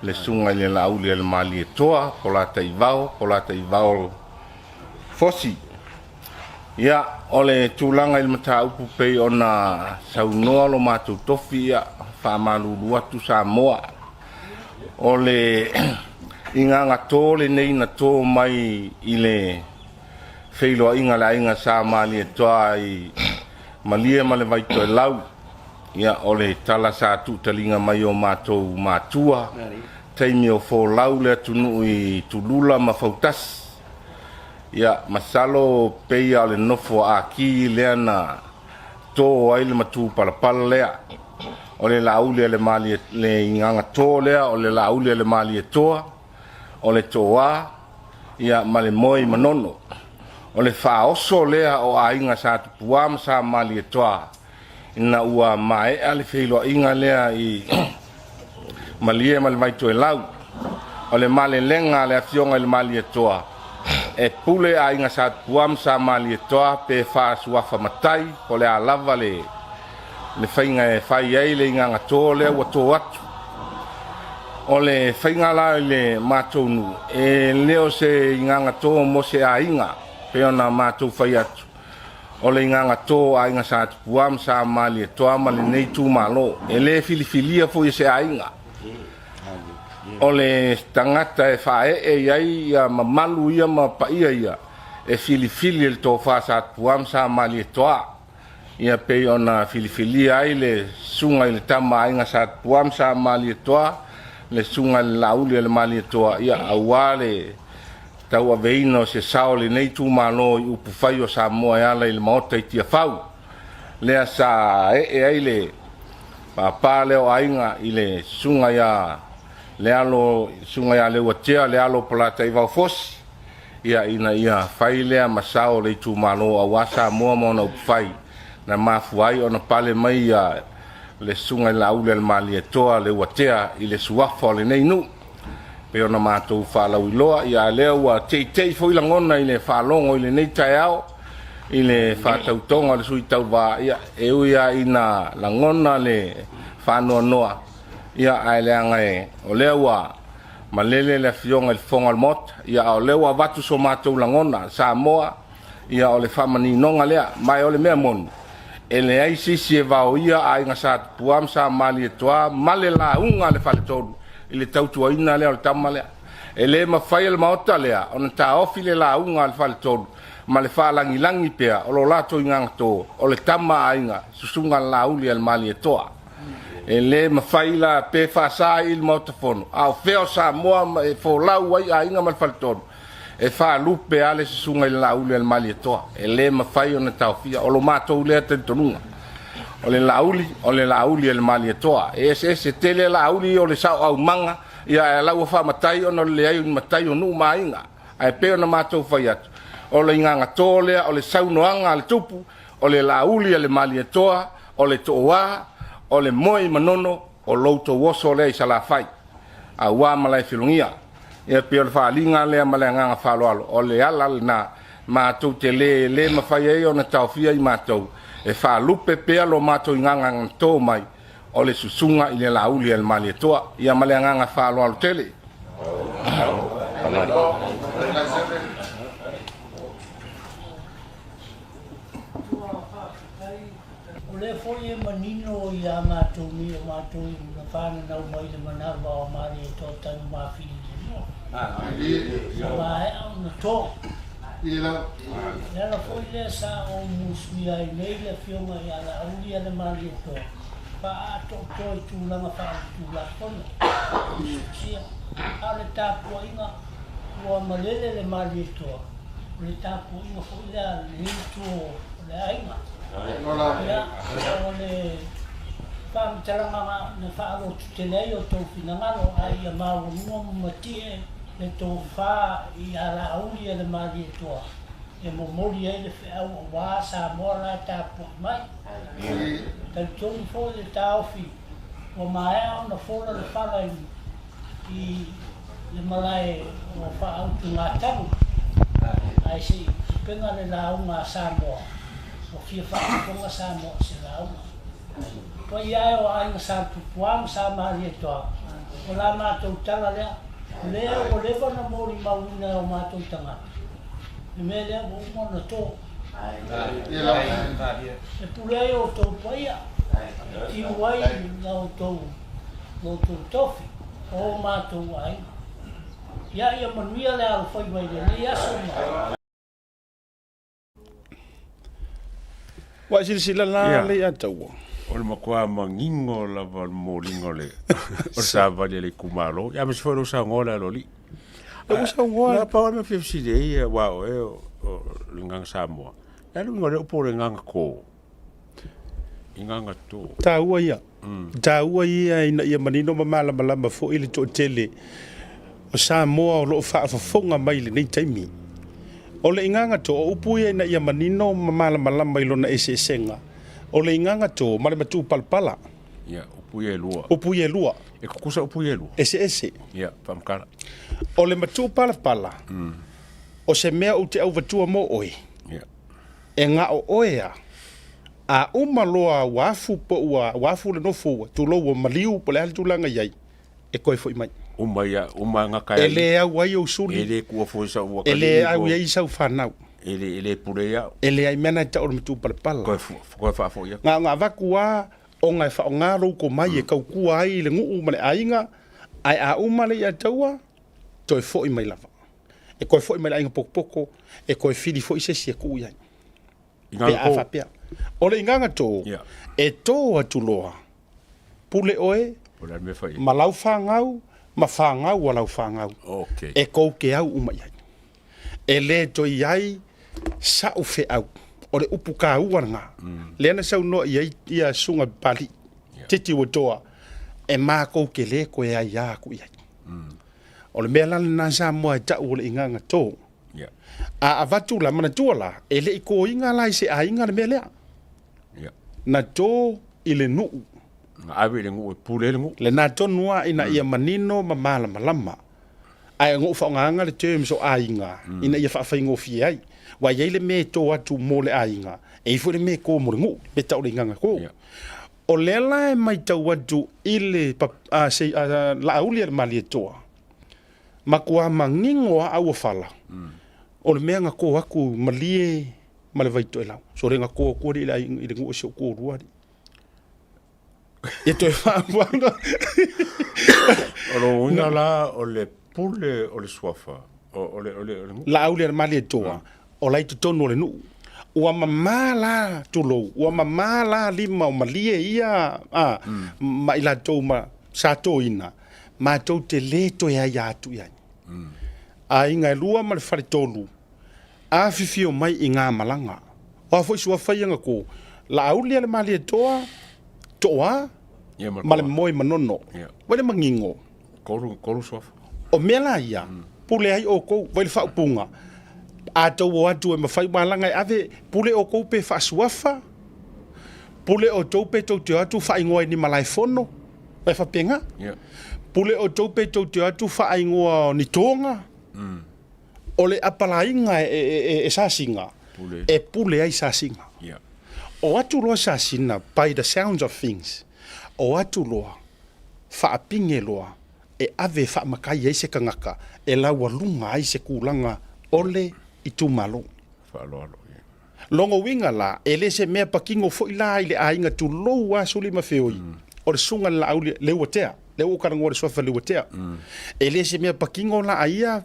le sunga le la uli le mali toa pola tai vao fosi ya ole tulanga il mata upu pe ona saunoa lo matu tofia fa malu watu Samoa ole inga tole nei na to mai ile feilo inga la inga sa mali toa i malia male vai to lau ya ole tala sa tu talinga mai o matua taimi o fo lau le tunu i tulula mafautas ya masalo pe ale nofo aki le na to ai le matu pala le ole la uli le mali le inga to le ole la uli le mali toa ole toa ya male moi manono ole fa oso le o ainga sa puam sa mali toa ina ua mai ale feilo inga le i malie mal vai to lau ole male lenga le afionga le mali toa e pule ainga sa puam sa mali toa pe fa suafa matai ole alava le fainga e fai ai le inga tole wa to atu ole fainga la le matonu e leo se inga to mo se ainga pe ona matu fai atu ole inga to ainga sa puam sa mali to amali nei tu malo ele filifilia fo se ainga ole tangata e fa e ai ya mamalu ia ma pa ia e filifili el to fa sa puam sa mali to ia pe ona filifili ai le sunga le tama ainga sa puam sa mali toa le sunga lauli le mali toa ia awale tau veino se saole nei tu malo u pufai o Samoa ia le mota tia fau le sa e ai le papa le o ainga ile sunga ia le alo sunga ia le watia le alo plata i va fos ia ina ia fai le masao le tu malo awasa mo mo no fai na mafuai ona pale mai ya le sunga la ule le mali toa le watea i le suafa le nei nu pe ona matou fa la uloa ya le wa te fo la ngona i le fa longo i le nei taiao i le whātautonga le sui tau wā ia e uia ina langona le whānoa noa ia ai leanga e o lea wā ma lele le fionga le fonga le mot ia o lea wā watu so mātou langona Samoa ia o le whamani nonga lea mai o le mea moni e le ai sisi e wao ia a inga sa puam sa mali e toa male la unga le whale tonu i le tautua ina lea o le tama lea e le mawhai le maota lea o na ta ofi le la unga le whale tonu ma le whalangi langi pea o lo lato inga to o le tama a inga susunga la uli al mali e toa e le mawhai la pe whasa i le maota fono au feo sa moa e fo lau ai a inga ma le whale tonu e fa lupe ale susunga la uli al mali e toa e le mawhai o na taufia o lo mato lea tentonunga o le la uli al mali e toa e se tele la uli o le sao au manga ia e lau wha matai o no le ai matai o nu mainga ai peo na mato whai atu o le inganga tōlea o le saunoanga le tupu o le la uli al mali e toa o le toa o le moi manono o louto woso le isa la fai a wā malai filungia ia peo le whaalinga lea malai nganga whaloalo o le ala na mātou te le mawhai e o na taufia i mātou e whaalupe pea lo mātou inganga tō mai o le susunga i le lauli al mali toa ia malai nganga whaloalo tele o le foi e manino i a mātou mi o mātou i na whāna nau mai le manawa o mari e tō tanu mawhiri ma he au na tō Nela foi le sa o musmi ai nei le fionga i ala auli ale mari e tō pa a tō tō i tūlanga wha i tūla kona sia a le tāpua inga ua malele le mari e tō le tāpua inga foi le a le tō le ainga ia o le whaamitaranga na whaaro tutelei o tō whinangaro ai a maurunga matie le tō wha i ala auli e le mari e toa e mo mori e le whiau o wā sa moa la tāpua mai tau tōni fō le tāofi o maea o na fōra le whala i le malai o whaautu ngā tangu ai si penga le launga Samoa o fia whaakonga Samoa se launga pa iai o ainga sa tupuam sa mari e toa o la mātou tanga lea lea o lewa na mori mawina o mātou tanga e me lea o umona tō e pulei o tō paia i uai na o tō tofi o mātou ainga ia ia manuia le alu whai mai le aso mai Wa sila la le atau. O le makua mangingo la val molingo le. O sa vale le kumalo. Ya me fo sa ngola lo li. O sa ngola. La pa me fi si de wa o ngang Samoa. Ya lu ngore po le ngang ko. Inganga to. Ta ua ia. Ta ua ia ina ia manino mamala malama fo ile to tele. O Samoa o lo fa fonga mai le nei taimi. O le inganga to o upu ia ina ia manino mamala malama ilo na esenga. O le inganga to male matu palpala. Ya, upu ia lua. Upu ia lua. E kukusa upu ia lua. Ese. Ya, pamkara. O le matu palpala. O se mea u te au vatua mo oi. Ya. E nga o oea. A umaloa wafu po ua wafu le nofu tu lo wa maliu po le hal tulanga yai. E koi foi mai. Uma nga kai. Ele au ai o suli. Ele kua foi sa ua. Ele au ai sa fanau. Ele purea. Ele ai mena ta o mtu palpala. Ko fa fo ia. Nga vakua o ngai fa nga ro ko mai e kau kua ai le ngu male ainga ai a umale ia taua toi foi mai lava. E koi foi mai ainga pokopoko e koi fili foi se se ku ia. Pe a fa pia. O le inganga to. E to atuloa. Pule oe. Pule me fa ia. Malau fangau, ma fangau wala fangau. Okay. E ko ke au umai. E le to iai sa u fe au. O le upu ka uanga. Le ana sau no ia sunga pali. Titi o toa. E mā kou ke le ko e ai a ku iai. O le mea lana na sa moa ta o le inganga tō. A avatu la mana tuala. E le i ko inga lai se a inga le mea lea. Na tō i le nuu. Awe le ngu pule le ngu. Le na tō nua ina ia manino ma mala malama. ai ngo fa nga le terms o ainga ina ia fa fa ngo fi ai wa ye le me to atu mo le ainga e fo le me ko mo ngu be ta o le nganga ko o le la e mai tau atu ile a se la uli le mali to ma kua mangingo a au fala o le mea nga ko aku malie ma le vai to ela so renga ko le ai i le ngu so ko ruari e to fa wanga o ina la o le pule o le suafa o le la uli le mali to o lai to no le nu ua mamala tulo ua mamala lima o malie ia ma ila to ma sa to ina ma to te le to ya tu ia a inga lua ma le fare tolu a fifio mai inga malanga o foi sua faianga ko la uli le mali toa ma le moi manono wale mangingo koru suafa o mela ia pule ai o ko wale fa punga a tau o atu e mawhai malanga ave pule o koupe wha suafa pule o taupe tau te atu wha ingoa ni malai fono e wha penga pule o taupe tau te atu wha ingoa ni tonga o le apalainga e sasinga e pule ai sasinga o atu loa sasina by the sounds of things o atu loa wha apinge loa e ave wha makai ai se kangaka e laua lunga ai se kulanga ole i tu malo. Longo winga la, e le se mea pakingo fo ila i le ainga tu loua suli mawheoi. O le sunga la au le watea, le ukarangua le sofa le watea. E le se mea pakingo la aia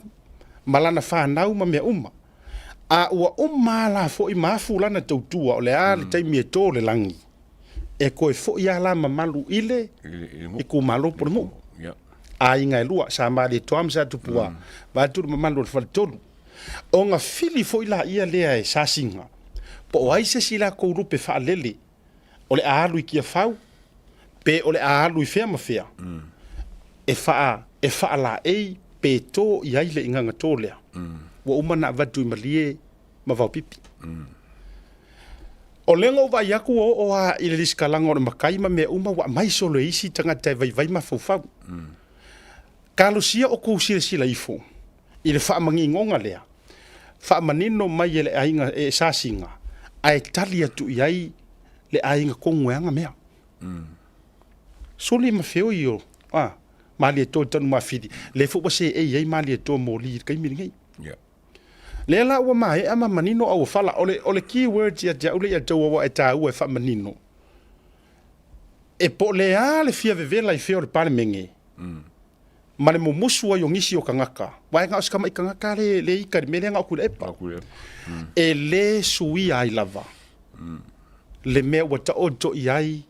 malana whanau ma mea uma. A ua la fo i maafu lana tautua o le a le taimi e tō le langi. E koe fo i ala mamalu ile i ku malo por mo. A inga e lua, sa maali e toam sa tupua. Vāturu mamalu le whaletolu. O ngā fili fo ila ia lea e sasinga. Po o aise sila kou rupe wha lele. O le aalu i kia whau. Pe o le aalu i whea ma whea. E wha la ei pe tō i aile i nganga tō lea. Wa umana vatu i malie ma vau pipi. O lengo wa iaku o a i le liskalanga o le makai ma mea uma wa mai solo isi tangata e vai ma fau. Kalo sia o kou sila ifo. I le wha mangi ngonga lea. Wha manino mai e le ainga e sasinga. Ai tali atu i ai le ainga konguanga mea. Soli ma feo i o. Mali e tō tanu mawhiri. Le fuwa se e iei mali e tō mōli i kai miringai. Le la ua mai ama manino au whala. Ole keywords ia tia ule ia tau awa e tā ua e wha manino. E po le a le fia vevela i feo le pale menge. Ma le mumusua yo ngisi o kangaka. Wai ngā oskama i kangaka le ika le mele ngā okule epa. E le sui ai lava. Le mea ua ta oto i ai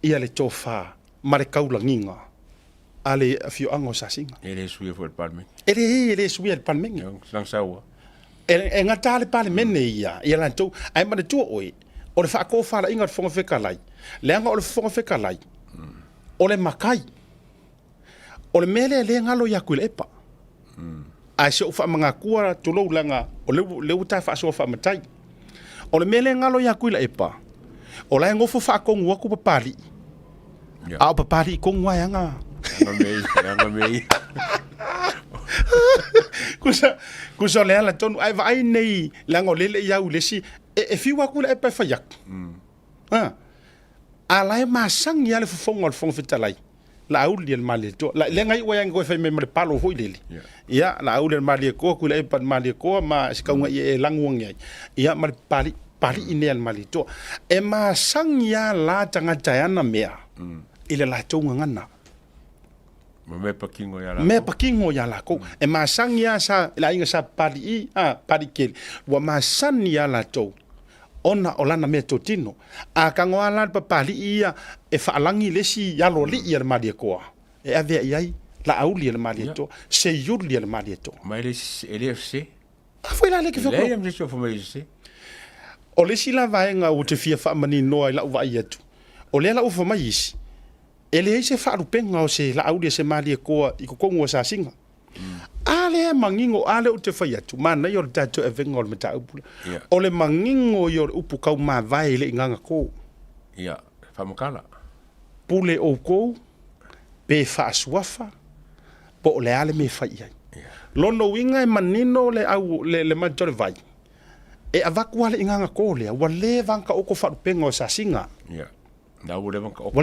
ia le tofa. Ma le kaulanginga. A le fio ango sasinga. E le sui fo le palme. E le sui le palme. Sang saua. E ngā tā le palme mene ia. Ia lantou. Ai ma le tua oe. O le whaako whala inga le whonga whekalai. Le anga o le whonga whekalai. O le makai. O le mele le ngalo yaku le epa. Ai se ufa mga kua tulou langa o le uta fa so fa matai. O le mele ngalo yaku le epa. O la ngofo fa kongu waku papali. A papali kongu wa yanga. Yanga mei. Kusa le ala tonu ai vai nei lango lele yau lesi e fi waku le epa fa yak. Ala ma sang ya le fongo al fongo fitalai. La auli el mali to la lenga i wayang ko fe me palo hoi lele ya la auli el mali ko ku le pan mali ko ma skaunga i langwang ya mal pali ine el mali to e ma sang ya la tanga tayana mea ile la tonga ngana me pakingo ya la ko e ma sang ya sa la inga sa pali pali kel wa ma san ya la to ona olana me totino a kangoala papali ia e faalangi lesi yalo li ia mali ko e ave ai la auli le mali to se yuli le mali to mai le se foi la le que foi le am se foi se o lesi la vaenga o te fia fa mani no ai la uva ietu o le la uva mai isi ele se fa rupenga o se la auli se mali ko i ko kongo sa singa ale mangingo ale o te fai atu mana yo tato e venga o le mata upula o le mangingo yo upu kau ma vai le inganga ko fa makala pule o ko pe fa suafa po le ale me fai ai lono winga e manino le au le majore vai e avaku ale inganga ko le wa le vanka o ko fa pengo sa singa ya na wo le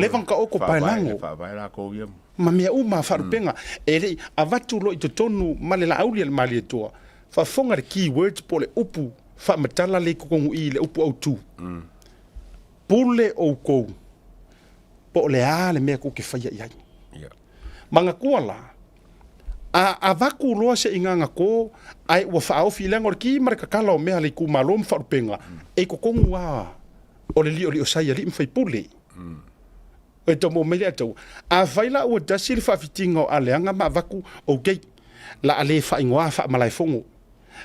vanka o ko pa lango fa vai la ko ye ma mea uma fa penga e le avatu lo i tonu male la auli le mali to fa fonga le keywords po le upu fa matala le ko i le upu au tu pule o ko po le ale me ko ke fa ia manga kuala a vaku loa se inganga ko ai wa fa au filanga ki mar ka kala o me le ku malom fa penga e ko kongu wa o le li o sai ali mfai pule e to mo mele to a faila o da sil fa fitingo ale anga ma vaku o ke la ale fa ingwa fa malai fongo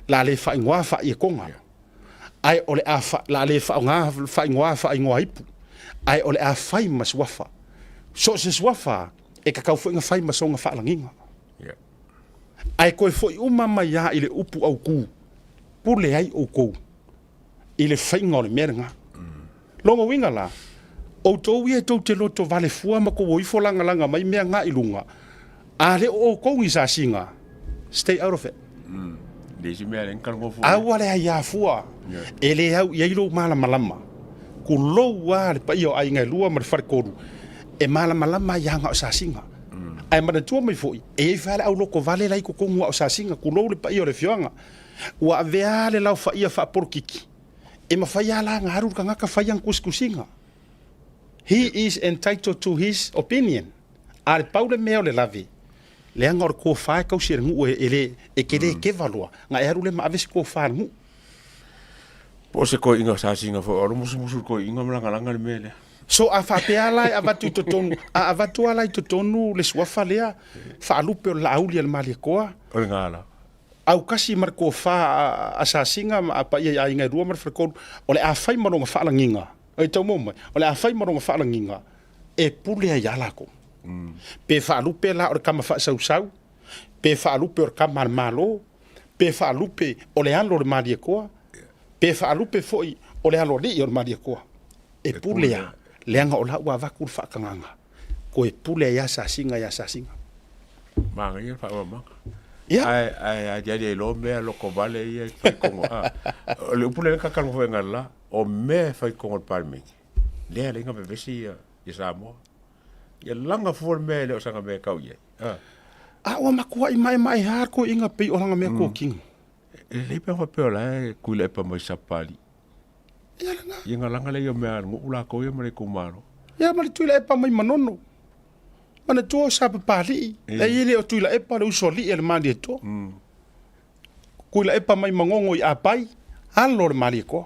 la ale fa ingwa fa e konga ai ole a fa la ale fa nga fa ingwa ipu ai ole a fai mas wafa so se wafa e ka kau foi nga fai masonga fa langinga ai koe foi uma mai ya ile upu au ku pule ai o ko ile fai ngore meranga longo winga la o to wi to te loto vale fua ma ko woi folanga langa mai mea nga ilunga ale o ko wi sa singa stay out of it desi mea len kan ngofu awale ya fua ele au ye lo mala malama ku lo wa pa yo ai nga lua mar far ko e mala malama ya nga sa singa ai mana tua mai foi e vale au loko vale lai ko kongu sa singa ku lo le pa yo le fionga wa veale lau fa ia fa porkiki e ma fa ya la nga haru ka nga ka fa yang kuskusinga. He is entitled to his opinion. Al paule meo le lavi. Le angor ko fa ka usir ngu ele e kele ke valua. Nga e haru le ma avesi ko fa ngu. Po se ko inga sa singa fo oro musu ko inga langa le mele. So a fa pe ala avatu to tonu a avatu ala to tonu le swafa lea fa lupe la auli al mali koa. O ngala. Au kasi marko fa asasinga ma apa ia inga rua mar frekon ole a fai maronga fa langinga. Ai tau mo mai. Ole a fai maronga fa langinga. E pule ya la ko. Pe fa lupe la or kama fa sau. Pe fa lupe or kama malo. Pe fa lupe ole an lo mali koa. Pe fa lupe foi ole an lo li or mali koa. E pule ya leanga ola wa vakul fa kanganga. Ko e pule ya sasinga ya sasinga. Manga ia fa manga. Ya. Ai jadi lo me lo ko vale ia ko le pule ka kan mo ngala o me fa ko palme. Le ale nga be si ya samo. Ya langa for me le sanga me ka ye. Wa makua i mai har ko inga pe o langa me ko king. Le pe fa pe la ku le pa mo sapali. Ya nga langa le yo me ar mo ula ko ye me ko maro. Ya ma tu le pa mai manono. Mana tu sa pali. E ile o tu la e pa le usoli e le mali to. Ku la e pa mai mangongo i apai. Allo le mali ko.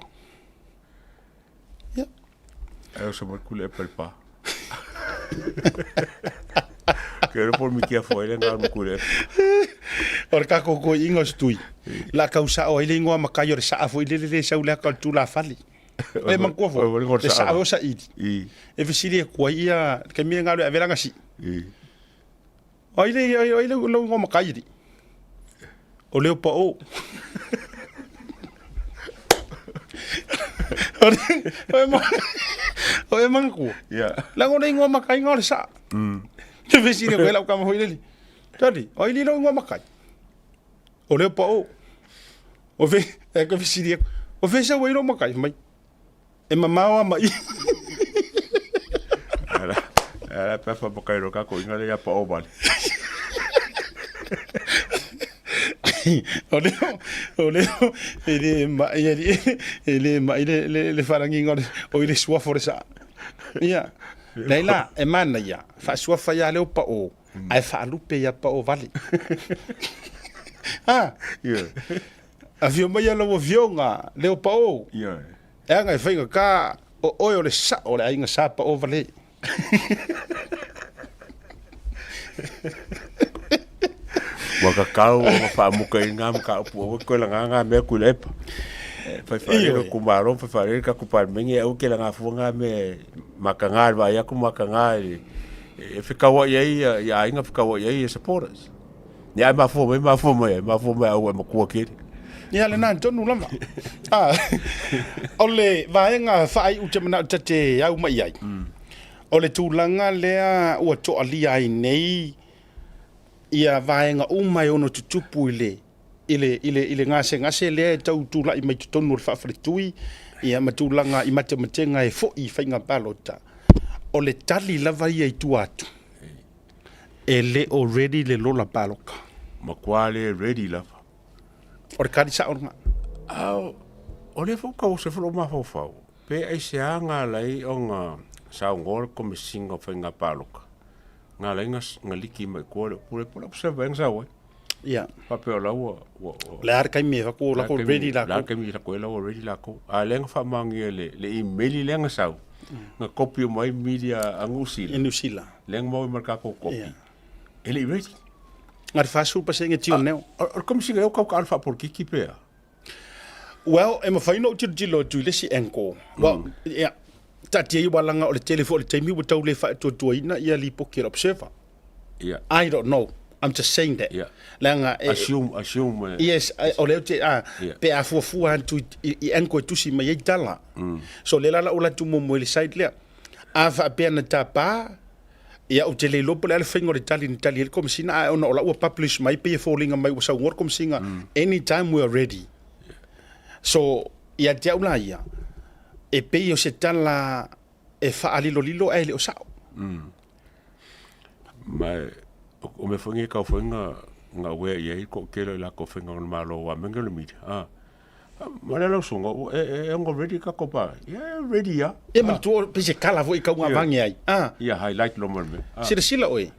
Ya. Ai so mo ku le pa. Quero por mi kia foi le ngar mo ku le. Or ka ko ingo stui. La causa o ile ngo makayo re sa foi le sa ula ka tu la fali. E man ko fo. Le sa o sa idi. E visili ko ia ke mi ngalo a veranga si. Oile lo ngo makairi. O leo pa o. O e mangu. Ya. La ngo ngo makai ngo sa. Te vesi le vela ka mo ile. Tadi, oile lo ngo makai. O leo pa o. O ve e ka vesi le. O ve sa wo lo makai mai. E mamawa mai. Era pefa bokai ro ka ko inga ya pa o vale. Oleo ele le farangi ngor o ile sua foresa. Ia. Leila e mana ia. Fa sua fa ya le pa o. Ai fa lupe ya pa o vale. Ia. Avio mai lo vionga le pa o. Ia. E nga fainga ka o le sa o le ainga sa pa o vale. Waka kau fa muka ingam ka pu ko la nga me ku le fa ku maro fa ka ku par mengi au ke la nga fu nga me makanga va ya ku makanga e fika wa ya inga fika wa ya supporters ya ma fu au ma ku ke ya le nan tonu lama ole va nga fa ai u te mana te au mai ai ole tūlanga lea ua to alia ai nei ia vaenga umai ono tutupu ile ngase le tau tula i mai tonu le fa'afalitui ia matulanga i matematenga e fo'i fainga palota o le tali lava ia i tuatu e le already le lola paloka makwale ready lava o le kari sa orga o le fokau se folo mafofau pe ai se anga lai o nga sa ngor ko misinga fainga paloka nga lai nga liki mai ko pure se venga sa we ia papel la le ar kai me ko la ko ready la kai me la ko ready la ko a lenga fa mangi le email lenga sa nga copy mai media angusila inusila lenga mo marka ko copy ele ready ngar fa su pa senga tio neo como se eu ka alfa por que pea well e ma fa ino tilo tu le si enko well yeah tati i walanga o le telefone le taimi wa tau le fa to ina ia li poker observer yeah I don't know I'm just saying that. Yeah. Langa assume. Yes, o leo te pe a fu tu I enko tu si mai tala. So le la ola tu mo le side le. A fa pe na tapa ia o te le lopo le fingo le tali kom sina a ona ola o publish mai pe falling mai o sa ngor kom singa anytime we are ready. So ia te ola ia. E pe o se tala e fa alilo lilo ele o sa. Mai o me fongi ka fonga nga we ye ko kelo la ko fonga no malo wa mengelo mit mara lo songo e ngo ready ka ko pa ready ya e ma tu pe se kala vo I ka nga vangi ai ya highlight lo mo me sila oi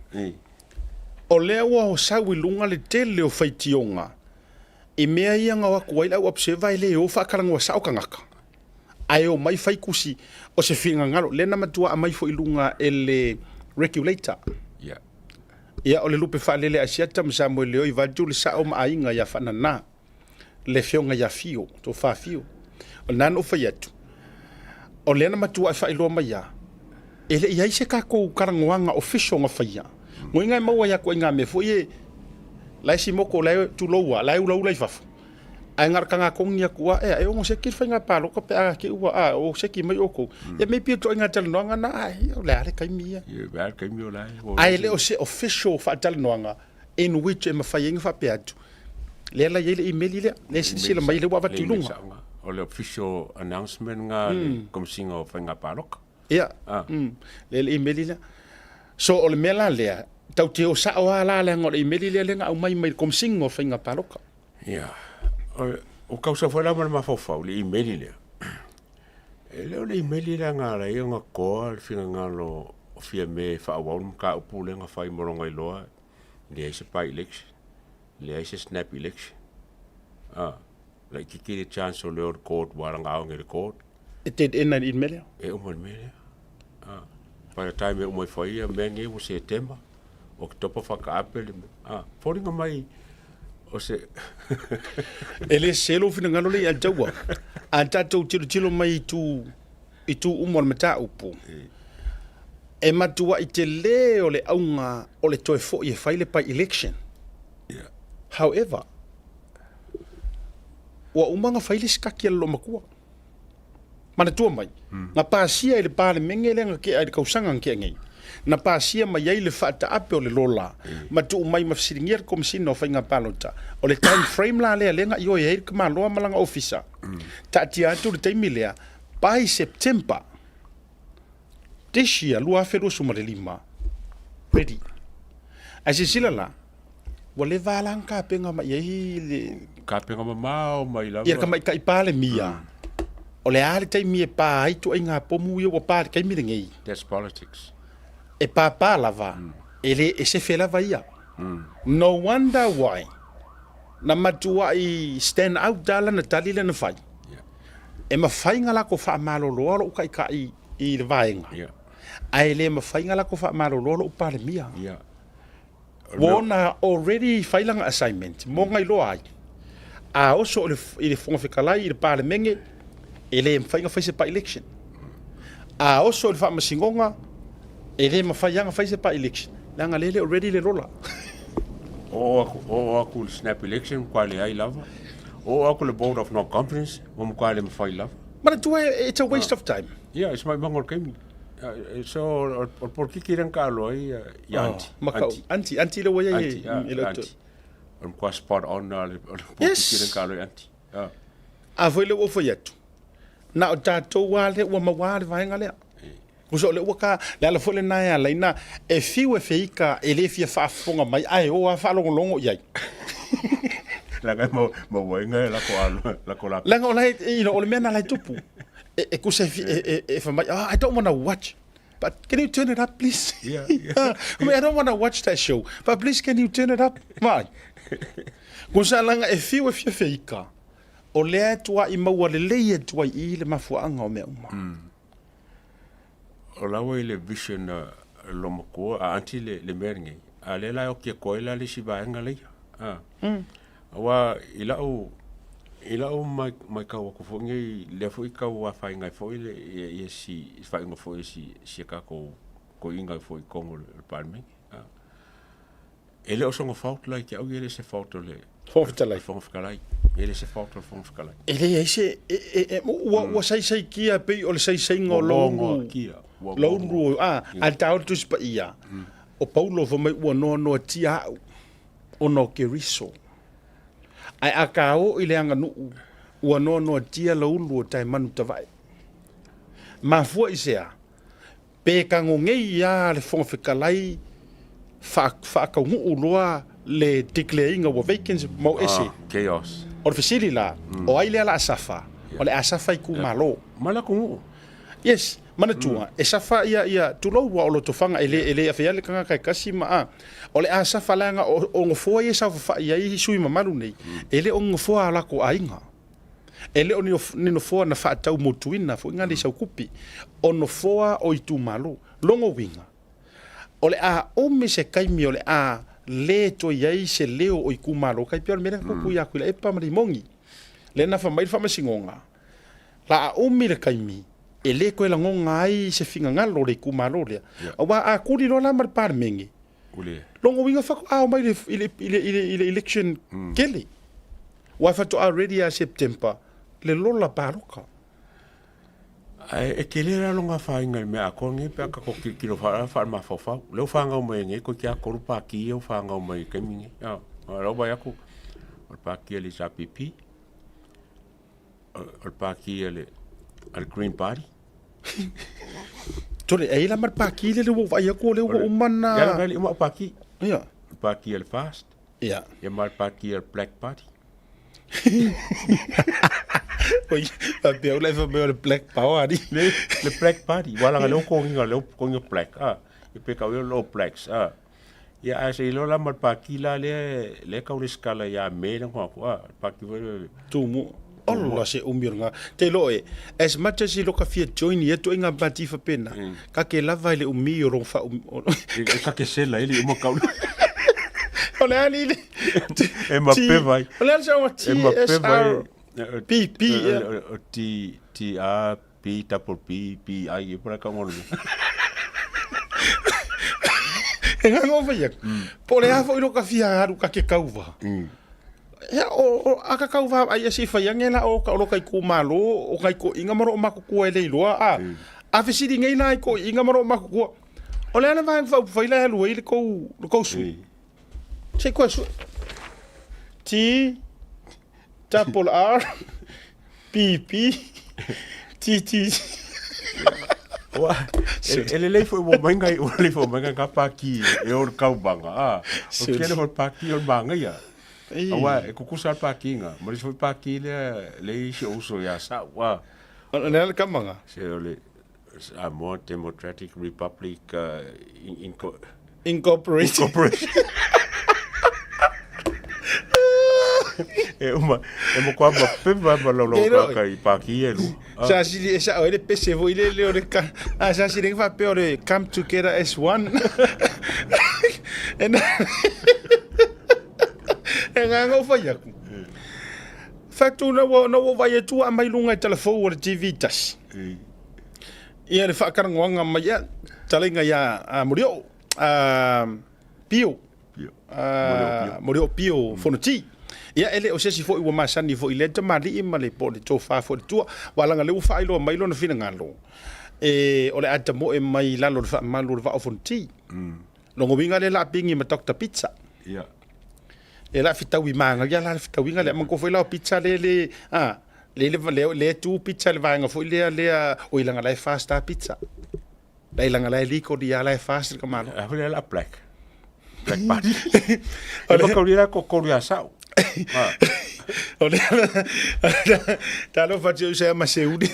o le wa o sa wi lunga le tele o faitionga e mea ia nga wa ko ila observe le o fa kala nga sa o kangaka ai o mai fai kusi o se finga ngalo le na matua mai fo ilunga ele regulator ia o le lupe whaalele asiata ma sa mo leo I vadu le sa o maainga ia whanana le whionga ia fio, to whawhio. O nana o whai atu. O lena matua I whailoa mai ia. E le iai se kako karangoanga official nga whaia. Ngo ingai maua ia ko inga me fo ie laisi moko lai tu loua, lai ula ula I wafu. Ai ngar kanga kongia kua e o se ki whainga palo ko pe a ki ua o se ki mai oko. E me pia to inga tala noanga na ai o le ale kai mia. Ye ba kai mia lai. Ai le o se official fa tala noanga in which e ma whainga fa pe atu. Le la ye le email le sila mai le wa vatilunga. O le official announcement nga kom singa o whainga palo. Ia. Le email le. So o le mela le tau te o sa o ala le ngol email le nga au mai kom singa o whainga palo. Ia. O causa foi lá mas mafofau le email le le email le nga la ia nga ko al finga nga lo fia me fa wa ka pu le nga fai moronga I loa le se pa election le se snap election like ki chance o le court wa nga nge court it did in an email e o email by the time o mo foi me nge o setembro october fa ka apel foringa mai o se ele selo fina ngalo le aljawa anta to tilo mai tu umor mata upu e matua I te le o le aunga o le toe fo I faile pa election however wa umanga faile skaki lo makua mana tua mai na pasia I le pale mengele nga ke ai kausanga ke ngai na pasia mai ai le fata ape o le lola ma tu mai mafsiringier kom sino fainga palota o le time frame la le lenga yo ye kama lo malanga officer ta tia tu le time le by September this year lua fero suma le lima ready asisila la wale valanka penga mai ai le ka penga ma mai la ia kama kai pale mia o le ale time pa ai tu inga pomu yo pa kai mi ngei that's politics e papa lava ele e se fela vaia no wonder why na matua I stand out dala na talile na fai e ma fai ngala ko fa malo lo kai kai I le vaenga ai le ma fai ngala ko fa malo lo pa le mia wona already failang assignment mo ngai lo ai a o so le fonga fikalai le parlemenge ele fai nga fai se pa election a o so le fa masingonga ele ma fai nga fai se pa election langa lele already le rola o aku snap election kwale ai lava o aku le board of no conference mo kwale me fai lava but it's a waste of time yeah it's my mangor kemi So o por ki kirang ka loi ya anti le waya ye on kwa spot on le por ki kirang ka loi anti a foi le o foi atu na o tatou wa le o mawa le vai ngale kuso le waka le ala foi le na ya leina e fiu e feika e le fia fa fonga mai ai o fa longo yai la ga mo wenga la ko la la ngolai o le mena la tupu if I don't want to watch, but can you turn it up, please? Yeah. I mean, I don't want to watch that show, but please, can you turn it up? Vai. Kusa langa e fiu e fia feika. O lea tua I maua le leia tua I le mafuanga o mea uma. O lawa I le vision lo makua, a anti le meringi. A le la o kia koila le si vaenga leia. Awa ila o mai ka wa ko fongi le fo ka wa fa ngai fo ile ye si fa ngai fo si ka ko inga fo ko ngol palmi ele o songo fault like ya o ele se fault le fault like ele se fault le ele se wa sai kia pe o le sai ngolo kia lo al tau tu spa ia o paulo fo mai no tia o no ke riso ai akao I le anga nu ua no tia laulu o tai manu tawai. Ma fua I sea, pe kango ngei ia le fonga whikalai whaaka ngu loa le declaringa wa vacancy mau ese. Chaos. O le fasili la, o ai le ala asafa, o le asafa I ku malo. Mala kungu. Yes, mana tua, e safa ia tulau wa o lo tofanga ele afia le kanga kai kasi maa. O le asafa langa o ngofua ia sa fa ia I sui mamalu nei. Ele o ngofua ala ko ainga. Ele o nino foa na fa tau motuina fo ngale sa kupi. O no foa o itu malo, longo winga. O le a o me se kaimi o le a le to ia se leo o iku malo kai pia mera ko ku ia ku le pa marimongi. Le na fa mai fa masingonga. La a o me le kaimi ele ko la ngonga ai se finga ngalo le ku malo le. Wa a ku di no la mar par mengi. Longo winga fa a mai ile election kele. Wa fa to already a September le lola paruka. E kele la longa fa inga me a kongi pe ka ko kilo fa ma fa le fa nga mo nge ko kia ko pa ki o fa nga mo ke mingi ya ro ba ya ko o pa ki le sa pipi o pa ki le al Green Party. Tore e la mar pa ki le wo va ya ko le wo mana. Ya ga le mo pa ki. Ya. Pa ki el fast. Ya. Ya mar pa ki el Black Party. Oi, pe o le fa me le Black Power di. Le Black Party. Wala ga lo ko ngi lo ko ngi black. E pe ka lo blacks. Ya a se lo la mar pa ki la le ka o skala ya me na ko pa ki tu mo Allah se umirnga te loe as much as you look afia join ye to inga bati fa pena ka ke lava le umi ro fa ka ke sela ele mo ka ole ali e ma pe vai ole sa wa ti p t a p double p i para ka ngolo nga ngo fa ye pole a fo lo ka fia aru ka ke kauva ya o aka kauva ai si fa yangela o ka lo kai ku malo o kai ko inga maro ma ku ele lo a fisi ngai na ko inga maro ma ku o le ana vai fa ile lo ile ko su c'est quoi su T double R P P T T wa ele le foi mo manga o le foi manga ka pa ki e o ka banga o ke le pa ki o banga ya wa e ku sa pa ki nga mo le foi pa ki le si o so ya sa wa le ka manga se le a more democratic republic incorporation e mo kwa ba pe ba lo ka pa ki e lu sa si esa o le pese vo ile le o le ka sa si le fa pe o le come together as one and nga fa ya ku factu no vai tu a mai lunga telefone o TV tas ia le fa karanga mai ya talinga ya murio pio Pio fonoti ia ele o sesi fo i wa masani fo i le te mali i male po le tofa fo le tua walanga le ufa ilo mai lo na fina ngalo e o le ata mo e mai lalo le fa malu le va ofonti longo winga le la pingi ma Dr. Pizza ia e la fitawi manga ya la fitawi nga le man ko foi la pizza le le tu pizza le vanga foi le o ilanga la fast pizza la ilanga la liko di ya la fast ka malo a foi la black party o ko ria ko ria sao ole talo faccio se ma se udi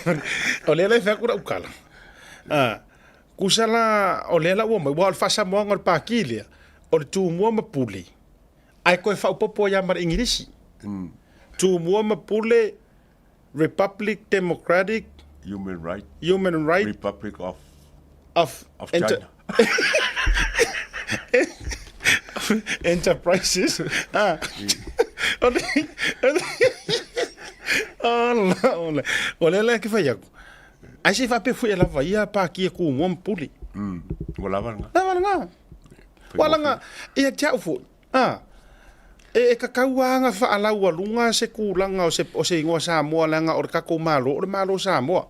ole la fa kura ukala kusala ole la wo mo wal fa sa mo ngol pa kilia o tu mo ma puli ai ko fa popo ya mar ingilisi tu mo ma puli Republic Democratic Human Right Republic of China Enterprises ole la ke fa ya ai se fa pe fu la va ia pa ki ku mo puli wala nga wala nga ia tia fu e ka kauanga fa ala lunga se kulanga o se ingoa Samoa langa o ka ko malo Samoa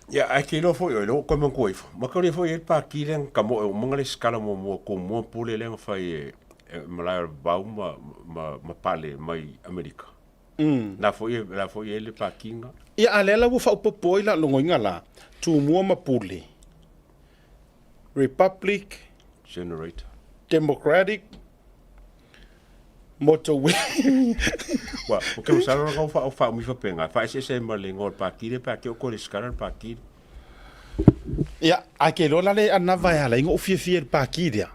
ya ai ke no foi lo ko mo ko ifo ma ko le foi pa ki len ka mo mo ngale skala mo ko mo pule len fa e malaya bauma ma pale mai Amerika na foi ele pa kinga ia alela wo fa popo ila longo ingala tu mo ma pule Republic Generator Democratic motorway wa o ke usalo ko fa mi fa penga fa se malengo pa ki pa ke ko le skala pa ki ia ake lo la le ana vai ala ingo fie pa ki dia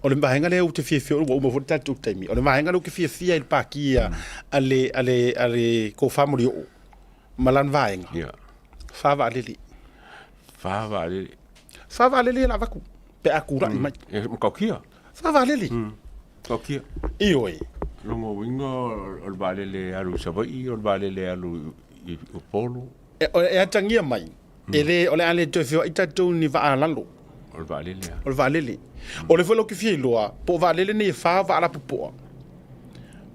o le mahenga le o te fie o mo fota tu taimi o le mahenga lo ke fie il pa ki ale ko family o malan vaenga ia fa va le la vaku pe akura mai ko kia fa va le ko kia ioi longo wingo o vale le alu savai o vale le alu o polo e atangia mai ele ole ale te fio ita tu ni va alalo o vale le o le volo ke fie loa po vale le ni fa va ala po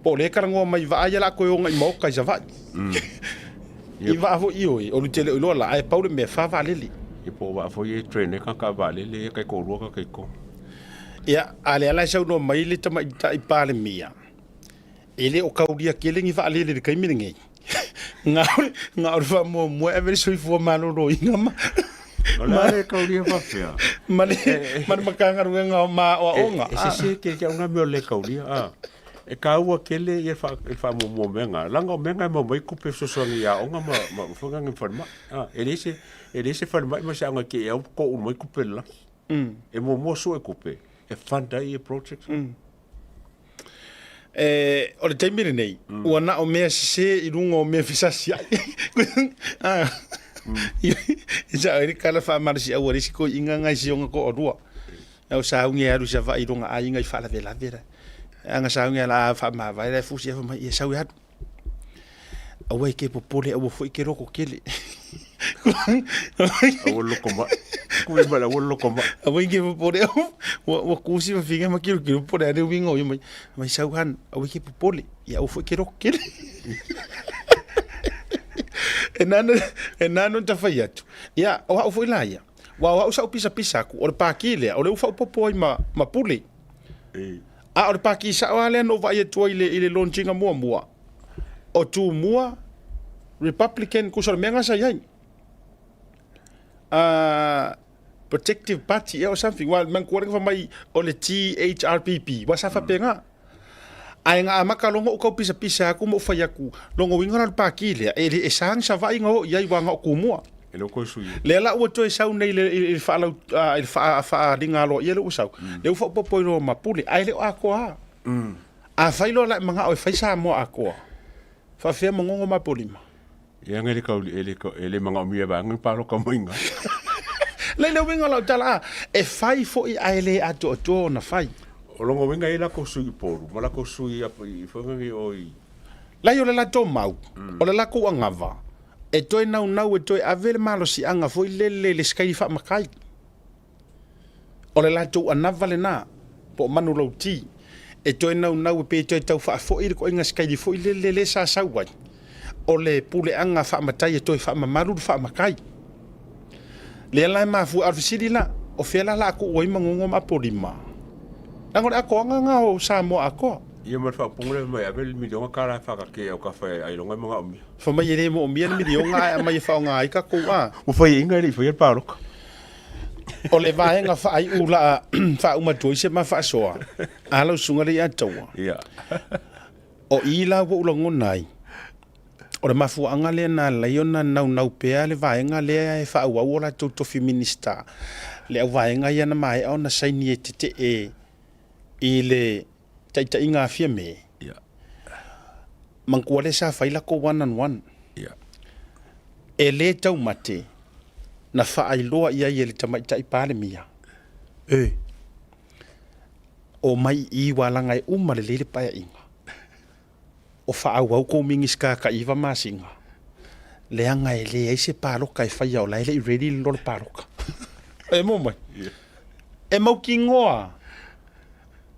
po le karango mai va ya la ko yo ngai mo ka java i va vo ioi o le tele lo la ai paulo me fa vale le i po va fo ye train ka vale le ka ko ro ka ko ia ale ala sa no mai le tama i pale mia ele o kaudia kelingi va ale le kai miringi nga fa mo every so for malo ro inga ma ole kaudia fa fia mane makanga nga ma o onga se ke nga me le kaudia e ka ua kele e fa mo menga langa menga mo mai ku pe so ya onga ma fonga ngi forma ele se forma ma sa nga ke ko un mai ku pe la e mo so e ku pe e fanda e project o le taimere nei ua na o mea se i runga o mea fisasi ai isa eri kala fa marisi au arisi ko inga ngai si onga ko orua au sa unge aru sa va i runga ai ngai fa la vela vera anga sa unge la fa ma vai la fusi fa mai sa wi hat au ai ke popole au foi ke roko kele au lokoma kui bala wo lokoma au ai ke popole wa kusi fa finga ma kilo pole ade wingo yo mai sa han au ke popole ya au foi ke roko kele enano ta faiatu ya o foi la ya wa sa pisa ku o pa kile o le fa popo ma puli a o pa ki sa wale no va ye toile ile launching a mua o tu mua Republican ku so menga sa yai protective party or something while man ko fa mai o le THRPP wa sa fa penga ai nga makalongo ko pisa ku mo fa yaku longo winga pa kile e sang sa va ingo yai wa nga ku mua elo ko sui le la o to sa nei le fa la il fa dinga lo yelo usau le fa popo no mapuli ai le ako a failo la manga o fa sa mo ako fa fe mo ngo mapuli ma ya ngeli ka ele manga mi ba ngi palo ka moinga le winga lo tala e fai fo i ai le ato to na fai o longo winga ila ko sui poru mala ko sui apa i fa ngi oi la yo le la to mau o le la ko angava e toi nau e toi avele malo si anga foi le skai fa makai o le la to anava le na po manu lo ti e toi nau pe toi tau fa foi ko inga skai foi le sa wai o le pule anga fa matai e toi fa maru fa makai Le la mafu arfisili la o fela la ko oi mangongo ma polima. Nango ako nga o Samoa ako. Ia mar fa pungre mai avel mi donga kara fa ka ke o ka fa ai longa mga omi. Fa mai ele mo mi mi donga mai fa nga ka ko a. O fa inga ri fa pa ro. O le vai nga fa ai ula fa uma toise ma fa soa. Alo sunga ri atoa. Ia. O ila wo longo nai. O le mafu anga le na laiona nau pea le vai nga le e fa wa ola to feminista. Le vai nga ia na mai ona saini e te ile taita inga fia me. Ia. Mangkua le sa faila ko one on one. Ia. E le tau mate na fa ai loa ia i le tamaita i pale mia. O mai i walanga e uma le lele paia inga. O fa au ko mingiska ka iwa masinga. Le anga e le se paloka e fai au lai le ready lo paloka. E mo mai. E mau ki ngoa.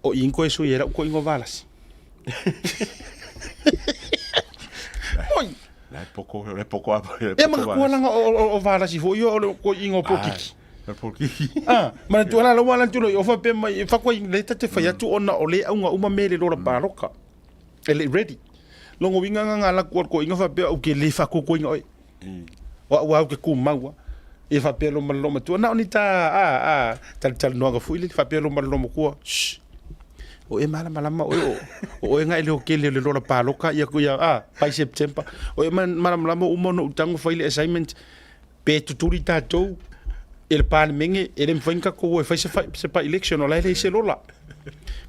O inko e sui era ko ingo valas. Oi. Le poko apa. E ma ko langa o valas i fo yo ko ingo pokiki. Pokiki. Ma tu ala lo wala tu o fa pe mai fa ko le te fa tu ona o le unga uma mele lo paloka. Ele ready. Longo winga nga la ko inga fa pe o ke le fa ko inga oi. Wa ke ku maua. E fa pe lo malo tu na oni ta tal no ga fu ile fa pe lo malo mo ko. O e mala o e nga ile o ke le lo paloka ia ku ia pai September. O e mala mo no tango fa ile assignment pe tuturi tatou ele parlemengi ele mfinka ko e fa se pa election o la ile se lola.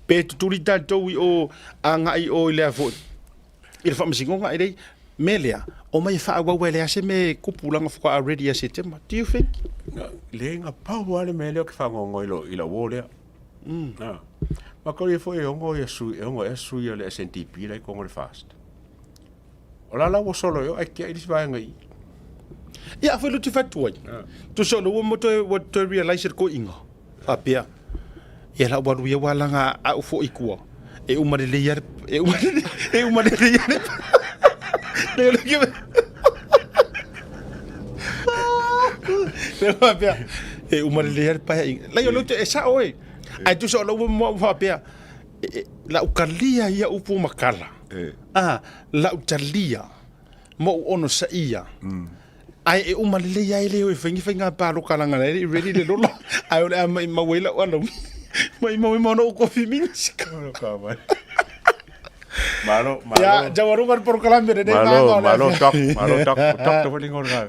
Pe tuturi tatou o anga i o ile a vote. Il fa msingonga ide melia o mai fa wa wele ase me kupulanga fo already ase tema. Do you think? Le nga pa wale melia ke fa ngongo ilo wole. Na. Ma ko ye foi ongo yesu ye le SNTP le ko ngol fast. Ola la wo solo yo ai ke dis va ngai. Ya foi lu tu fatu. Tu solo wo moto what to realize ko inga. Apia. Ya la wa wi wala nga a fo ikua. E uma de leer e uma de leer. E uma de leer pa la yo lu te sa oi. Ai tu solo mo fa pea. La ukalia ia upu makala. La utalia mo ono sa ia. Ai e uma le ia ile o finga pa lo kalanga le ready le lo. Ai o mai mawela ono. Mai no ko fiminska. Malo. Ya, jawarugan por kalambe de malo tok to lingon ga.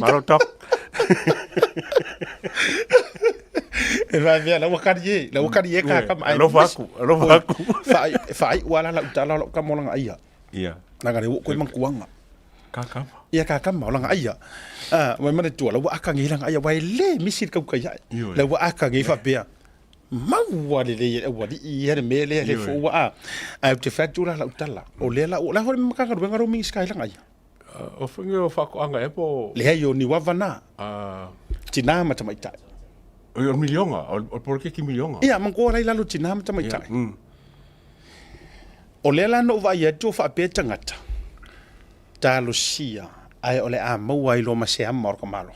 Malo tok. E vai ver la wakarie ka kam ai. Lo vaku. Fai wala la utala lo kam molanga ia. Ia. Na ga ko mangkuanga. Kakam. Ia kakam molanga ia. Mai mana tu la wa aka ngilang ia wai le misit ka ya. La wa aka ngi fa pea. Mau wale le wali ia mele le fo wa. Ai te fatura la utala. O le la ho makanga ruanga ro mingi skai langa ia. O fungi o fako anga e po. Le yo ni wavana. Tina mata mai tai. O milionga, o porke ki milionga. Ia mangko rai lalu tina mata mai tai. O le la no va ia tu fa pe tangata. Ta Lucia ai ole a mo ai lo ma se amor ko malo.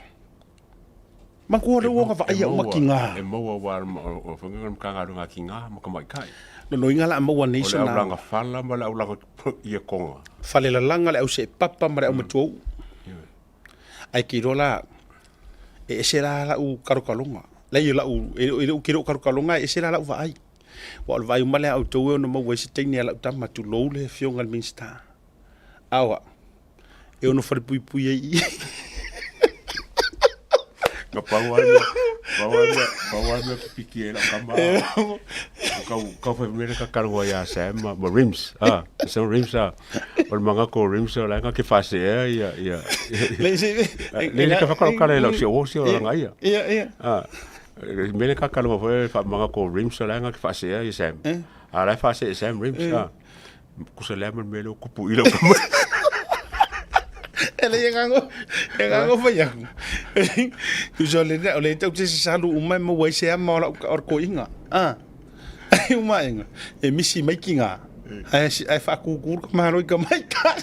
Mangko le wo va ia o makinga. E mo wa o fungi ngam kanga runga kinga mo ko mai kai. No ingala mo wa nation na. O la fala ma la ula ia konga. Fale la langa le au se papa ma le au matu. Ai ki rola e sera la u karukalunga. La yo la u kiro karukalunga e sera la u vai. Wa vai male au to no mo we se tini la tama tu lo le fionga minsta. Awa. E no fare pui ai. No pauana piki la kama. Ka fa mera ka karwa ya sama rims. So rims o manga ko rims la nga ke fase ia. Le ka fa ka la si o si o nga ia. Ia. Mera ka karwa fa manga ko rims la nga ke fase ia sam. La fase sam rims. Ku se le melo ku pu ilo kama. Ele yangango fa yang. Tu jole le tau se salu uma mo wai se ma or ko inga. Ai uma inga. E misi mai kinga. Ai fa ku ka maro ka mai ka.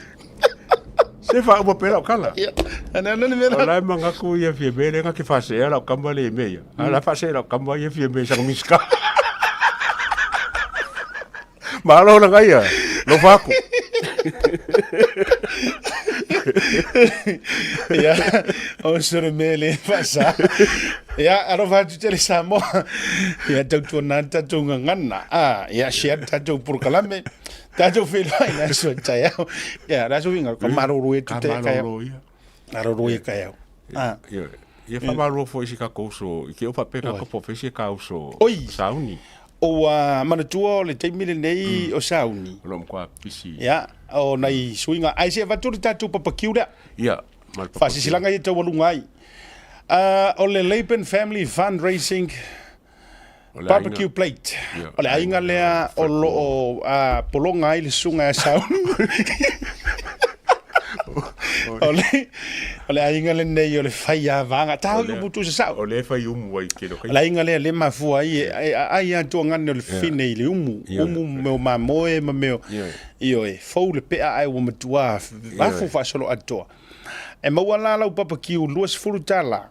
Le fa mo pela kala. Ana nani mela. Ola manga ku ia fie bele nga ki fase ala kamba le meia. Ala fase ala kamba ia fie me sang miska. Malo na kaya. Lo faku. Ya, o sere mele fasa. Ya, aro va tu tele samo. Ya tau tu nanta tu ngana. Ya share tatu por kalame. Tatu feel ina so taya. Ya, raso winga kamaro ruwe tu te kaya. Aro ruwe kaya. Ia fa malo fo isi ka koso. Ke o papeka ko profesi ka uso. Sauni. O mana tua le teimile nei o sauni. Lo mkwa pisi. Ya, o nai swinga. Ai se vaturi tatu papakiura. Ya. Fasi silanga i tau walungai. O le Laban Family Fundraising Barbecue Plate. O le ainga lea o lo o polonga ai le sunga e sauni. O le ainga le nei o le whaia vanga. Tau i mutu sa sau. O le whai umu ai kero. O le ainga lea le mafua ai a tua ngane o le fine i le umu. Umu meo mamoe ma meo. Io e fau le pea ai wa matua. Wafu whasolo atoa. E maua la lau papakiu luas furu tala.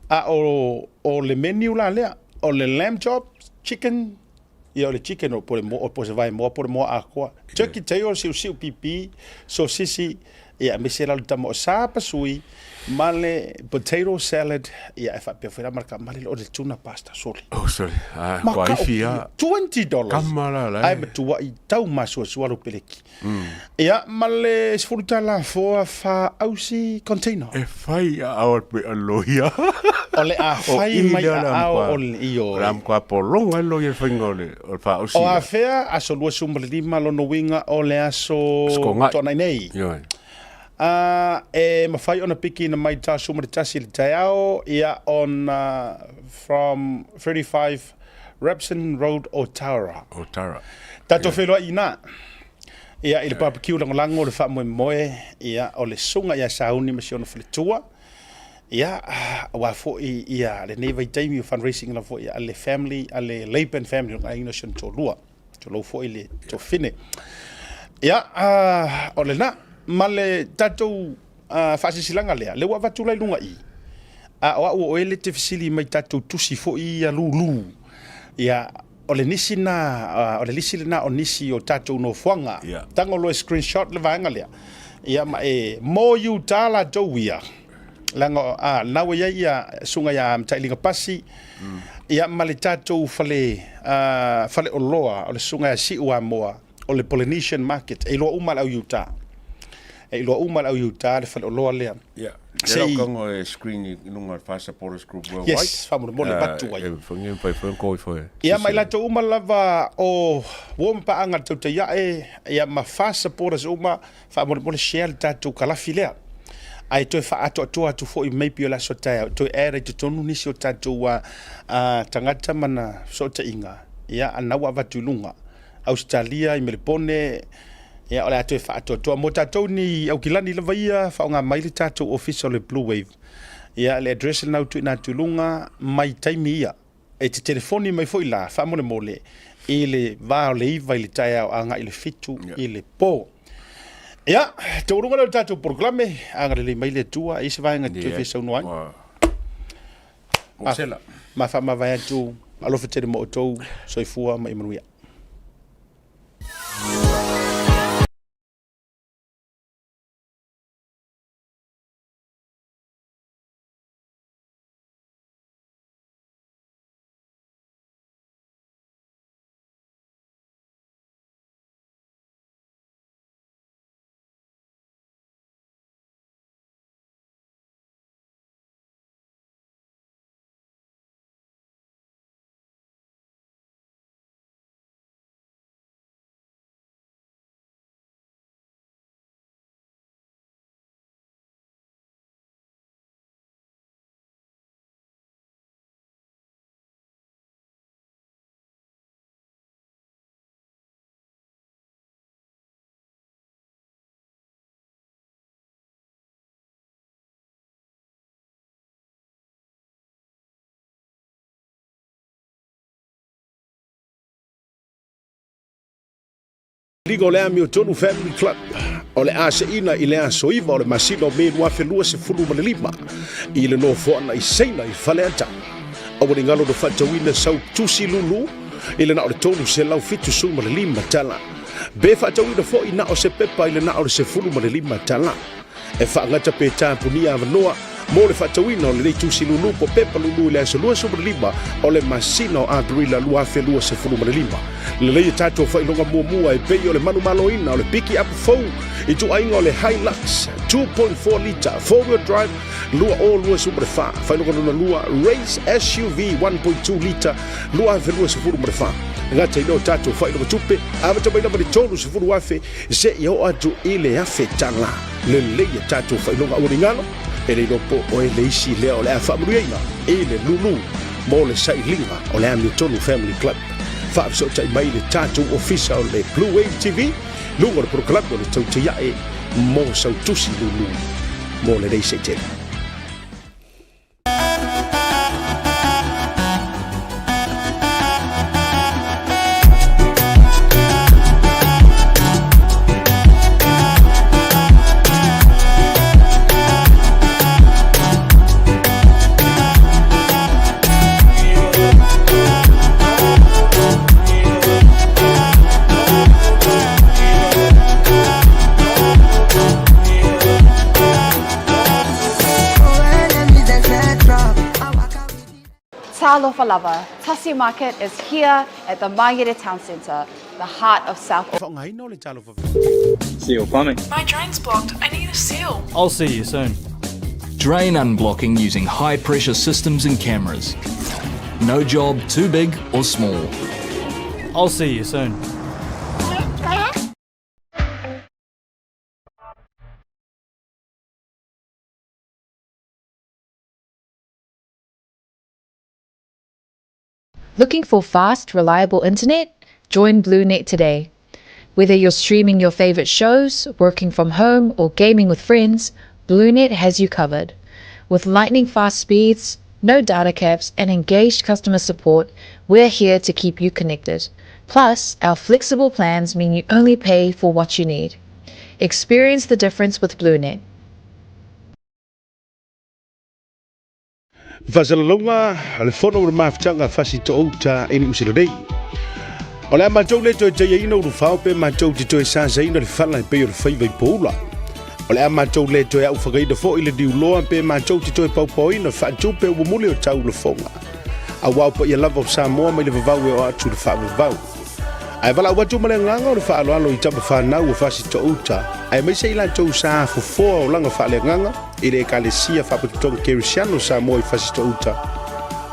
O le menu la lea. O le lamb chop, chicken. Ia o le chicken o pore mo o pose vai mo pore mo a koa. Turkey tail siu pipi, sosisi. Ia me se la tamo sa pasui. Male potato salad. Ia e fa pe fera marka male o le tuna pasta soli. Oh sorry. Kwa ifia. $20. Kamala la. Ai betua i tau maso sualo peleki. Ia male sfurta la fo fa ausi container. E fai a loia. Ole a fai mai a o io. Ram kwa polonga lo ye fingole o fa ausi. O a fea a so lua sumbre lima lo no winga o le aso tona nei. Yo. E mawhai ona piki na mai tā sumare tasi le taiao ia on from 35 Rabson Road, Otara. Tato whelua i nā. Ia i le barbecue langolango le wha moe moe ia o le sunga ia sauni ma si ona whaletua. Ia wa fo ia le nei vai taimi o fundraising la fo ia le family, le Laban family o ina sian tō lua. Tō lau fo i le tō fine. Ia o le nā. Ma le tatou whaasisilanga lea, le wa watulai lunga i. O ele te fisili mai tatou tusi fo i a lulu. Ia, o le nisi na, o le lisi le na o nisi o tatou no fuanga. Tango lo screenshot le vaenga lea. Ia ma mo yu tala tau ia. Lango, nawe ia sunga ia mtailinga pasi. Ia ma le tatou fale o loa, o le sunga ia si ua moa, o le Polynesian market, e loa umal au yuta. E lo umal au yuta le falo loa lea. Yeah. Sei kongo e screen nunga fa supporters group worldwide. Yes, famu mo le batu ai. Fongi pai ko foi. Ia mai la to umal lava o wom pa anga to te ia ia ma fa supporters uma fa mo le share tatu kala filea. Ai to fa ato tu fo i maybe la sota to era to tonu ni so tatu wa tangata mana so te inga. Ia ana wa vatulunga. Australia i Melbourne. Ia ole atu fa atu mo tatou ni au kilani lava ia fa nga mai le tatou official le Blue Wave. Ia le address na tu na tulunga mai taimi ia. E te telefoni mai foi la fa mo le mole. Ile va le iva ile taia anga ile fitu ile po. Ia te urunga le tatou programe anga le mai le tua i se va nga tu fe so no ai. Ma fa ma vai tu alo fe te mo to so ifua mai manuia. Ligo le ami o tonu family club. O le ase ina i le asoiva o le masino me lua felua se fulu ma le lima. I le no fo ana i seina i fale ata. O wani ngalo do fatawina sau tusi lulu. I le na o le tonu se lau fitu su ma le lima tala. Be fatawina fo i na o se pepa i le na o le se fulu ma le lima tala. E fa ngata pe tampunia avanoa. Mo le fatawina o le tusi lulu po pepa lulu le aso lua su ma le lima. O le masino a grila lua felua se fulu ma le lima. Le lei tato fa ilonga mua e pei o le manu maloina o le piki up phone i tu ainga o le Hilux 2.4 liter 4-wheel drive lua o lua super fa ilonga luna lua race SUV 1.2 liter lua fe lua sefuru mare fa ngata ino tato fa ilonga tupe ava tama ina mani tonu sefuru wafe se i o atu i le afe tala le lei tato fa ilonga o ringalo e le ilopo o e le isi lea o le afa amuruina e le lulu mo le sailinga o le Hamiltonu Family Club Fa'afso tai mai le tatou ofisa o le Blue Wave TV lungo le proklamo le tauta iae mo sautusi lulu mo le reise tele. Talofa Lava. Tasi Market is here at the Margate Town Centre, the heart of South Auckland. See you plumbing. My drain's blocked. I need a seal. I'll see you soon. Drain unblocking using high pressure systems and cameras. No job too big or small. I'll see you soon. Looking for fast, reliable internet? Join BlueNet today. Whether you're streaming your favorite shows, working from home, or gaming with friends, BlueNet has you covered. With lightning fast speeds, no data caps, and engaged customer support, we're here to keep you connected. Plus, our flexible plans mean you only pay for what you need. Experience the difference with BlueNet. Fasalalonga le fono le mafutanga fasi to outa eni usiladei. O le matou le toi tia ina uru fao pe matou te toi sansa ina le fala pe o le faiva i poula. O le matou le toi au whakaida fo i le diuloa pe matou te toi paupau ina whaatu pe umule o tau le fonga. A wau pa ia lava o Samoa mai le vavau e o atu le whaavavau. Ai wala watu male nganga o le whaaloalo i tapa whanau o fasi to outa. Ai mai se ilan tau sa fofoa o langa whaale nganga i le ekalesia whapakitonga kerisiano Samoa i fasi to outa.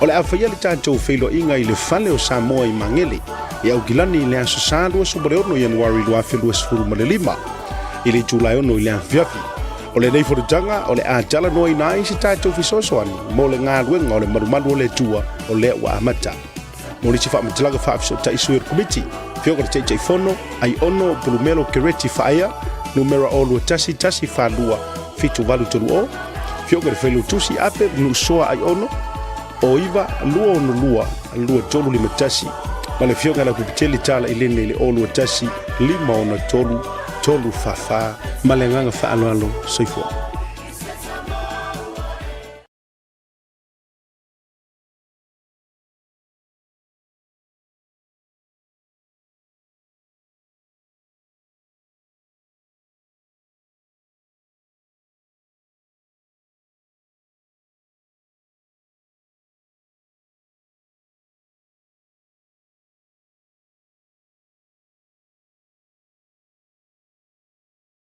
O le awhaia le tātou whilo inga i le whale o Samoa i mangele. I au gilani i le aso sālua subare ono Januari lua whelua sifuru male lima. I le Julai ono i le awhiafi. O le neifurutanga o le ātala noa i nai si tātou fisosoani. Mo le ngā ruenga o le marumaru o le tua o le wa amata. Mo le sifa matilaga whaafiso ta isu komiti. Fioga le teitei fono ai ono Pulumelo Kereti Whaia. Numera o lua tasi whalua fitu walu tonu o. Fioga le whailu tusi ape nusoa ai ono. O iwa lua ono lua tolu lima tasi. Ma le fioga la kupiteli tala ilene le o lua tasi lima ono tolu fafa. Ma le nganga whaaloalo soifua.